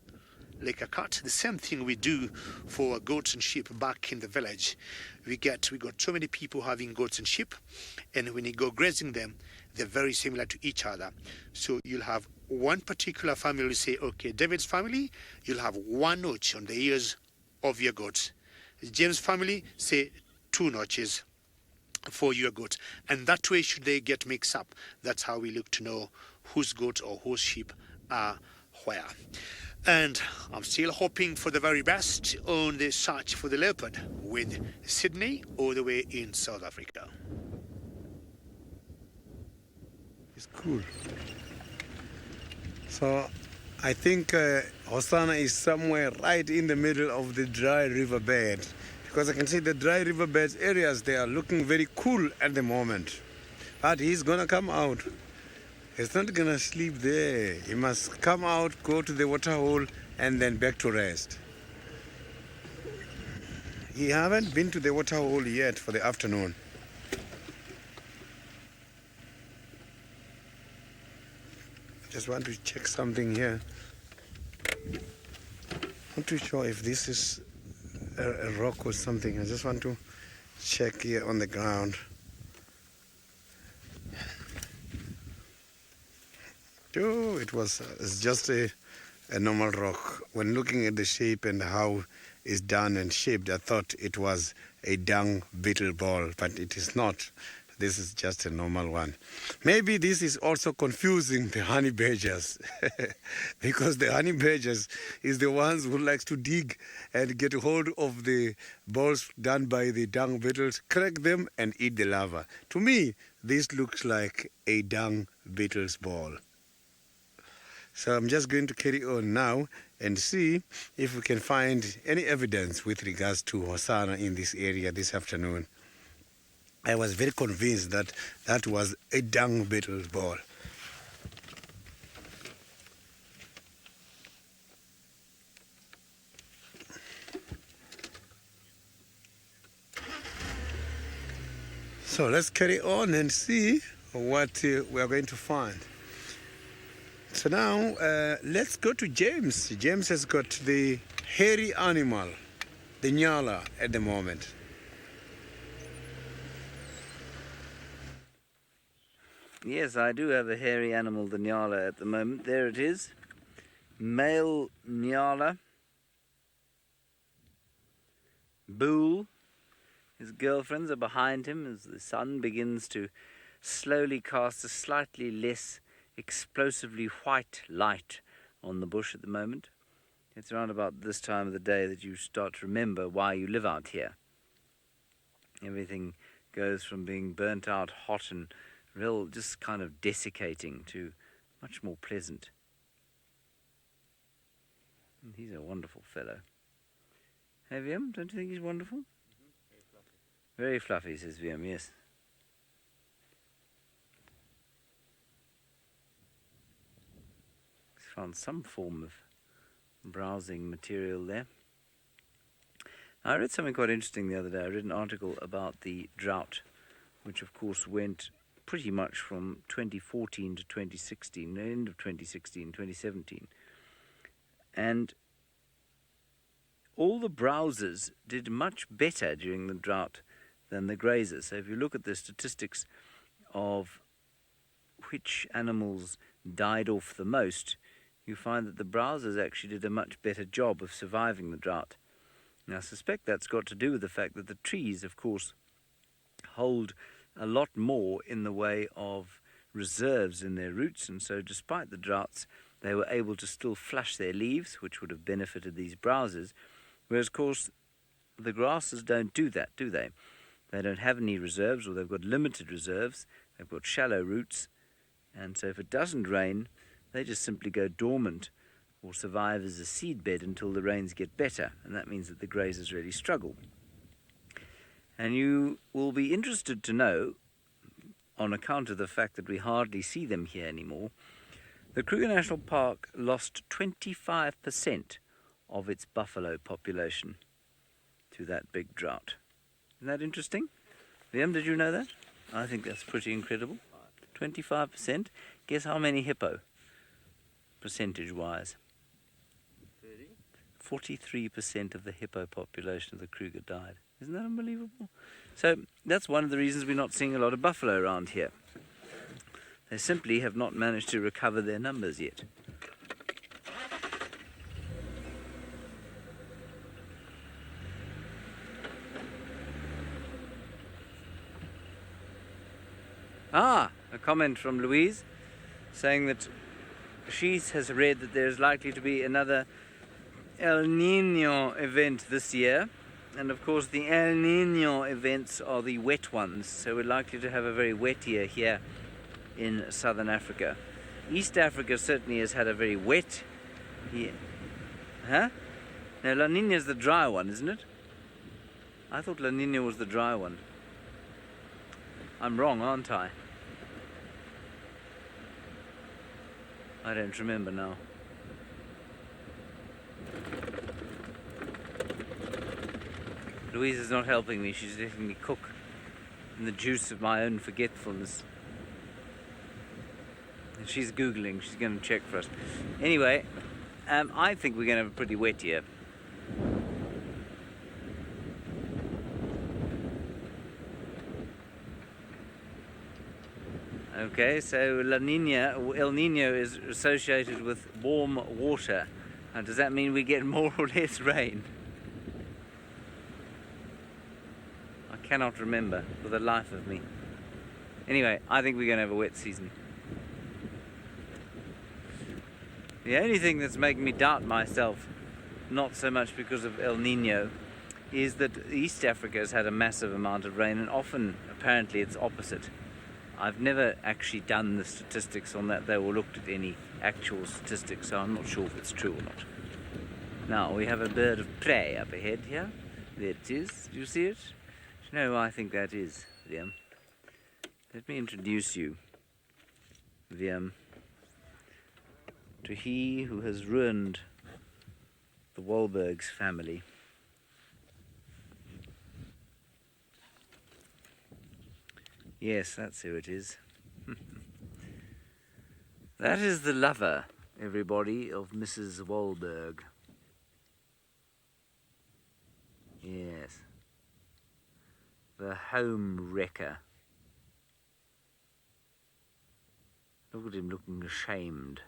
like a cut. The same thing we do for goats and sheep back in the village. We got so many people having goats and sheep, and when you go grazing them, they're very similar to each other. So you'll have one particular family, say, okay, David's family, you'll have one notch on the ears of your goats. James' family, say, 2 notches for your goats, and that way, should they get mixed up, that's how we look to know whose goats or whose sheep are where. And I'm still hoping for the very best on the search for the leopard with Sydney all the way in South Africa. It's cool. So I think Hosanna is somewhere right in the middle of the dry riverbed, because I can see the dry riverbed areas, they are looking very cool at the moment. But he's gonna come out. He's not gonna sleep there. He must come out, go to the waterhole, and then back to rest. He haven't been to the waterhole yet for the afternoon. Just want to check something here. Not too sure if this is a rock or something. I just want to check here on the ground. Oh, it's just a normal rock. When looking at the shape and how it's done and shaped, I thought it was a dung beetle ball, but it is not. This is just a normal one. Maybe this is also confusing the honey badgers because the honey badgers is the ones who likes to dig and get hold of the balls done by the dung beetles, crack them and eat the larva. To me, this looks like a dung beetle's ball. So I'm just going to carry on now and see if we can find any evidence with regards to Hosanna in this area this afternoon. I was very convinced that that was a dung beetle's ball. So let's carry on and see what we are going to find. So now let's go to James. James has got the hairy animal, the Nyala, at the moment. Yes, I do have a hairy animal, the Nyala, at the moment. There it is. Male Nyala. Bull. His girlfriends are behind him as the sun begins to slowly cast a slightly less explosively white light on the bush at the moment. It's around about this time of the day that you start to remember why you live out here. Everything goes from being burnt out, hot and real, just kind of desiccating, to much more pleasant. And he's a wonderful fellow. Have you him? Don't you think he's wonderful? Very fluffy, says VM, yes. He's found some form of browsing material there. I read something quite interesting the other day. I read an article about the drought, which of course went pretty much from 2014 to 2016, the end of 2016, 2017. And all the browsers did much better during the drought than the grazers. So if you look at the statistics of which animals died off the most, you find that the browsers actually did a much better job of surviving the drought. Now, I suspect that's got to do with the fact that the trees, of course, hold a lot more in the way of reserves in their roots, and so despite the droughts, they were able to still flush their leaves, which would have benefited these browsers, whereas, of course, the grasses don't do that, do they? They don't have any reserves, or they've got limited reserves, they've got shallow roots, and so if it doesn't rain, they just simply go dormant or survive as a seedbed until the rains get better, and that means that the grazers really struggle. And you will be interested to know, on account of the fact that we hardly see them here anymore, the Kruger National Park lost 25% of its buffalo population to that big drought. Isn't that interesting? Liam, did you know that? I think that's pretty incredible. 25%. Guess how many hippo, percentage-wise? 43% of the hippo population of the Kruger died. Isn't that unbelievable? So that's one of the reasons we're not seeing a lot of buffalo around here. They simply have not managed to recover their numbers yet. A comment from Louise saying that she has read that there's likely to be another El Nino event this year, and of course the El Nino events are the wet ones, so we're likely to have a very wet year here in southern Africa. East Africa certainly has had a very wet year. Huh? No, La Nina is the dry one, isn't it? I thought La Nina was the dry one. I'm wrong, aren't I? I don't remember now. Louise is not helping me. She's letting me cook in the juice of my own forgetfulness. And she's Googling. She's going to check for us. Anyway, I think we're going to have a pretty wet year. Okay, so El Nino is associated with warm water. And does that mean we get more or less rain? I cannot remember for the life of me. Anyway, I think we're going to have a wet season. The only thing that's making me doubt myself, not so much because of El Nino, is that East Africa has had a massive amount of rain, and often, apparently, it's opposite. I've never actually done the statistics on that, though, or looked at any actual statistics, so I'm not sure if it's true or not. Now, we have a bird of prey up ahead here. There it is. Do you see it? Do you know who I think that is, Liam? Let me introduce you, Liam, to he who has ruined the Wahlberg's family. Yes, that's who it is. That is the lover, everybody, of Mrs. Wahlberg. Yes. The home wrecker. Look at him looking ashamed.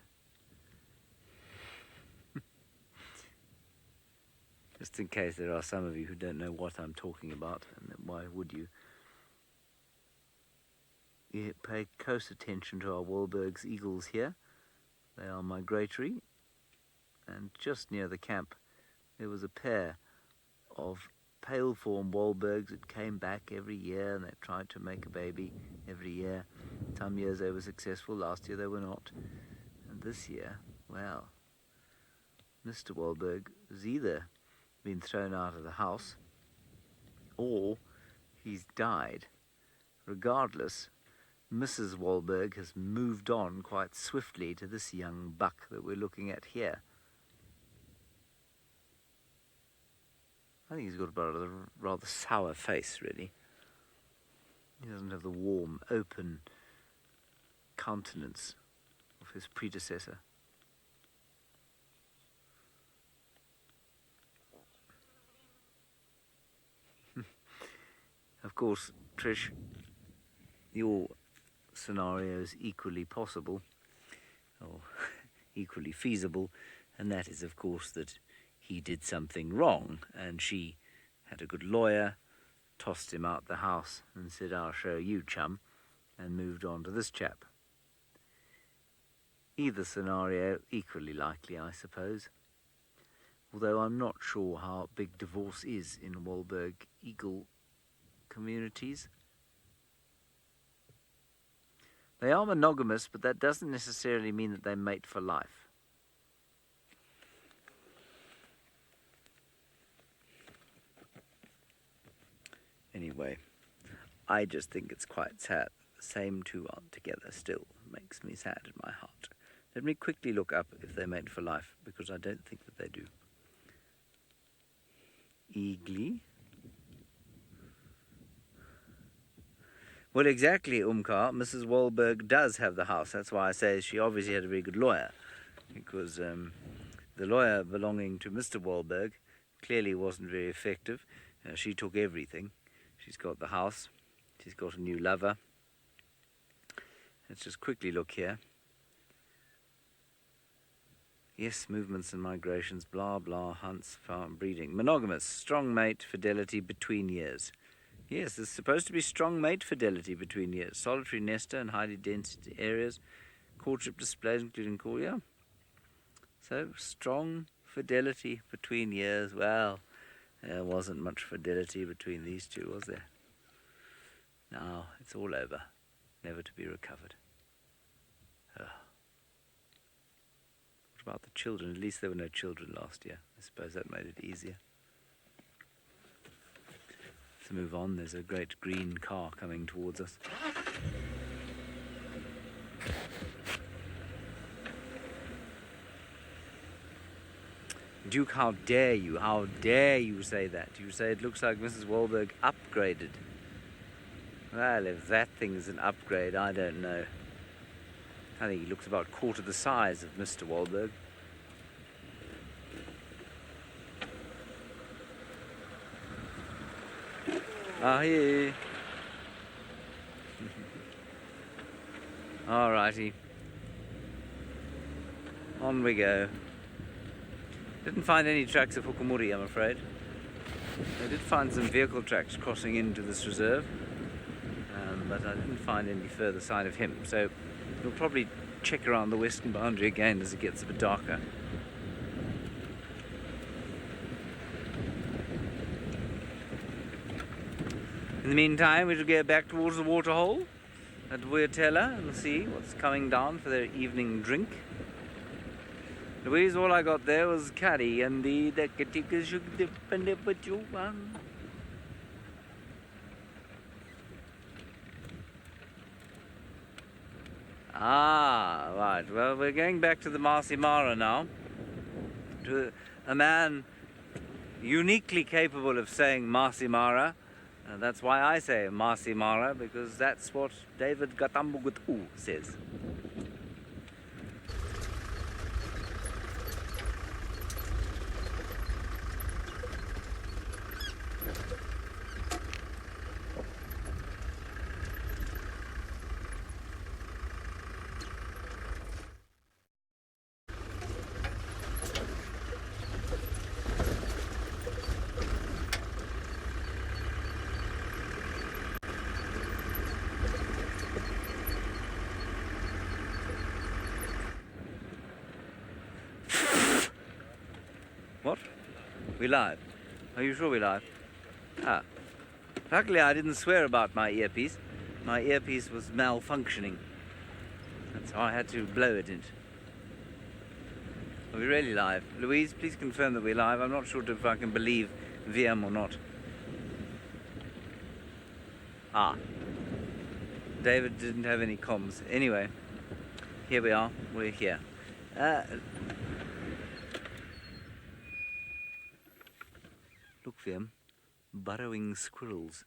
Just in case there are some of you who don't know what I'm talking about, and why would you? You pay close attention to our Wahlberg's eagles here. They are migratory, and just near the camp there was a pair of pale-form Wahlbergs that came back every year, and they tried to make a baby every year. Some years they were successful, last year they were not. And this year, well, Mr. Wahlberg has either been thrown out of the house, or he's died. Regardless, Mrs. Wahlberg has moved on quite swiftly to this young buck that we're looking at here. I think he's got about a rather sour face, really. He doesn't have the warm, open countenance of his predecessor. Of course, Trish, your scenario is equally possible, or equally feasible, and that is, of course, that he did something wrong, and she had a good lawyer, tossed him out the house and said, "I'll show you, chum," and moved on to this chap. Either scenario equally likely, I suppose, although I'm not sure how big divorce is in Wahlberg eagle communities. They are monogamous, but that doesn't necessarily mean that they mate for life. Anyway, I just think it's quite sad. The same two aren't together still. Makes me sad in my heart. Let me quickly look up if they mate for life, because I don't think that they do. Eagly. Well, exactly, Umkar. Mrs. Wahlberg does have the house. That's why I say she obviously had a very good lawyer, because the lawyer belonging to Mr. Wahlberg clearly wasn't very effective. She took everything. She's got the house. She's got a new lover. Let's just quickly look here. Yes, movements and migrations, blah, blah, hunts, farm, breeding. Monogamous, strong mate, fidelity between years. Yes, there's supposed to be strong mate fidelity between years. Solitary nester in highly dense areas. Courtship displays, including call, yeah. So, strong fidelity between years. Well, there wasn't much fidelity between these two, was there? Now, it's all over. Never to be recovered. What about the children? At least there were no children last year. I suppose that made it easier. To move on, there's a great green car coming towards us. Duke, how dare you? How dare you say that? You say it looks like Mrs. Wahlberg upgraded. Well, if that thing is an upgrade, I don't know. I think he looks about quarter the size of Mr. Wahlberg. Ah, here. Alrighty. On we go. Didn't find any tracks of Hukumuri, I'm afraid. I did find some vehicle tracks crossing into this reserve, but I didn't find any further sign of him. So we'll probably check around the western boundary again as it gets a bit darker. In the meantime, we shall go back towards the Waterhole at Vulture and see what's coming down for their evening drink. Louise, all I got there was caddy and the katika should dip and dip at you one. Ah, right. Well, we're going back to the Maasai Mara now. To a man uniquely capable of saying Maasai Mara. That's why I say Maasai Mara, because that's what David Gatambugutu says. What? We live? Are you sure we live? Ah. Luckily I didn't swear about my earpiece. My earpiece was malfunctioning. And so I had to blow it in. Are we really live? Louise, please confirm that we're live. I'm not sure if I can believe VM or not. Ah, David didn't have any comms. Anyway, here we are. We're here. Look, Viam, burrowing squirrels.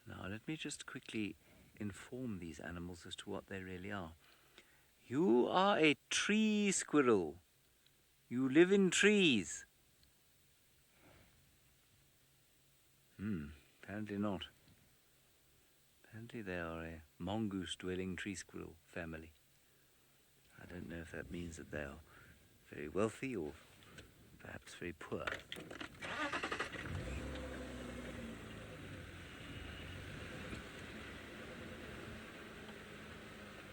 Now, let me just quickly inform these animals as to what they really are. You are a tree squirrel. You live in trees. Apparently not. Apparently they are a mongoose-dwelling tree squirrel family. I don't know if that means that they are very wealthy or perhaps very poor.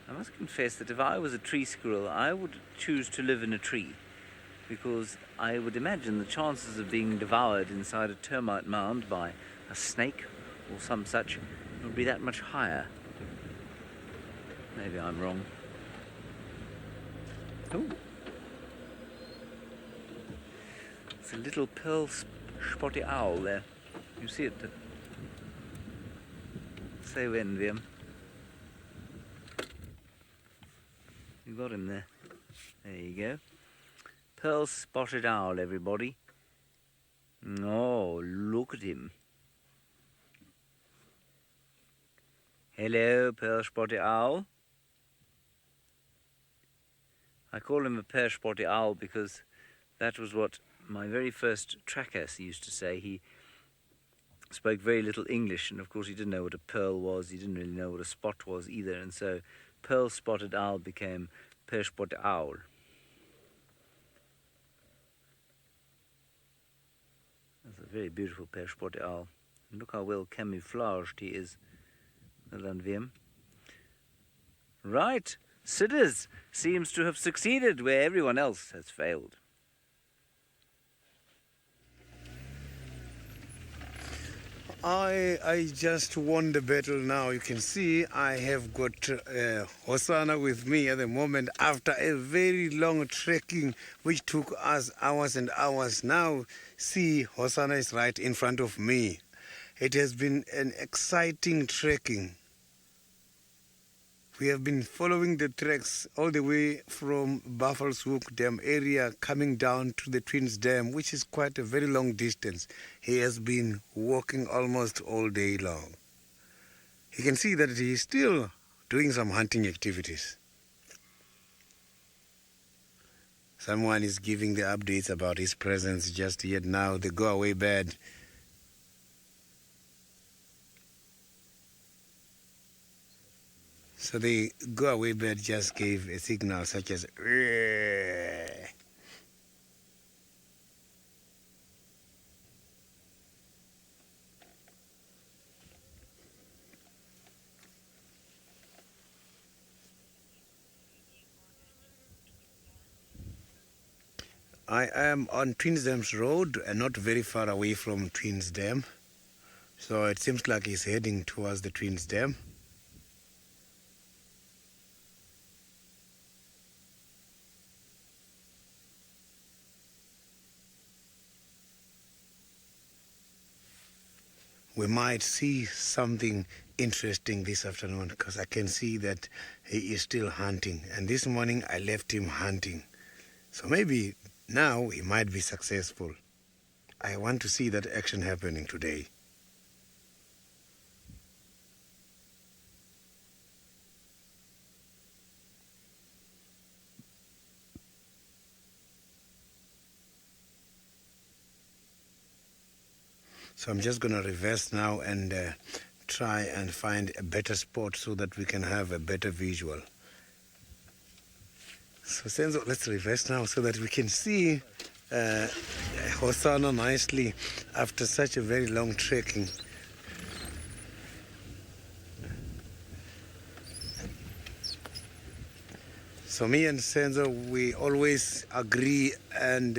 I must confess that if I was a tree squirrel, I would choose to live in a tree, because I would imagine the chances of being devoured inside a termite mound by a snake or some such would be that much higher. Maybe I'm wrong. Oh, it's a little pearl spotty owl there. You see it? Say when, Viam. You got him there. There you go. Pearl spotted owl, everybody. Oh, look at him. Hello, pearl spotted owl. I call him a pearl spotted owl because that was what my very first tracker used to say. He spoke very little English, and of course he didn't know what a pearl was. He didn't really know what a spot was either, and so pearl spotted owl became pearl spotted owl. That's a very beautiful pearl spotted owl. And look how well camouflaged he is. Well done, Viam. Right, Sidders seems to have succeeded where everyone else has failed. I just won the battle now. You can see I have got Hosanna with me at the moment after a very long trekking which took us hours and hours. Now see, Hosanna is right in front of me. It has been an exciting trekking. We have been following the tracks all the way from Buffalo's Hook Dam area coming down to the Twins Dam, which is quite a very long distance. He has been walking almost all day long. You can see that he is still doing some hunting activities. Someone is giving the updates about his presence just yet now, the go-away bird. So the go-away bird just gave a signal such as I am on Twins Dam's road and not very far away from Twins Dam. So it seems like he's heading towards the Twins Dam. We might see something interesting this afternoon because I can see that he is still hunting. And this morning I left him hunting. So maybe now he might be successful. I want to see that action happening today. So I'm just going to reverse now and try and find a better spot so that we can have a better visual. So Senzo, let's reverse now so that we can see Hosanna nicely after such a very long trekking. So me and Senzo, we always agree and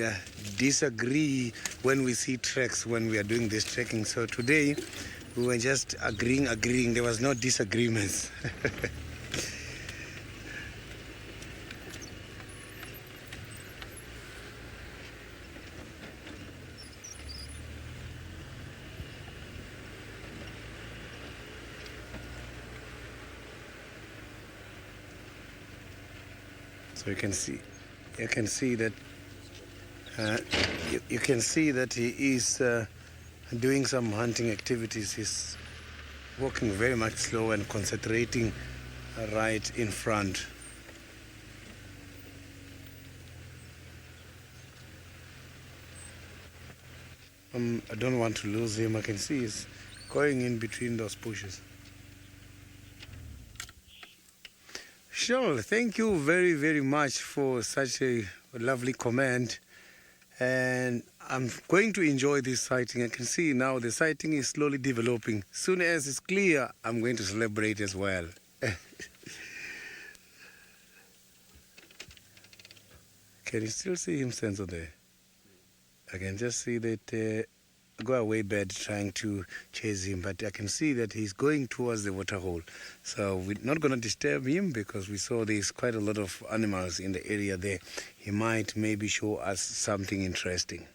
disagree when we see treks when we are doing this trekking. So today we were just agreeing. There was no disagreements. So you can see that you can see that he is doing some hunting activities. He's walking very much slow and concentrating right in front. I don't want to lose him. I can see he's going in between those bushes. Sure, thank you very, very much for such a lovely comment. And I'm going to enjoy this sighting. I can see now the sighting is slowly developing. Soon as it's clear, I'm going to celebrate as well. Can you still see him, Senzo, there? I can just see that go away bird trying to chase him, but I can see that he's going towards the waterhole. So we're not going to disturb him because we saw there's quite a lot of animals in the area there. He might maybe show us something interesting.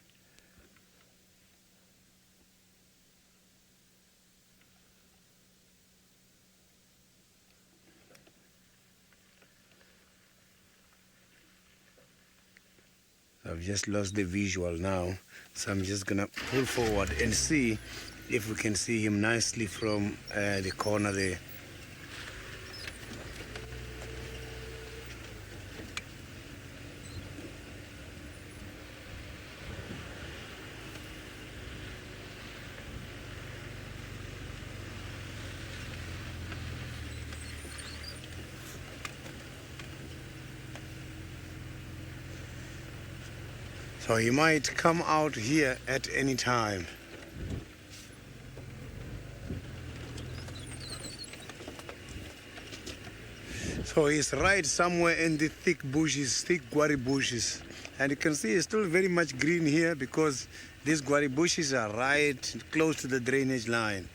I've just lost the visual now, so I'm just gonna pull forward and see if we can see him nicely from the corner there. So he might come out here at any time. So he's right somewhere in the thick bushes, thick guari bushes. And you can see it's still very much green here because these guari bushes are right close to the drainage line.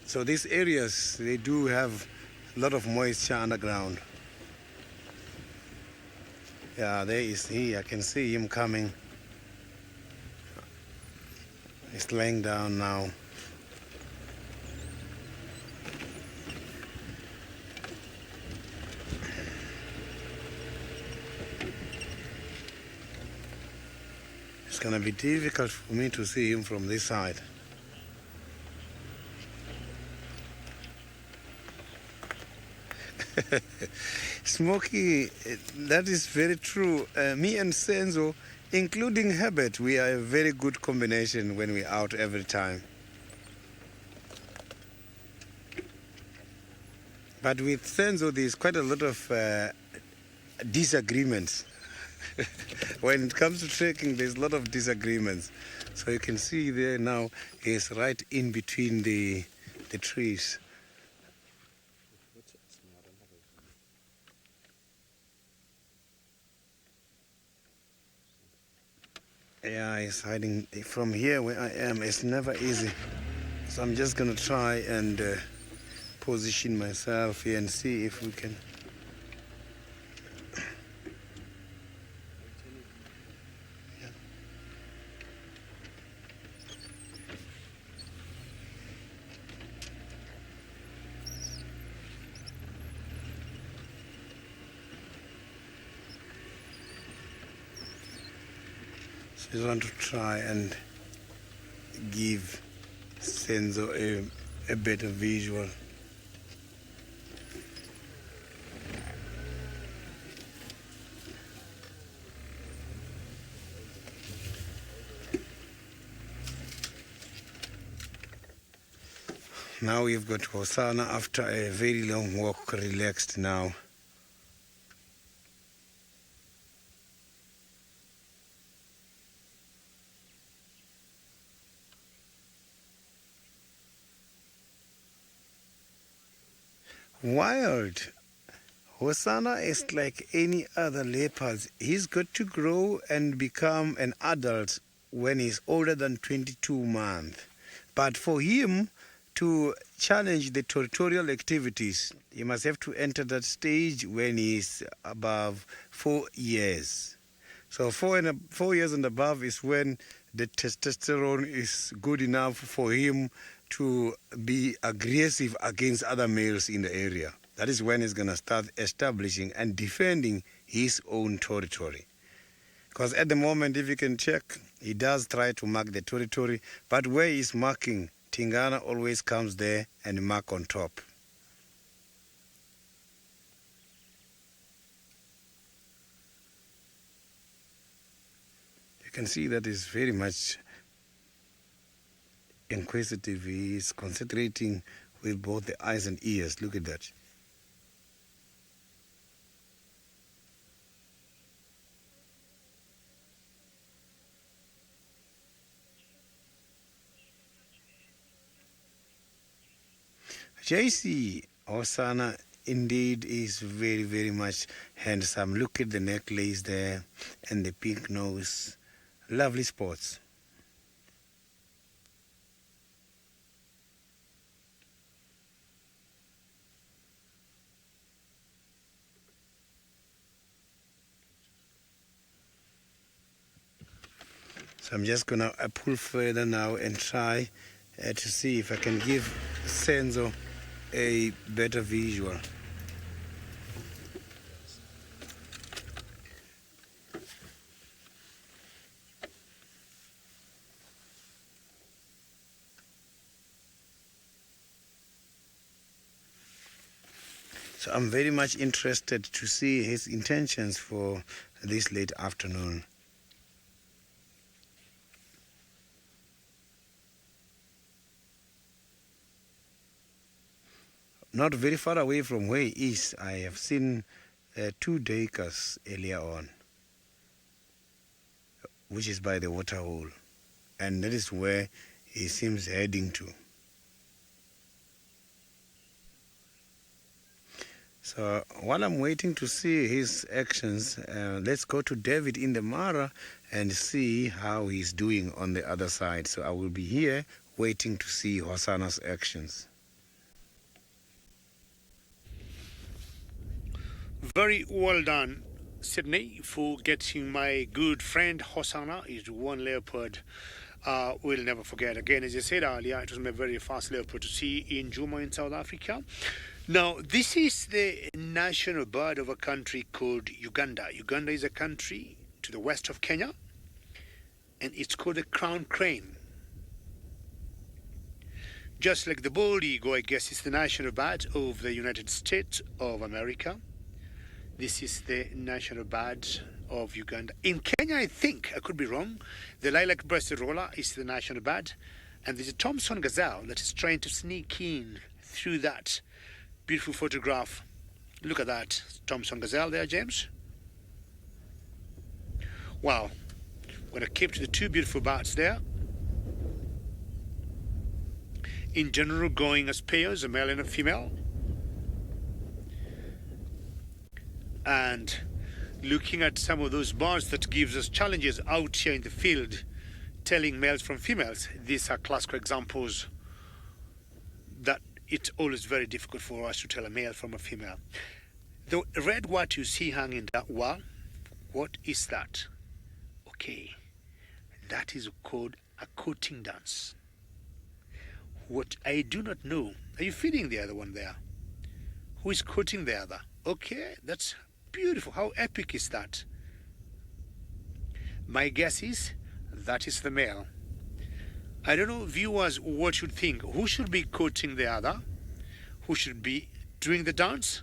So these areas, they do have a lot of moisture underground. Yeah, there is he. I can see him coming. He's laying down now. It's gonna be difficult for me to see him from this side. Smokey, that is very true. Me and Senzo, including Herbert, we are a very good combination when we're out every time. But with Senzo, there's quite a lot of disagreements. When it comes to trekking, there's a lot of disagreements. So you can see there now, he's right in between the trees. Yeah, he's hiding from here where I am. It's never easy. So I'm just going to try and position myself here and see if we can. I just want to try and give Senzo a better visual. Now we've got Hosana after a very long walk, relaxed now. Wild. Hosana is like any other leopards. He's got to grow and become an adult when he's older than 22 months. But for him to challenge the territorial activities, he must have to enter that stage when he's above 4 years. So 4 years and above is when the testosterone is good enough for him to be aggressive against other males in the area. that is when he's going to start establishing and defending his own territory. Because at the moment, if you can check, he does try to mark the territory, but where he's marking, Tingana always comes there and mark on top. You can see that he's very much inquisitive. He is concentrating with both the eyes and ears. Look at that. JC Osana indeed is very, very much handsome. Look at the necklace there and the pink nose. Lovely spots. So I'm just gonna pull further now and try to see if I can give Senzo a better visual. So I'm very much interested to see his intentions for this late afternoon. Not very far away from where he is, I have seen 2 duikers earlier on, which is by the Waterhole, and that is where he seems heading to. So while I'm waiting to see his actions, let's go to David in the Mara and see how he's doing on the other side. So I will be here waiting to see Hosana's actions. Very well done, Sydney, for getting my good friend Hosana. Is one leopard we'll never forget. Again, as I said earlier, it was my very first leopard to see in Juma in South Africa. Now, this is the national bird of a country called Uganda. Uganda is a country to the west of Kenya, and it's called the crown crane. Just like the bald eagle, I guess, is the national bird of the United States of America. This is the national bird of Uganda. In Kenya, I think, I could be wrong, the lilac-breasted roller is the national bird, and there's a Thompson gazelle that is trying to sneak in through that beautiful photograph. Look at that Thompson gazelle there, James. Wow. I'm going to keep to the 2 beautiful birds there. In general, going as pairs, a male and a female. And looking at some of those birds that gives us challenges out here in the field, telling males from females. These are classical examples that it's always very difficult for us to tell a male from a female. The red what you see hanging that wall, what is that? Okay, that is called a courting dance. What I do not know, are you feeding the other one there? Who is courting the other? Okay, that's beautiful. How epic is that? My guess is that is the male. I don't know, viewers, what you think. Who should be courting the other? Who should be doing the dance?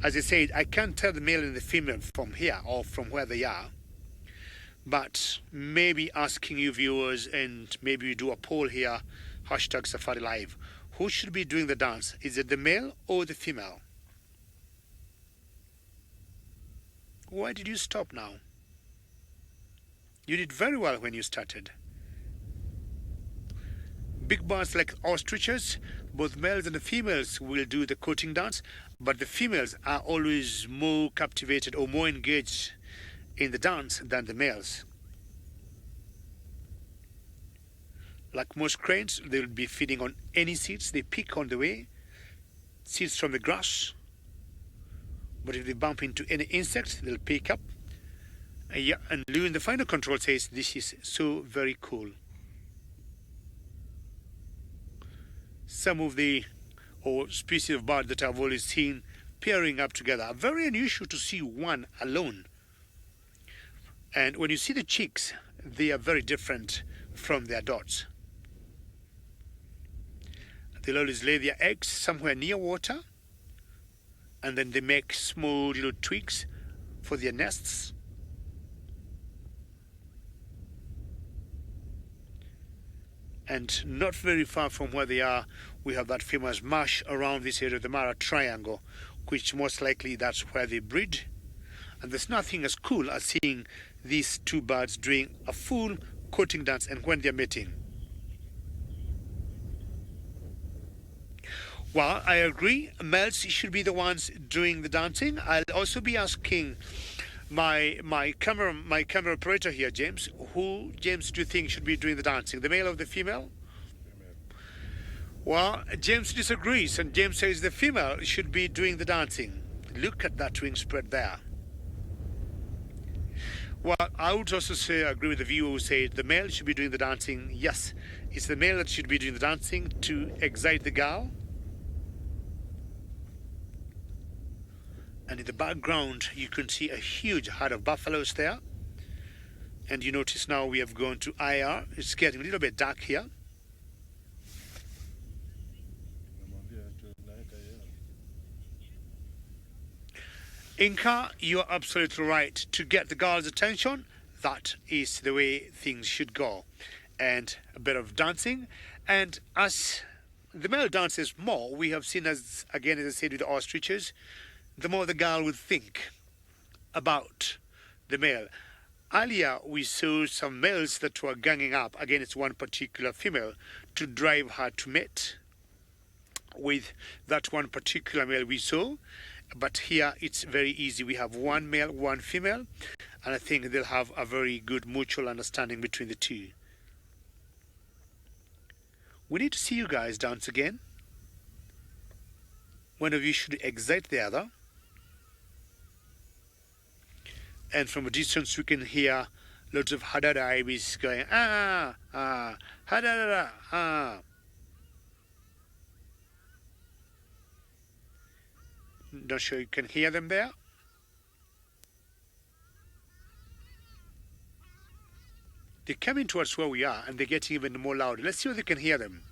As I said, I can't tell the male and the female from here or from where they are. But maybe asking you viewers, and maybe we do a poll here, #SafariLive. Who should be doing the dance? Is it the male or the female? Why did you stop now? You did very well when you started. Big birds like ostriches, both males and the females will do the courting dance, but the females are always more captivated or more engaged in the dance than the males. Like most cranes, they will be feeding on any seeds they pick on the way, seeds from the grass. But if they bump into any insect, they'll pick up. Yeah, and Lou in the final control says this is so very cool. Some of the species of bird that I've always seen pairing up together. Very unusual to see one alone. And when you see the chicks, they are very different from their adults. They'll always lay their eggs somewhere near water, and then they make small little twigs for their nests. And not very far from where they are, we have that famous marsh around this area of the Mara Triangle, which most likely that's where they breed. And there's nothing as cool as seeing these two birds doing a full courting dance and when they're mating. Well, I agree, males should be the ones doing the dancing. I'll also be asking my camera operator here, James, who, James, do you think should be doing the dancing, the male or the female? Well, James disagrees, and James says the female should be doing the dancing. Look at that wing spread there. Well, I would also say, I agree with the viewer who said the male should be doing the dancing. Yes, it's the male that should be doing the dancing to excite the girl. And in the background, you can see a huge herd of buffaloes there. And you notice now we have gone to IR. It's getting a little bit dark here. Inca, you are absolutely right. To get the girl's attention, that is the way things should go. And a bit of dancing. And as the male dances more, we have seen, as again, as I said with the ostriches, the more the girl would think about the male. Earlier, we saw some males that were ganging up against one particular female to drive her to mate with that one particular male we saw. But here, it's very easy. We have one male, one female, and I think they'll have a very good mutual understanding between the two. We need to see you guys dance again. One of you should excite the other. And from a distance, we can hear lots of hadada ibis going, ah, ah, hadada, ah. Not sure you can hear them there. They're coming towards where we are, and they're getting even more loud. Let's see if they can hear them.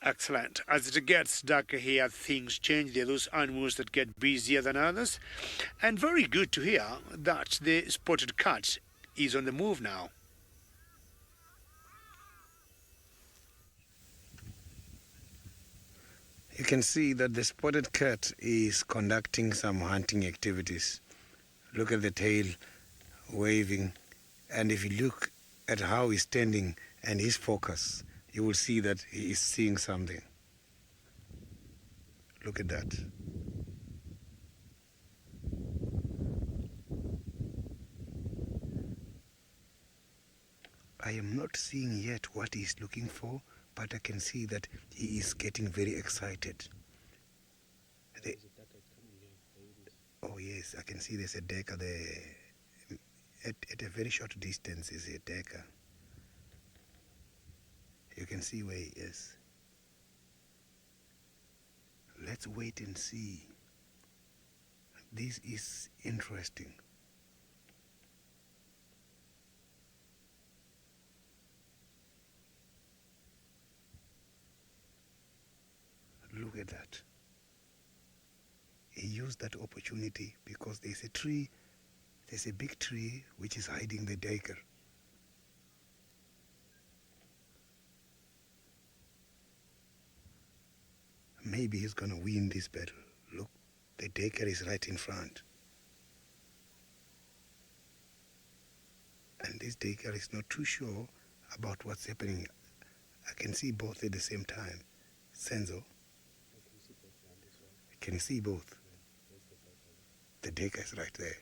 Excellent. As it gets darker here, things change. There are those animals that get busier than others. And very good to hear that the spotted cat is on the move now. You can see that the spotted cat is conducting some hunting activities. Look at the tail waving, and if you look at how he's standing and his focus, you will see that he is seeing something. Look at that. I am not seeing yet what he's looking for, but I can see that he is getting very excited. Oh yes, I can see there's a decker there. At a very short distance is a decker. You can see where he is. Let's wait and see. This is interesting. Look at that. He used that opportunity because there's a tree, there's a big tree which is hiding the decker. Maybe he's going to win this battle. Look, the decker is right in front. And this decker is not too sure about what's happening. I can see both at the same time. Senzo. Can you see both? The decker is right there.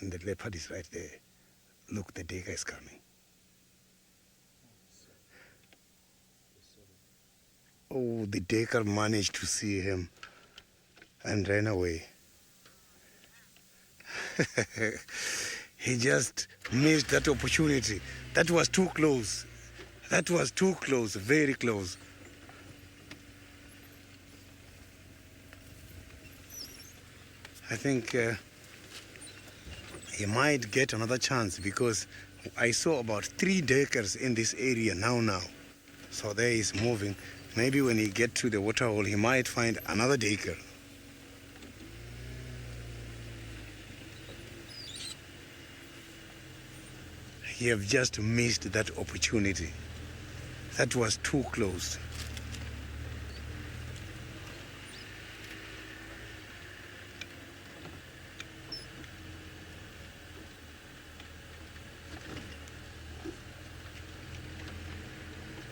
And the leopard is right there. Look, the decker is coming. Oh, the Decker managed to see him and ran away. He just missed that opportunity. That was too close. That was too close, very close. I think he might get another chance because I saw about 3 Deckers in this area now. So there he's moving. Maybe when he gets to the waterhole, he might find another Decker. He have just missed that opportunity. That was too close.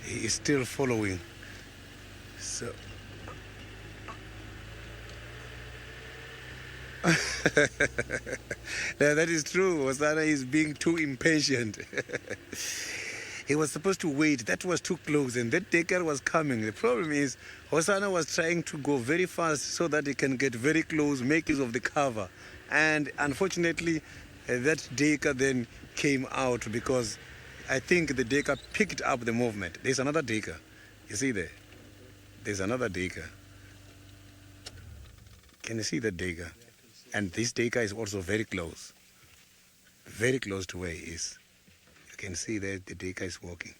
He is still following. So yeah, that is true. Hosana is being too impatient. He was supposed to wait. That was too close, and that Decker was coming. The problem is, Hosana was trying to go very fast so that he can get very close, make use of the cover. And unfortunately, that Decker then came out because I think the Decker picked up the movement. There's another Decker. You see there? There's another Decker. Can you see that Decker? And this Decker is also very close to where he is. You can see that the Decker is walking.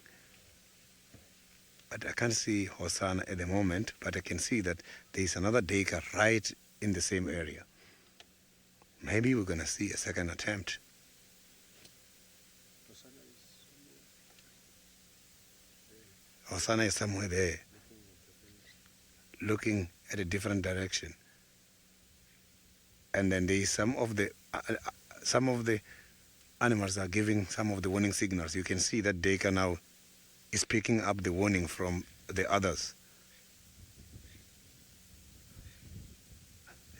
But I can't see Hosana at the moment, but I can see that there is another Decker right in the same area. Maybe we're going to see a second attempt. Hosana is somewhere there, looking at a different direction. And then there is some of the animals are giving some of the warning signals. You can see that Decker now is picking up the warning from the others.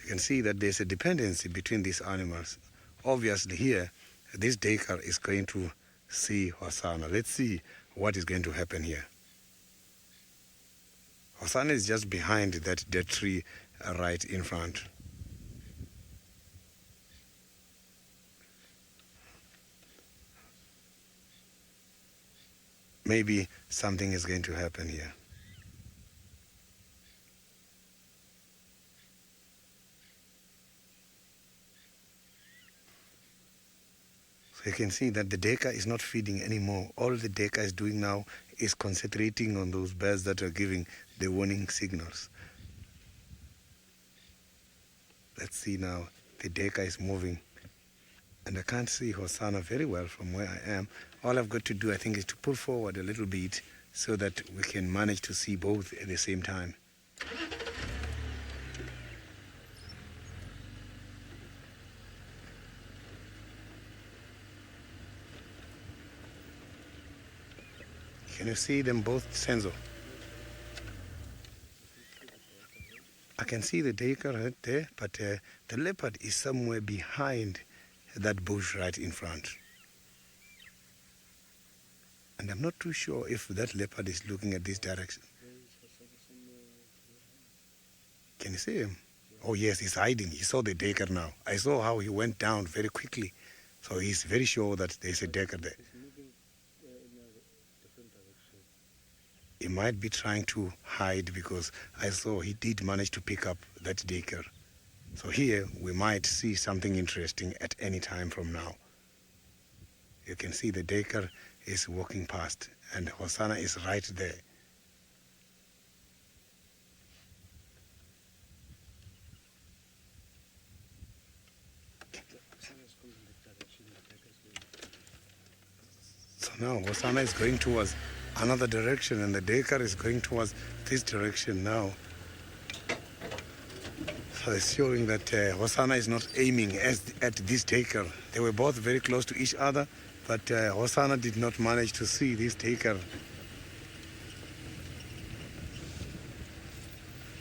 You can see that there's a dependency between these animals. Obviously here, this Decker is going to see Hosana. Let's see what is going to happen here. Hosana is just behind that dead tree right in front. Maybe something is going to happen here. So you can see that the Decker is not feeding anymore. All the Decker is doing now is concentrating on those birds that are giving the warning signals. Let's see now, the Decker is moving. And I can't see Hosana very well from where I am. All I've got to do, I think, is to pull forward a little bit so that we can manage to see both at the same time. Can you see them both, Senzo? I can see the Decker right there, but the Leopard is somewhere behind that bush right in front. And I'm not too sure if that Leopard is looking at this direction. Can you see him? Oh yes, he's hiding. He saw the Decker now. I saw how he went down very quickly. So he's very sure that there's a Decker there. He might be trying to hide because I saw he did manage to pick up that Decker. So here we might see something interesting at any time from now. You can see the Decker is walking past and Hosana is right there. So now Hosana is going towards another direction and the Decker is going towards this direction now. So it's showing that Hosana is not aiming at this Decker. They were both very close to each other, but Hosana did not manage to see this Decker.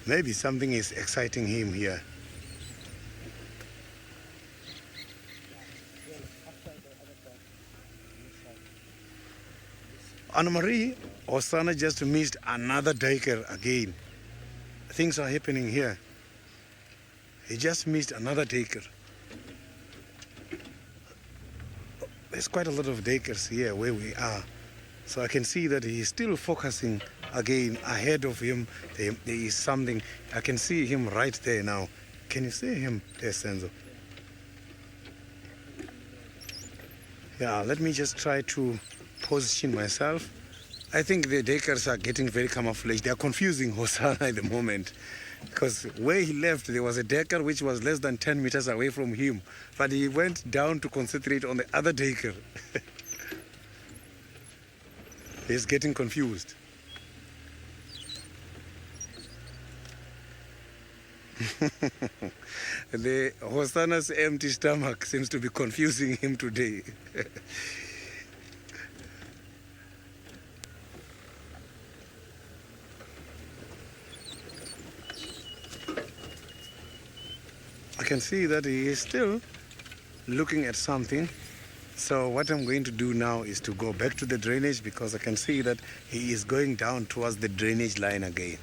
Maybe something is exciting him here. Anna-Marie, Osana just missed another duiker again. Things are happening here. He just missed another duiker. There's quite a lot of duikers here where we are. So I can see that he is still focusing again ahead of him. There is something. I can see him right there now. Can you see him there, Senzo? Yeah, let me just try to position myself. I think the duikers are getting very camouflaged. They are confusing Hosana at the moment. Because where he left, there was a duiker which was less than 10 meters away from him. But he went down to concentrate on the other duiker. He's getting confused. The Hosana's empty stomach seems to be confusing him today. I can see that he is still looking at something. So what I'm going to do now is to go back to the drainage because I can see that he is going down towards the drainage line again.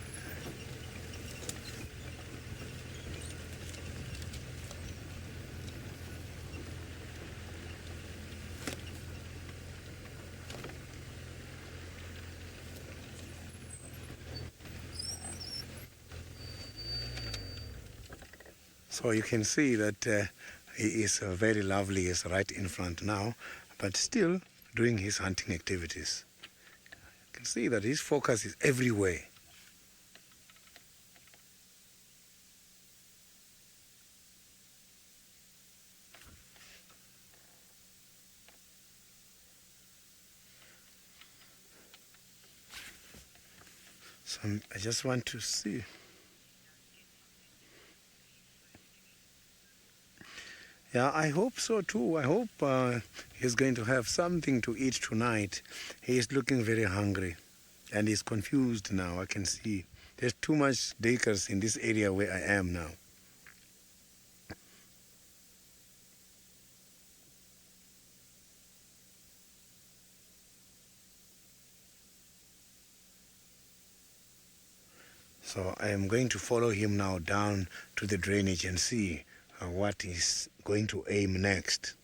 So you can see that he is very lovely. He's right in front now, but still doing his hunting activities. You can see that his focus is everywhere. So I just want to see. Yeah, I hope so too. I hope he's going to have something to eat tonight. He is looking very hungry and he's confused now. I can see there's too much duikers in this area where I am now. So I am going to follow him now down to the drainage and see what he's going to aim next.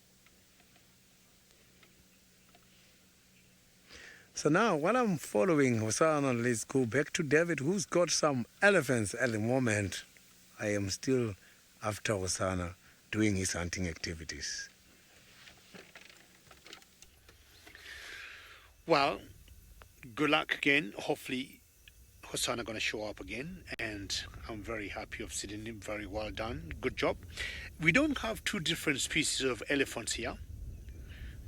So now while I'm following Hosana, let's go back to David, who's got some elephants at the moment. I am still after Hosana doing his hunting activities. Well, good luck again. Hopefully Hosana going to show up again, and I'm very happy of seeing him. Very well done. Good job. We don't have two different species of elephants here,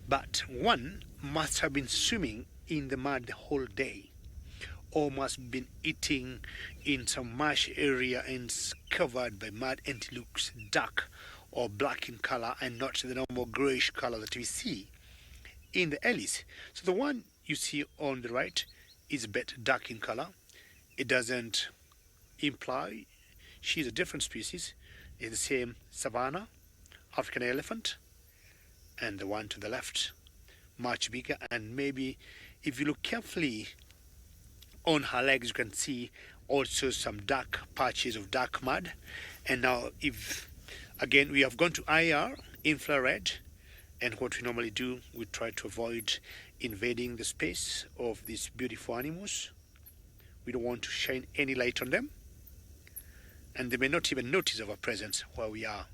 but one must have been swimming in the mud the whole day, or must have been eating in some marsh area and it's covered by mud and it looks dark or black in color and not the normal grayish color that we see in the ellis. So the one you see on the right is a bit dark in color. It doesn't imply she's a different species. It's the same savanna, African elephant, and the one to the left, much bigger. And maybe if you look carefully on her legs, you can see also some dark patches of dark mud. And now if, again, we have gone to IR, infrared, and what we normally do, we try to avoid invading the space of these beautiful animals. We don't want to shine any light on them, and they may not even notice our presence where we are.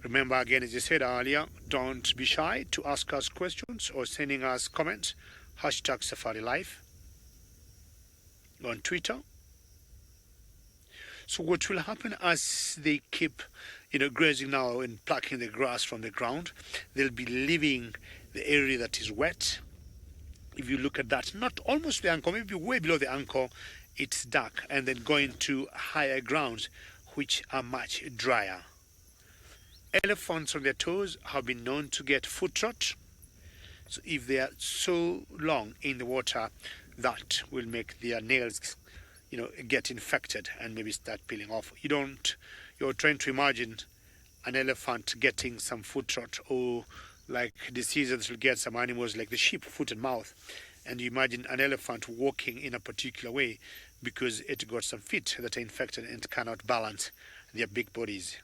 Remember, again, as I said earlier, don't be shy to ask us questions or sending us comments. Hashtag Safari Life on Twitter. So what will happen as they keep, grazing now and plucking the grass from the ground, they'll be leaving the area that is wet. If you look at that, not almost the ankle, maybe way below the ankle, it's dark, and then going to higher grounds which are much drier. Elephants on their toes have been known to get foot rot. So if they are so long in the water, that will make their nails, get infected and maybe start peeling off. You're trying to imagine an elephant getting some foot rot, or like diseases will get some animals like the sheep, foot and mouth. And you imagine an elephant walking in a particular way because it got some feet that are infected and cannot balance their big bodies.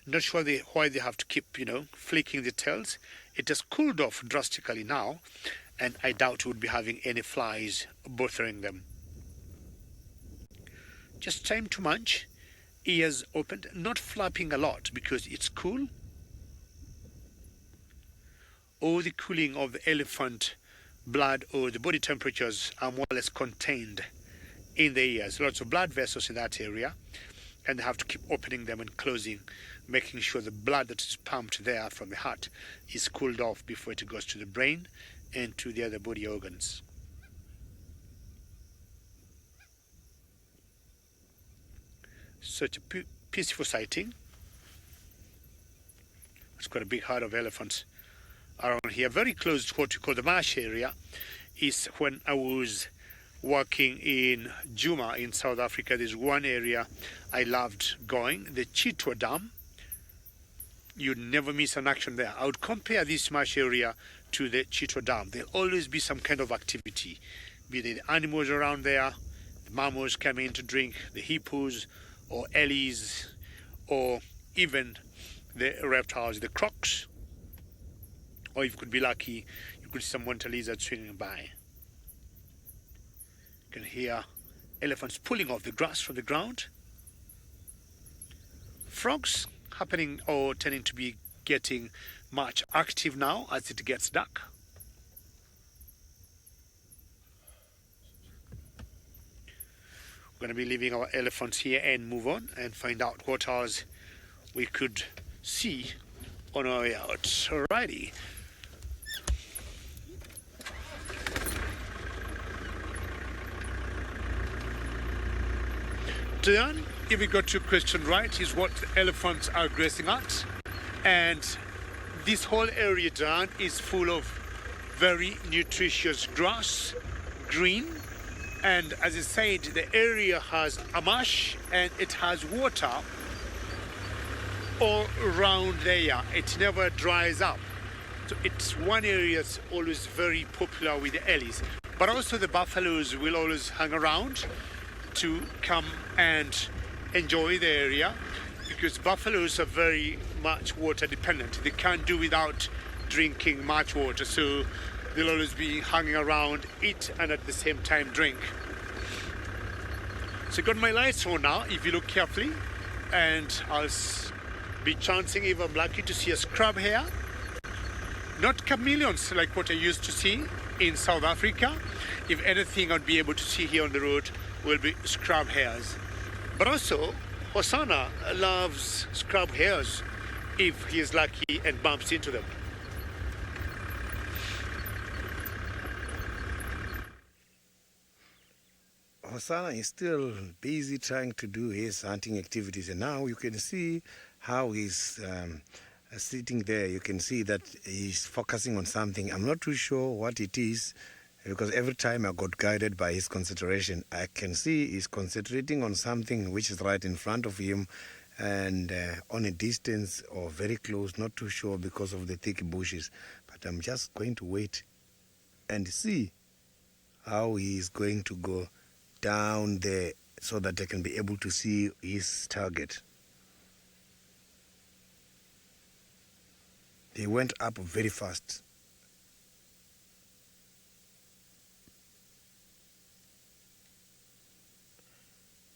Not sure why they have to keep, flicking the tails. It has cooled off drastically now, and I doubt we would be having any flies bothering them. Just time to munch, ears opened, not flapping a lot because it's cool. All the cooling of the elephant blood or the body temperatures are more or less contained in the ears. Lots of blood vessels in that area, and they have to keep opening them and closing, making sure the blood that is pumped there from the heart is cooled off before it goes to the brain and to the other body organs. Such a peaceful sighting. It's quite a big herd of elephants around here. Very close to what we call the marsh area is when I was working in Juma in South Africa. There's one area I loved going, the Chitwa Dam. You'd never miss an action there. I would compare this marsh area to the Chitwa Dam. There'll always be some kind of activity, be they the animals around there, the mammals coming in to drink, the hippos or ellies, or even the reptiles, the crocs, or if you could be lucky, you could see some winter lizards swimming by. You can hear elephants pulling off the grass from the ground. Frogs happening or tending to be getting much active now as it gets dark. We're going to be leaving our elephants here and move on and find out what else we could see on our way out. Alrighty. Diane, if we got your question right, is what elephants are grazing at. And this whole area, Diane, is full of very nutritious grass, green. And as I said, the area has a marsh and it has water all around there. It never dries up. So it's one area that's always very popular with the ellies. But also the buffaloes will always hang around to come and enjoy the area, because buffaloes are very much water dependent. They can't do without drinking much water, so they'll always be hanging around, eat and at the same time drink. So I got my lights on now, if you look carefully, and I'll be chancing if I'm lucky to see a scrub hare. Not chameleons like what I used to see in South Africa. If anything I'd be able to see here on the road will be scrub hares. But also, Hosanna loves scrub hares if he is lucky and bumps into them. Hosanna is still busy trying to do his hunting activities, and now you can see how he's sitting there. You can see that he's focusing on something. I'm not too sure what it is, because every time I got guided by his concentration, I can see he's concentrating on something which is right in front of him and on a distance or very close, not too sure because of the thick bushes. But I'm just going to wait and see how he is going to go down there so that I can be able to see his target. He went up very fast.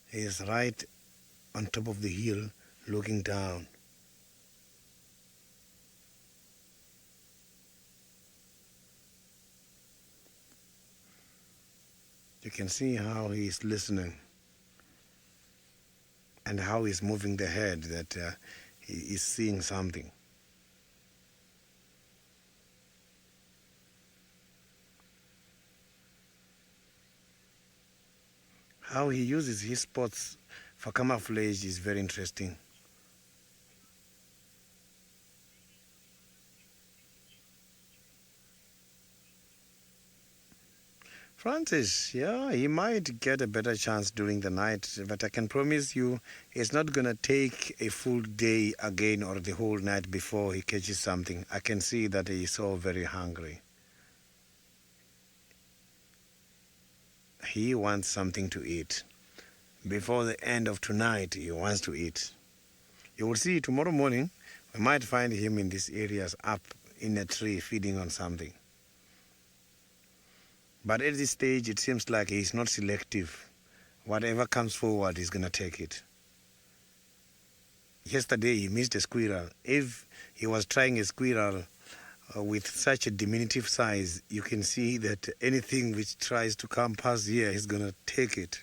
He is right on top of the hill looking down. You can see how he is listening and how he's moving the head, that he is seeing something. How he uses his spots for camouflage is very interesting. Francis, yeah, he might get a better chance during the night, but I can promise you it's not going to take a full day again or the whole night before he catches something. I can see that he's so very hungry. He wants something to eat. Before the end of tonight, he wants to eat. You will see tomorrow morning, we might find him in these areas up in a tree feeding on something. But at this stage, it seems like he's not selective. Whatever comes forward, he's going to take it. Yesterday, he missed a squirrel. If he was trying a squirrel with such a diminutive size, you can see that anything which tries to come past here, he's going to take it.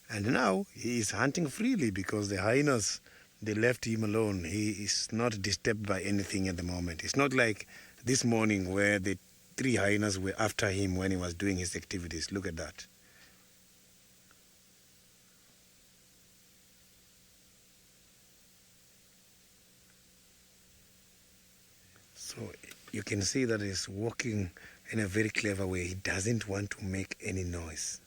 And now he is hunting freely because the hyenas, they left him alone. He is not disturbed by anything at the moment. It's not like this morning where the 3 hyenas were after him when he was doing his activities. Look at that. So you can see that he's walking in a very clever way. He doesn't want to make any noise.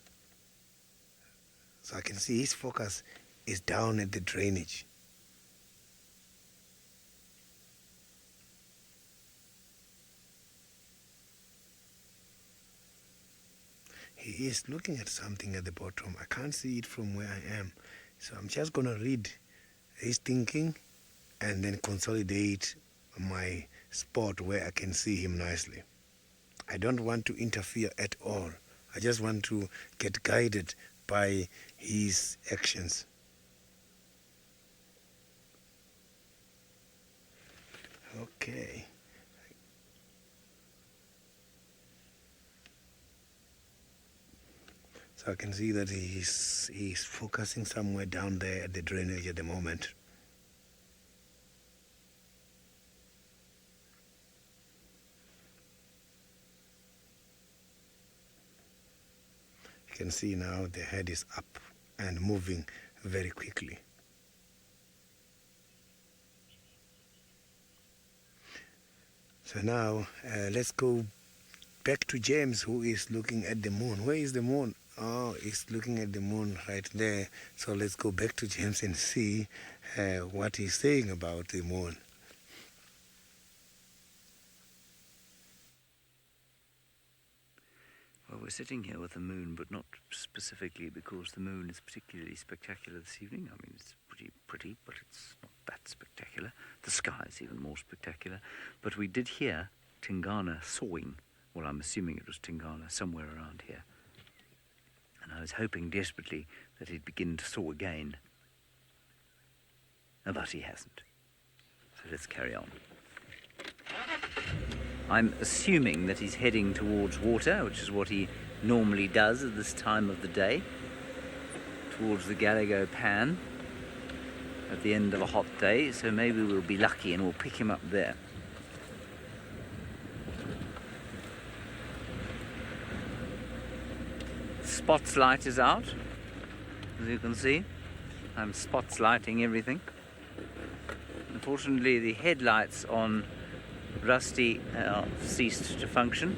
So I can see his focus is down at the drainage. He is looking at something at the bottom. I can't see it from where I am. So I'm just going to read his thinking and then consolidate my spot where I can see him nicely. I don't want to interfere at all. I just want to get guided by his actions. Okay. So I can see that he's focusing somewhere down there at the drainage at the moment. You can see now the head is up and moving very quickly. So now let's go back to James, who is looking at the moon. Where is the moon? Oh, he's looking at the moon right there. So let's go back to James and see what he's saying about the moon. Well, we're sitting here with the moon, but not specifically because the moon is particularly spectacular this evening. I mean, it's pretty, but it's not that spectacular. The sky is even more spectacular. But we did hear Tingana sawing. Well, I'm assuming it was Tingana somewhere around here. And I was hoping desperately that he'd begin to saw again. But he hasn't. So let's carry on. I'm assuming that he's heading towards water, which is what he normally does at this time of the day, towards the Gallagher Pan at the end of a hot day, so maybe we'll be lucky and we'll pick him up there. Spots light is out, as you can see. I'm spots lighting everything. Unfortunately, the headlights on Rusty ceased to function.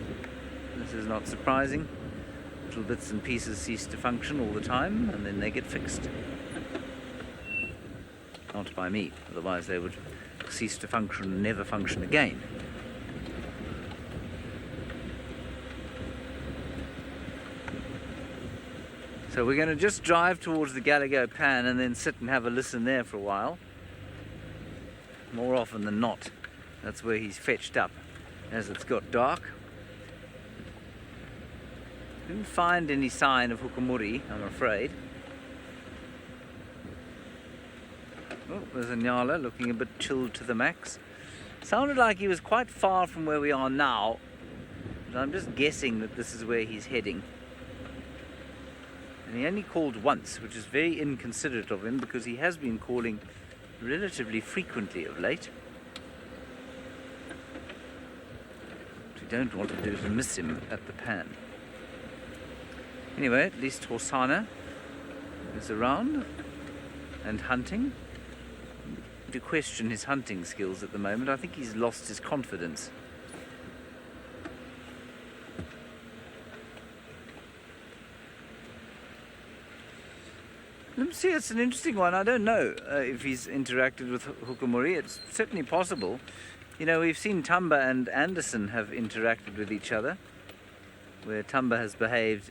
This is not surprising. Little bits and pieces cease to function all the time, and then they get fixed. Not by me, otherwise they would cease to function and never function again. So we're going to just drive towards the Gallagher Pan and then sit and have a listen there for a while. More often than not, that's where he's fetched up as it's got dark. Didn't find any sign of hukumuri, I'm afraid. Oh, there's a Nyala looking a bit chilled to the max. Sounded like he was quite far from where we are now, but I'm just guessing that this is where he's heading. And he only called once, which is very inconsiderate of him because he has been calling relatively frequently of late. What we don't want to do is miss him at the pan. Anyway, at least Horsana is around and hunting. to question his hunting skills at the moment. I think he's lost his confidence. Let me see, it's an interesting one. I don't know if he's interacted with Hukumuri. It's certainly possible. You know, we've seen Tumba and Anderson have interacted with each other, where Tumba has behaved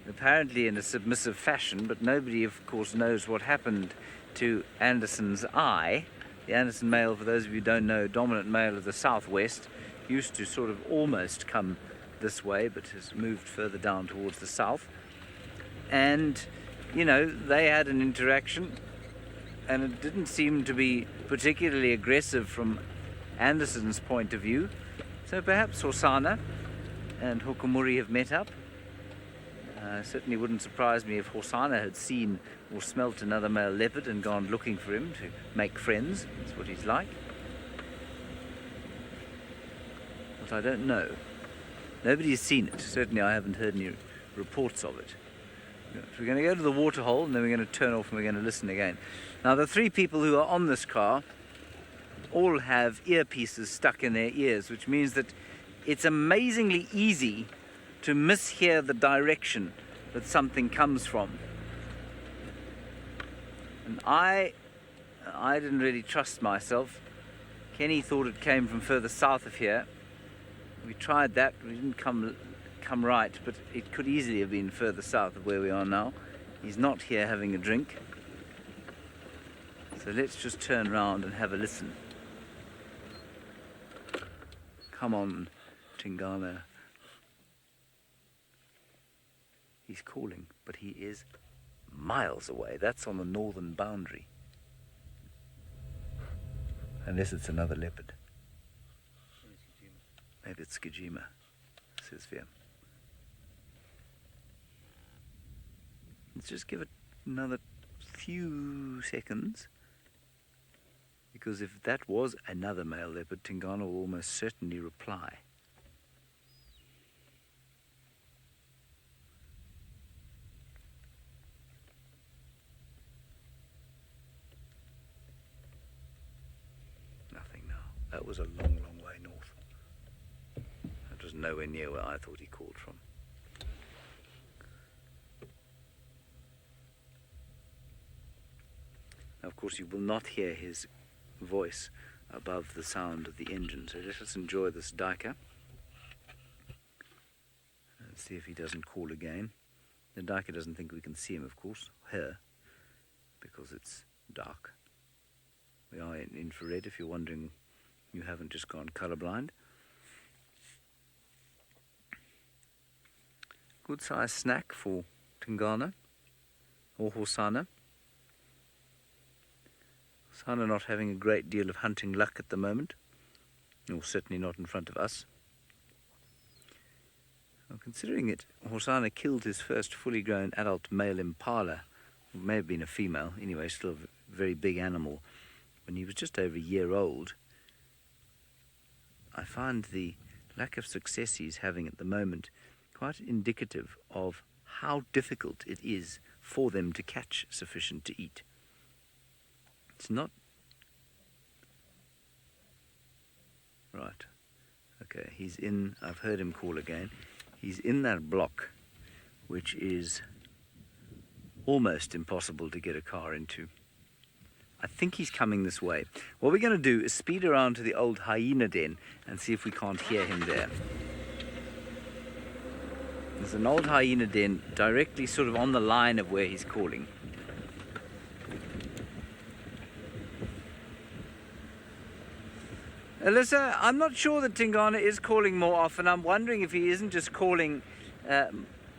apparently in a submissive fashion, but nobody, of course, knows what happened to Anderson's eye. The Anderson male, for those of you who don't know, dominant male of the southwest, used to sort of almost come this way, but has moved further down towards the south. And you know, they had an interaction, and it didn't seem to be particularly aggressive from Anderson's point of view. So perhaps Hosana and Hukumuri have met up. Certainly wouldn't surprise me if Hosana had seen or smelt another male leopard and gone looking for him to make friends. That's what he's like. But I don't know. Nobody's seen it. Certainly I haven't heard any reports of it. We're going to go to the Waterhole, and then we're going to turn off and we're going to listen again. Now, the three people who are on this car all have earpieces stuck in their ears, which means that it's amazingly easy to mishear the direction that something comes from. And I didn't really trust myself. Kenny thought it came from further south of here. We tried that, we didn't come right, but it could easily have been further south of where we are now. He's not here having a drink. So let's just turn around and have a listen. Come on, Tingana. He's calling, but he is miles away. That's on the northern boundary. Unless it's another leopard. Maybe it's Skijima, says VM. Let's just give it another few seconds, because if that was another male leopard, Tingana will almost certainly reply. Nothing now. That was a long, long way north. That was nowhere near where I thought he called from. Now, of course, you will not hear his voice above the sound of the engine, so let us enjoy this duiker. Let's see if he doesn't call again. The duiker doesn't think we can see him, of course, here, because it's dark. We are in infrared, if you're wondering, you haven't just gone colorblind. Good sized snack for Tingana or Hosana. Hosana not having a great deal of hunting luck at the moment, or certainly not in front of us. Well, considering it, Hosana killed his first fully grown adult male impala, it may have been a female, anyway, still a very big animal, when he was just over a year old. I find the lack of success he's having at the moment quite indicative of how difficult it is for them to catch sufficient to eat. It's not... Right. Okay, he's in... I've heard him call again. He's in that block, which is almost impossible to get a car into. I think he's coming this way. What we're going to do is speed around to the old hyena den and see if we can't hear him there. There's an old hyena den directly sort of on the line of where he's calling. Alyssa, I'm not sure that Tingana is calling more often. I'm wondering if he isn't just calling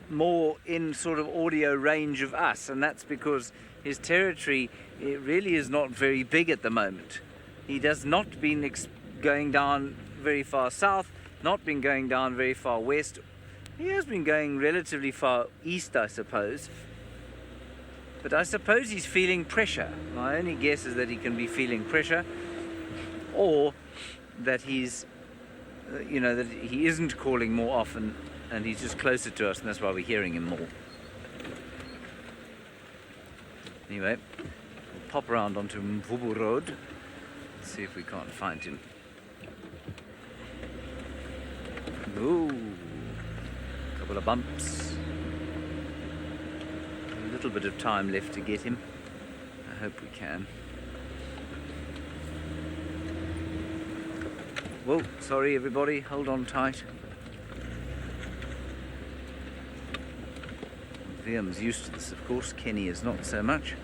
more in sort of audio range of us, and that's because his territory really is not very big at the moment. He does not been going down very far south, not been going down very far west. He has been going relatively far east, I suppose. But I suppose he's feeling pressure. My only guess is that he can be feeling pressure, or that he's, that he isn't calling more often and he's just closer to us, and that's why we're hearing him more. Anyway, we'll pop around onto Mvubu Road Let's see if we can't find him. Ooh, couple of bumps. A little bit of time left to get him. I hope we can. Whoa, sorry everybody, hold on tight. Liam's used to this, of course. Kenny is not so much.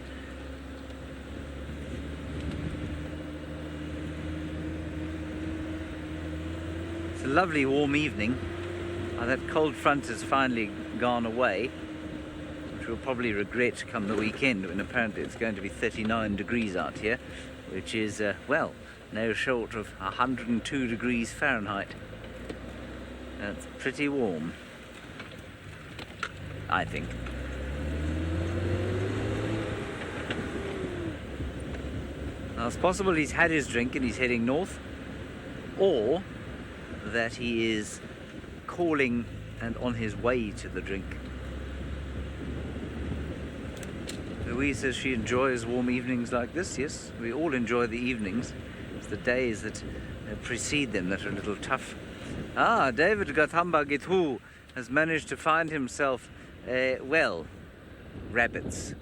It's a lovely warm evening. That cold front has finally gone away, which we'll probably regret come the weekend when apparently it's going to be 39 degrees out here, which is, well, no short of 102 degrees Fahrenheit. That's pretty warm, I think. Now it's possible he's had his drink and he's heading north, or that he is calling and on his way to the drink. Louise says she enjoys warm evenings like this. Yes, we all enjoy the evenings. It's the days that precede them that are a little tough. Ah, David Gathamba Gitu has managed to find himself, well, rabbits.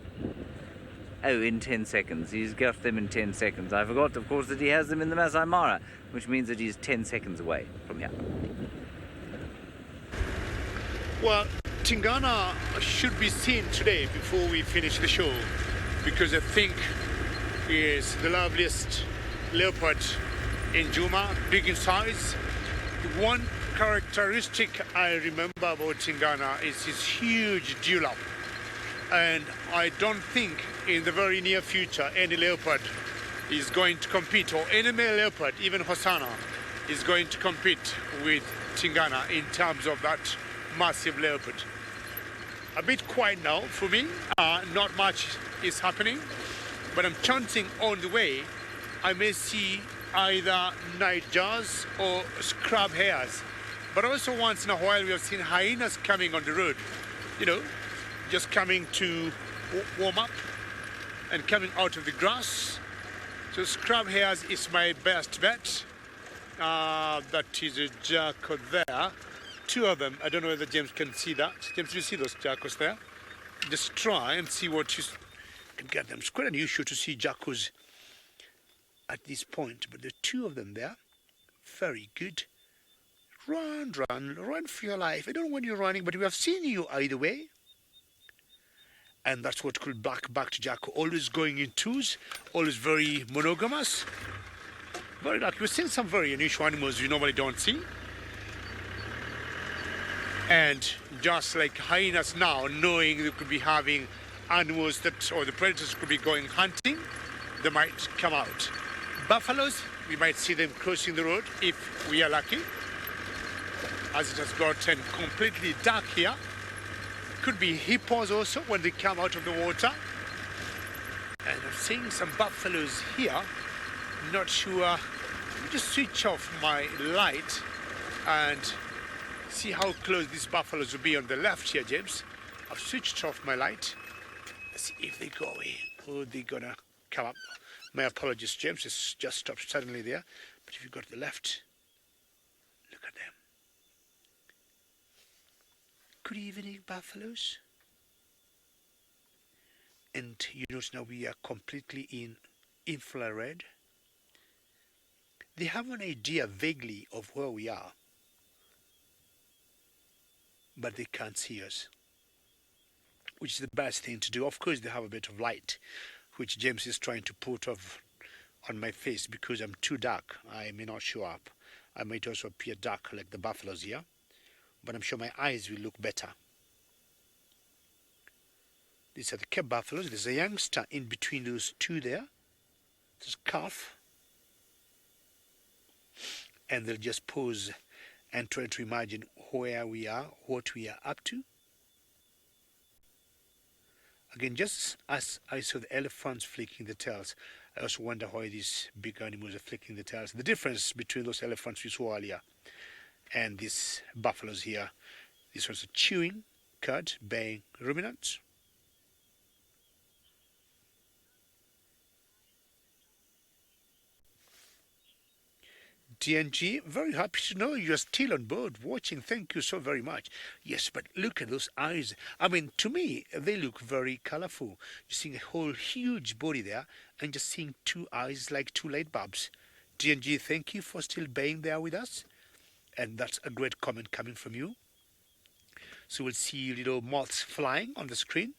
Oh, in 10 seconds. He's got them in 10 seconds. I forgot, of course, that he has them in the Maasai Mara, which means that he's 10 seconds away from here. Well, Tingana should be seen today before we finish the show, because I think he is the loveliest leopard in Juma, big in size. One characteristic I remember about Tingana is his huge dewlap, and I don't think in the very near future any leopard is going to compete, or any male leopard, even Hosanna, is going to compete with Tingana in terms of that massive leopard. A bit quiet now for me, not much is happening, but I'm chancing on the way I may see either nightjars or scrub hares. But also once in a while we have seen hyenas coming on the road, you know, just coming to warm up and coming out of the grass. So scrub hares is my best bet. That is a jackal there. Two of them. I don't know whether James can see that. James, do you see those jackals there? Just try and see what you can get them. It's quite unusual to see jackals at this point, but there are two of them there. Very good. Run, run, run for your life. I don't know when you're running, but we have seen you either way. And that's what called back to jackal. Always going in twos, always very monogamous. Very lucky. We've seen some very unusual animals you normally don't see. And just like hyenas now, knowing they could be having animals that, or the predators could be going hunting, they might come out. Buffaloes, we might see them crossing the road if we are lucky, as it has gotten completely dark here. Could be hippos also when they come out of the water. And I'm seeing some buffaloes here. Not sure. Let me just switch off my light and see how close these buffaloes will be on the left here, James. I've switched off my light. Let's see if they go away. Oh, they're gonna come up. My apologies, James. It's just stopped suddenly there. But if you go to the left, look at them. Good evening, buffaloes. And you notice now we are completely in infrared. They have an idea vaguely of where we are, but they can't see us, which is the best thing to do. Of course, they have a bit of light, which James is trying to put off on my face because I'm too dark. I may not show up. I might also appear dark like the buffaloes here, but I'm sure my eyes will look better. These are the Cape buffaloes. There's a youngster in between those two there. There's a calf. And they'll just pause and try to imagine where we are, what we are up to. Again, just as I saw the elephants flicking the tails, I also wonder why these big animals are flicking the tails. The difference between those elephants we saw earlier and these buffaloes here, this was a chewing cud, baying ruminants. DNG, very happy to know you're still on board watching. Thank you so very much. Yes, but look at those eyes. I mean, to me, they look very colorful. You're seeing a whole huge body there and just seeing two eyes like two light bulbs. DNG, thank you for still being there with us. And that's a great comment coming from you. So we'll see little moths flying on the screen.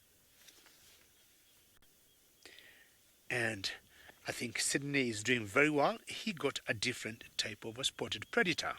And I think Sydney is doing very well. He got a different type of a spotted predator.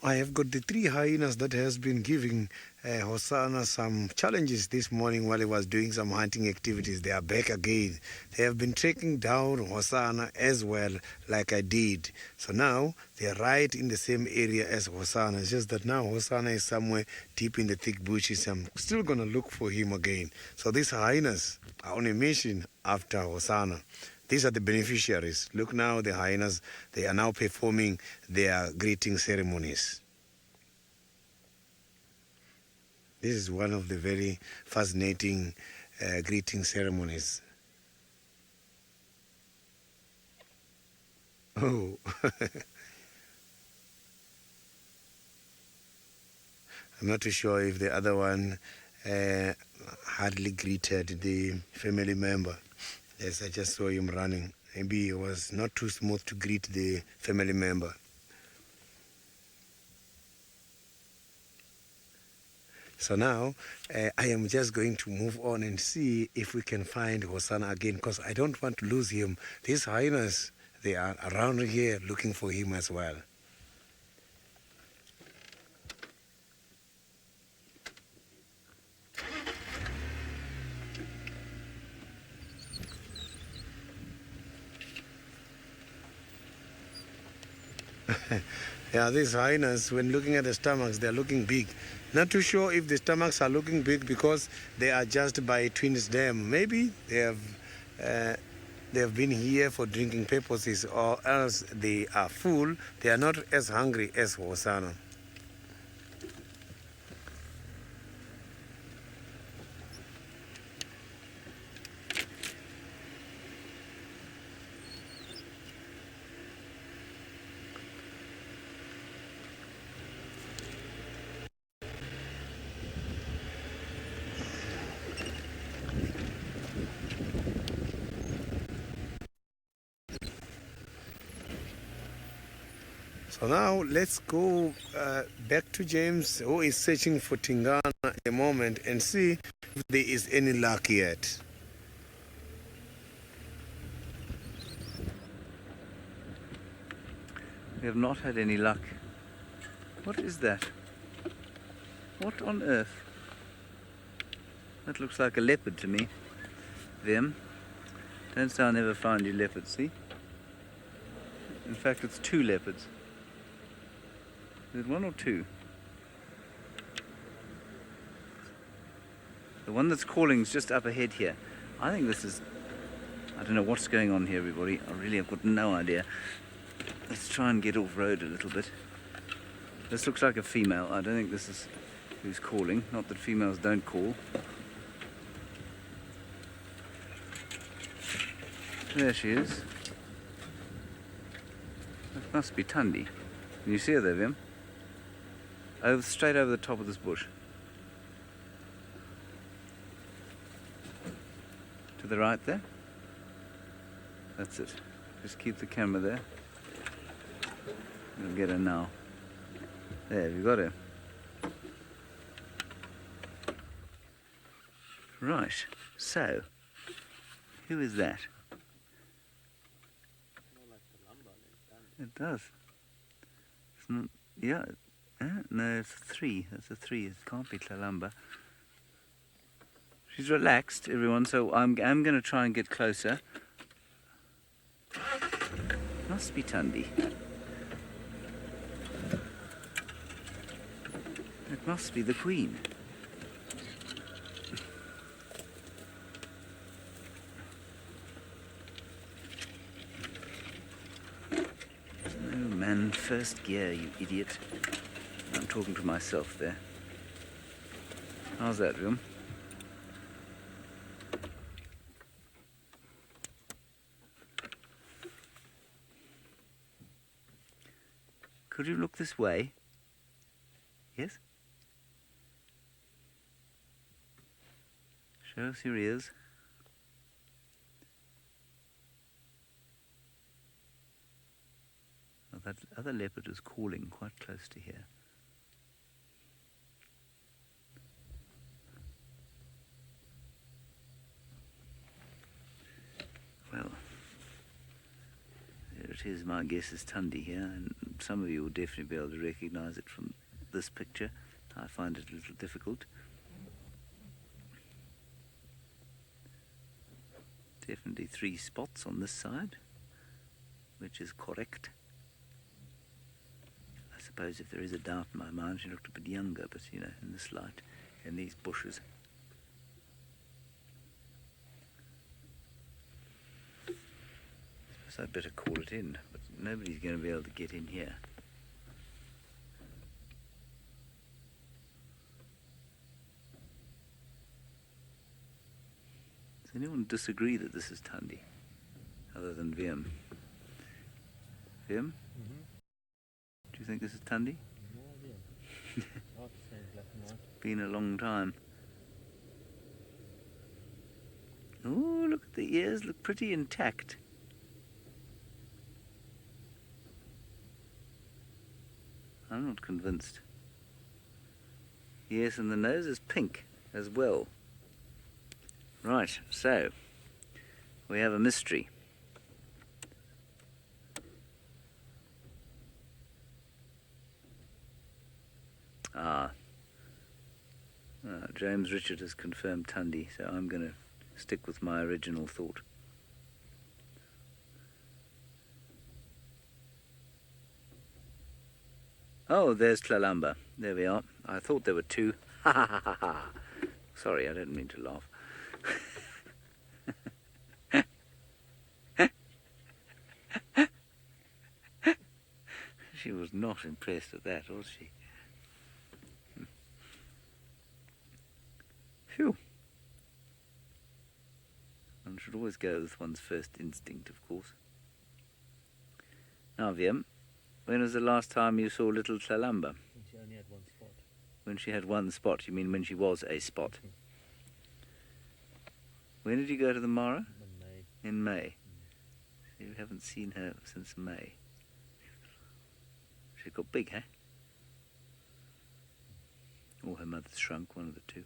I have got the three hyenas that has been giving Hosanna some challenges this morning while he was doing some hunting activities. They are back again. They have been tracking down Hosanna as well, like I did. So now they are right in the same area as Hosanna. It's just that now Hosanna is somewhere deep in the thick bushes. I'm still going to look for him again. So these hyenas are on a mission after Hosanna. These are the beneficiaries. Look now, the hyenas, they are now performing their greeting ceremonies. This is one of the very fascinating greeting ceremonies. Oh. I'm not too sure if the other one hardly greeted the family member. Yes, I just saw him running. Maybe it was not too smooth to greet the family member. So now, I am just going to move on and see if we can find Hosanna again, because I don't want to lose him. These hyenas, they are around here looking for him as well. Yeah, these hyenas, when looking at the stomachs, they're looking big. Not too sure if the stomachs are looking big because they are just by twins dam. Maybe they have been here for drinking purposes, or else they are full. They are not as hungry as Hosanna. So now let's go back to James, who is searching for Tingana at the moment, and see if there is any luck yet. We have not had any luck. What is that? What on earth? That looks like a leopard to me. Them. Don't say I never found you leopards, see? In fact, it's two leopards. Is it one or two? The one that's calling is just up ahead here. I think this is... I don't know what's going on here, everybody. I really have got no idea. Let's try and get off road a little bit. This looks like a female. I don't think this is who's calling. Not that females don't call. There she is. That must be Tundi. Can you see her there, Vim? Straight over the top of this bush. To the right there. That's it. Just keep the camera there. We'll get her now. There, we got her. Right. So, who is that? It does. It's not, yeah. No, it's a 3. That's a 3. It can't be Tlalamba. She's relaxed, everyone, so I'm going to try and get closer. Must be Tundi. It must be the Queen. Oh man, first gear, you idiot. I'm talking to myself there. How's that, Vim? Could you look this way? Yes? Show us your ears. Oh, that other leopard is calling quite close to here. Well, there it is. My guess is Tundi here, and some of you will definitely be able to recognize it from this picture. I find it a little difficult. Definitely 3 spots on this side, which is correct. I suppose if there is a doubt in my mind, she looked a bit younger, but you know, in this light, in these bushes. I suppose I'd better call it in, but nobody's going to be able to get in here. Does anyone disagree that this is Tundi, other than Wiem? Wiem? Do you think this is Tundi? No idea. Hard to say black and white. It's been a long time. Oh, look at the ears, look pretty intact. I'm not convinced. Yes, and the nose is pink as well. Right, so we have a mystery. James Richard has confirmed Tundi, so I'm going to stick with my original thought. Oh, there's Tlalamba. There we are. I thought there were 2. Ha ha ha ha ha. Sorry, I didn't mean to laugh. She was not impressed at that, was she? Phew. One should always go with one's first instinct, of course. Now, Wiem, when was the last time you saw little Tlalamba? When she only had 1 spot. When she had 1 spot, you mean when she was a spot? When did you go to the Mara? In May. In May. So you haven't seen her since May. She got big, eh? Or her mother's shrunk, one of the 2.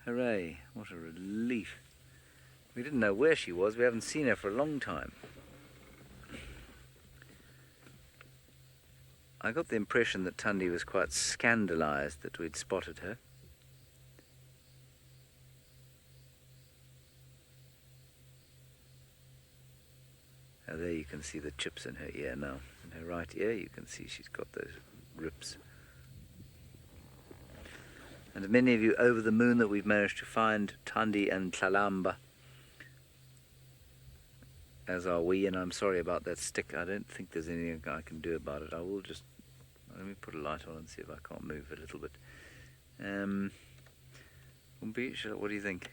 Hooray, what a relief. We didn't know where she was, we haven't seen her for a long time. I got the impression that Tundi was quite scandalised that we'd spotted her. Oh, there you can see the chips in her ear now. In her right ear you can see she's got those rips. And many of you over the moon that we've managed to find Tundi and Tlalamba, as are we, and I'm sorry about that stick. I don't think there's anything I can do about it. I will just, let me put a light on and see if I can't move a little bit. What do you think?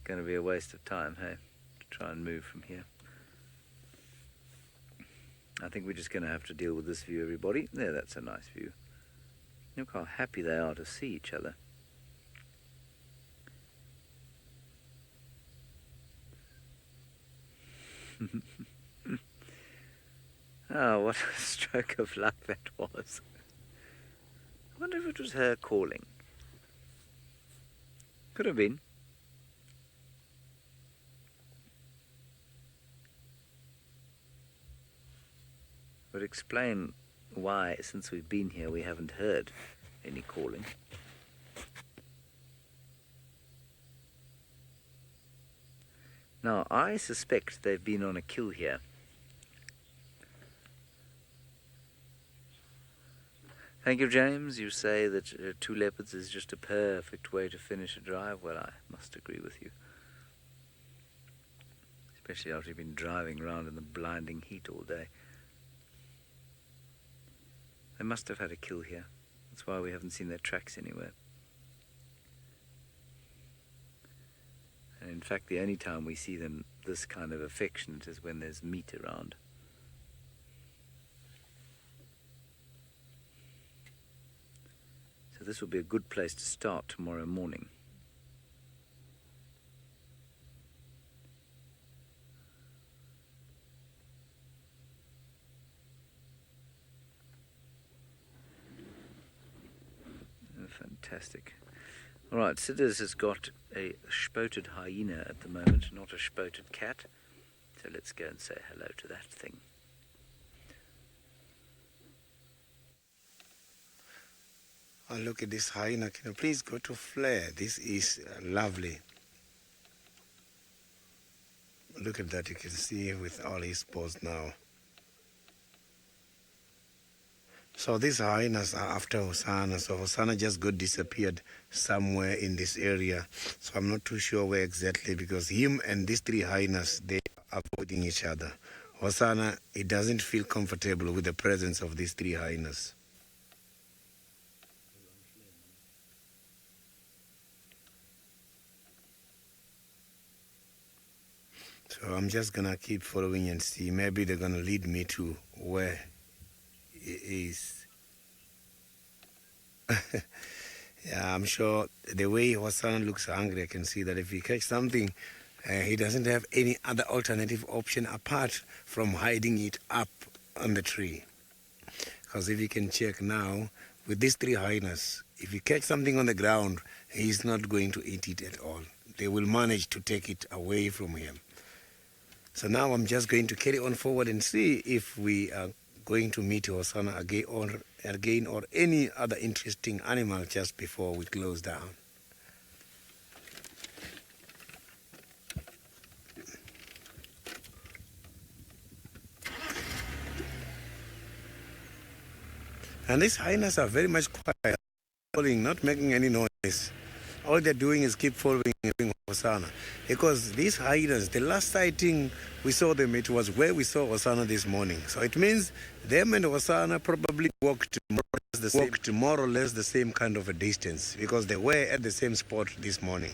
Going to be a waste of time, hey? To try and move from here. I think we're just going to have to deal with this view, everybody. There, that's a nice view. Look how happy they are to see each other. Oh, what a stroke of luck that was. I wonder if it was her calling. Could have been. Would explain why, since we've been here, we haven't heard any calling. Now, I suspect they've been on a kill here. Thank you, James. You say that 2 leopards is just a perfect way to finish a drive. Well, I must agree with you. Especially after you've been driving around in the blinding heat all day. They must have had a kill here. That's why we haven't seen their tracks anywhere. And in fact, the only time we see them this kind of affectionate is when there's meat around. So this will be a good place to start tomorrow morning. Oh, fantastic. All right, Sidders has got a spotted hyena at the moment, not a spotted cat. So let's go and say hello to that thing. Oh, look at this hyena. Can you please go to flare? This is lovely. Look at that. You can see with all his paws now. So these hyenas are after Hosanna. So Hosanna just got disappeared somewhere in this area. So I'm not too sure where exactly, because him and these three hyenas, they are avoiding each other. Hosanna, he doesn't feel comfortable with the presence of these three hyenas. So I'm just gonna keep following and see. Maybe they're gonna lead me to where he is. Yeah, I'm sure the way Hosanna looks hungry, I can see that if he catch something, he doesn't have any other alternative option apart from hiding it up on the tree. Because if you can check now, with these three hyenas, if you catch something on the ground, he's not going to eat it at all. They will manage to take it away from him. So now I'm just going to carry on forward and see if we are going to meet Hosanna again or any other interesting animal just before we close down. And these hyenas are very much quiet, not making any noise. All they're doing is keep following Hosanna. Because these hyenas, the last sighting we saw them, it was where we saw Hosanna this morning. So it means them and Hosanna probably walked more or less the same kind of a distance, because they were at the same spot this morning.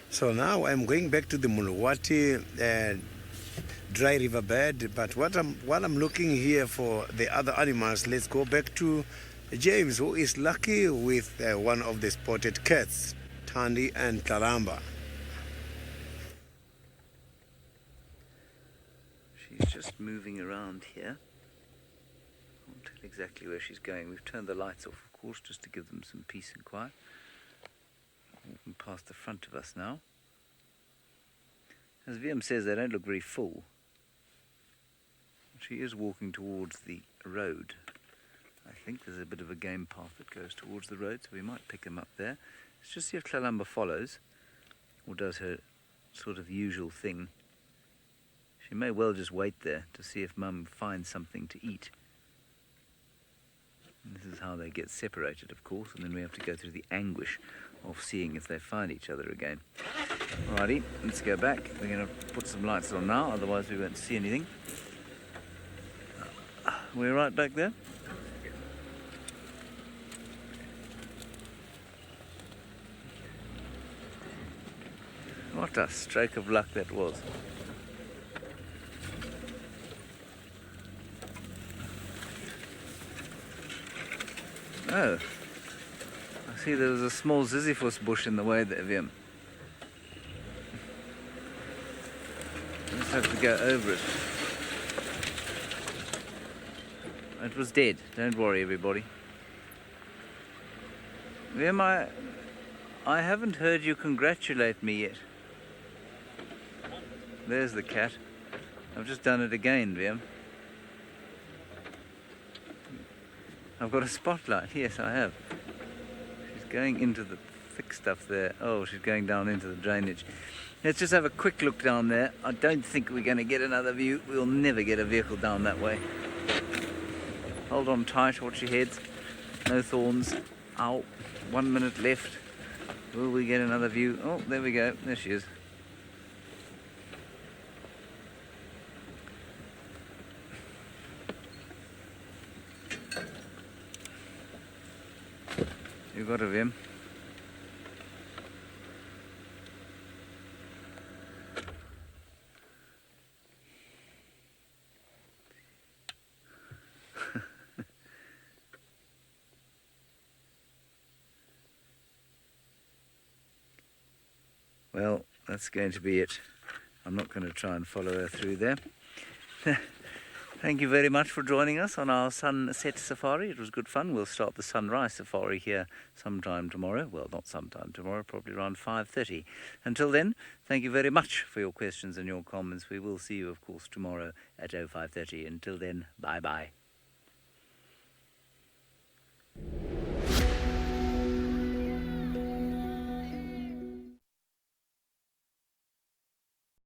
So now I'm going back to the Muluwati dry riverbed, but while I'm looking here for the other animals, let's go back to James, who is lucky with one of the spotted cats, Tandy and Kalamba. She's just moving around here. I won't tell exactly where she's going. We've turned the lights off, of course, just to give them some peace and quiet. Walking past the front of us now. As VM says, they don't look very full. She is walking towards the road. I think there's a bit of a game path that goes towards the road, so we might pick them up there. Let's just see if Kalamba follows, or does her sort of usual thing. She may well just wait there to see if Mum finds something to eat. And this is how they get separated, of course, and then we have to go through the anguish of seeing if they find each other again. Alrighty, let's go back. We're going to put some lights on now, otherwise we won't see anything. We're right back there. What a stroke of luck that was. Oh, I see there was a small ziziphus bush in the way there, Vim. Let's have to go over it. It was dead. Don't worry, everybody. Vim, I haven't heard you congratulate me yet. There's the cat. I've just done it again, Vim. I've got a spotlight. Yes, I have. She's going into the thick stuff there. Oh, she's going down into the drainage. Let's just have a quick look down there. I don't think we're going to get another view. We'll never get a vehicle down that way. Hold on tight, watch your heads. No thorns. Ow. 1 minute left. Will we get another view? Oh, there we go. There she is. we got of him? Well, that's going to be it. I'm not going to try and follow her through there. Thank you very much for joining us on our sunset safari. It was good fun. We'll start the sunrise safari here sometime tomorrow. Well, not sometime tomorrow, probably around 5:30. Until then, thank you very much for your questions and your comments. We will see you, of course, tomorrow at 05:30. Until then, bye-bye.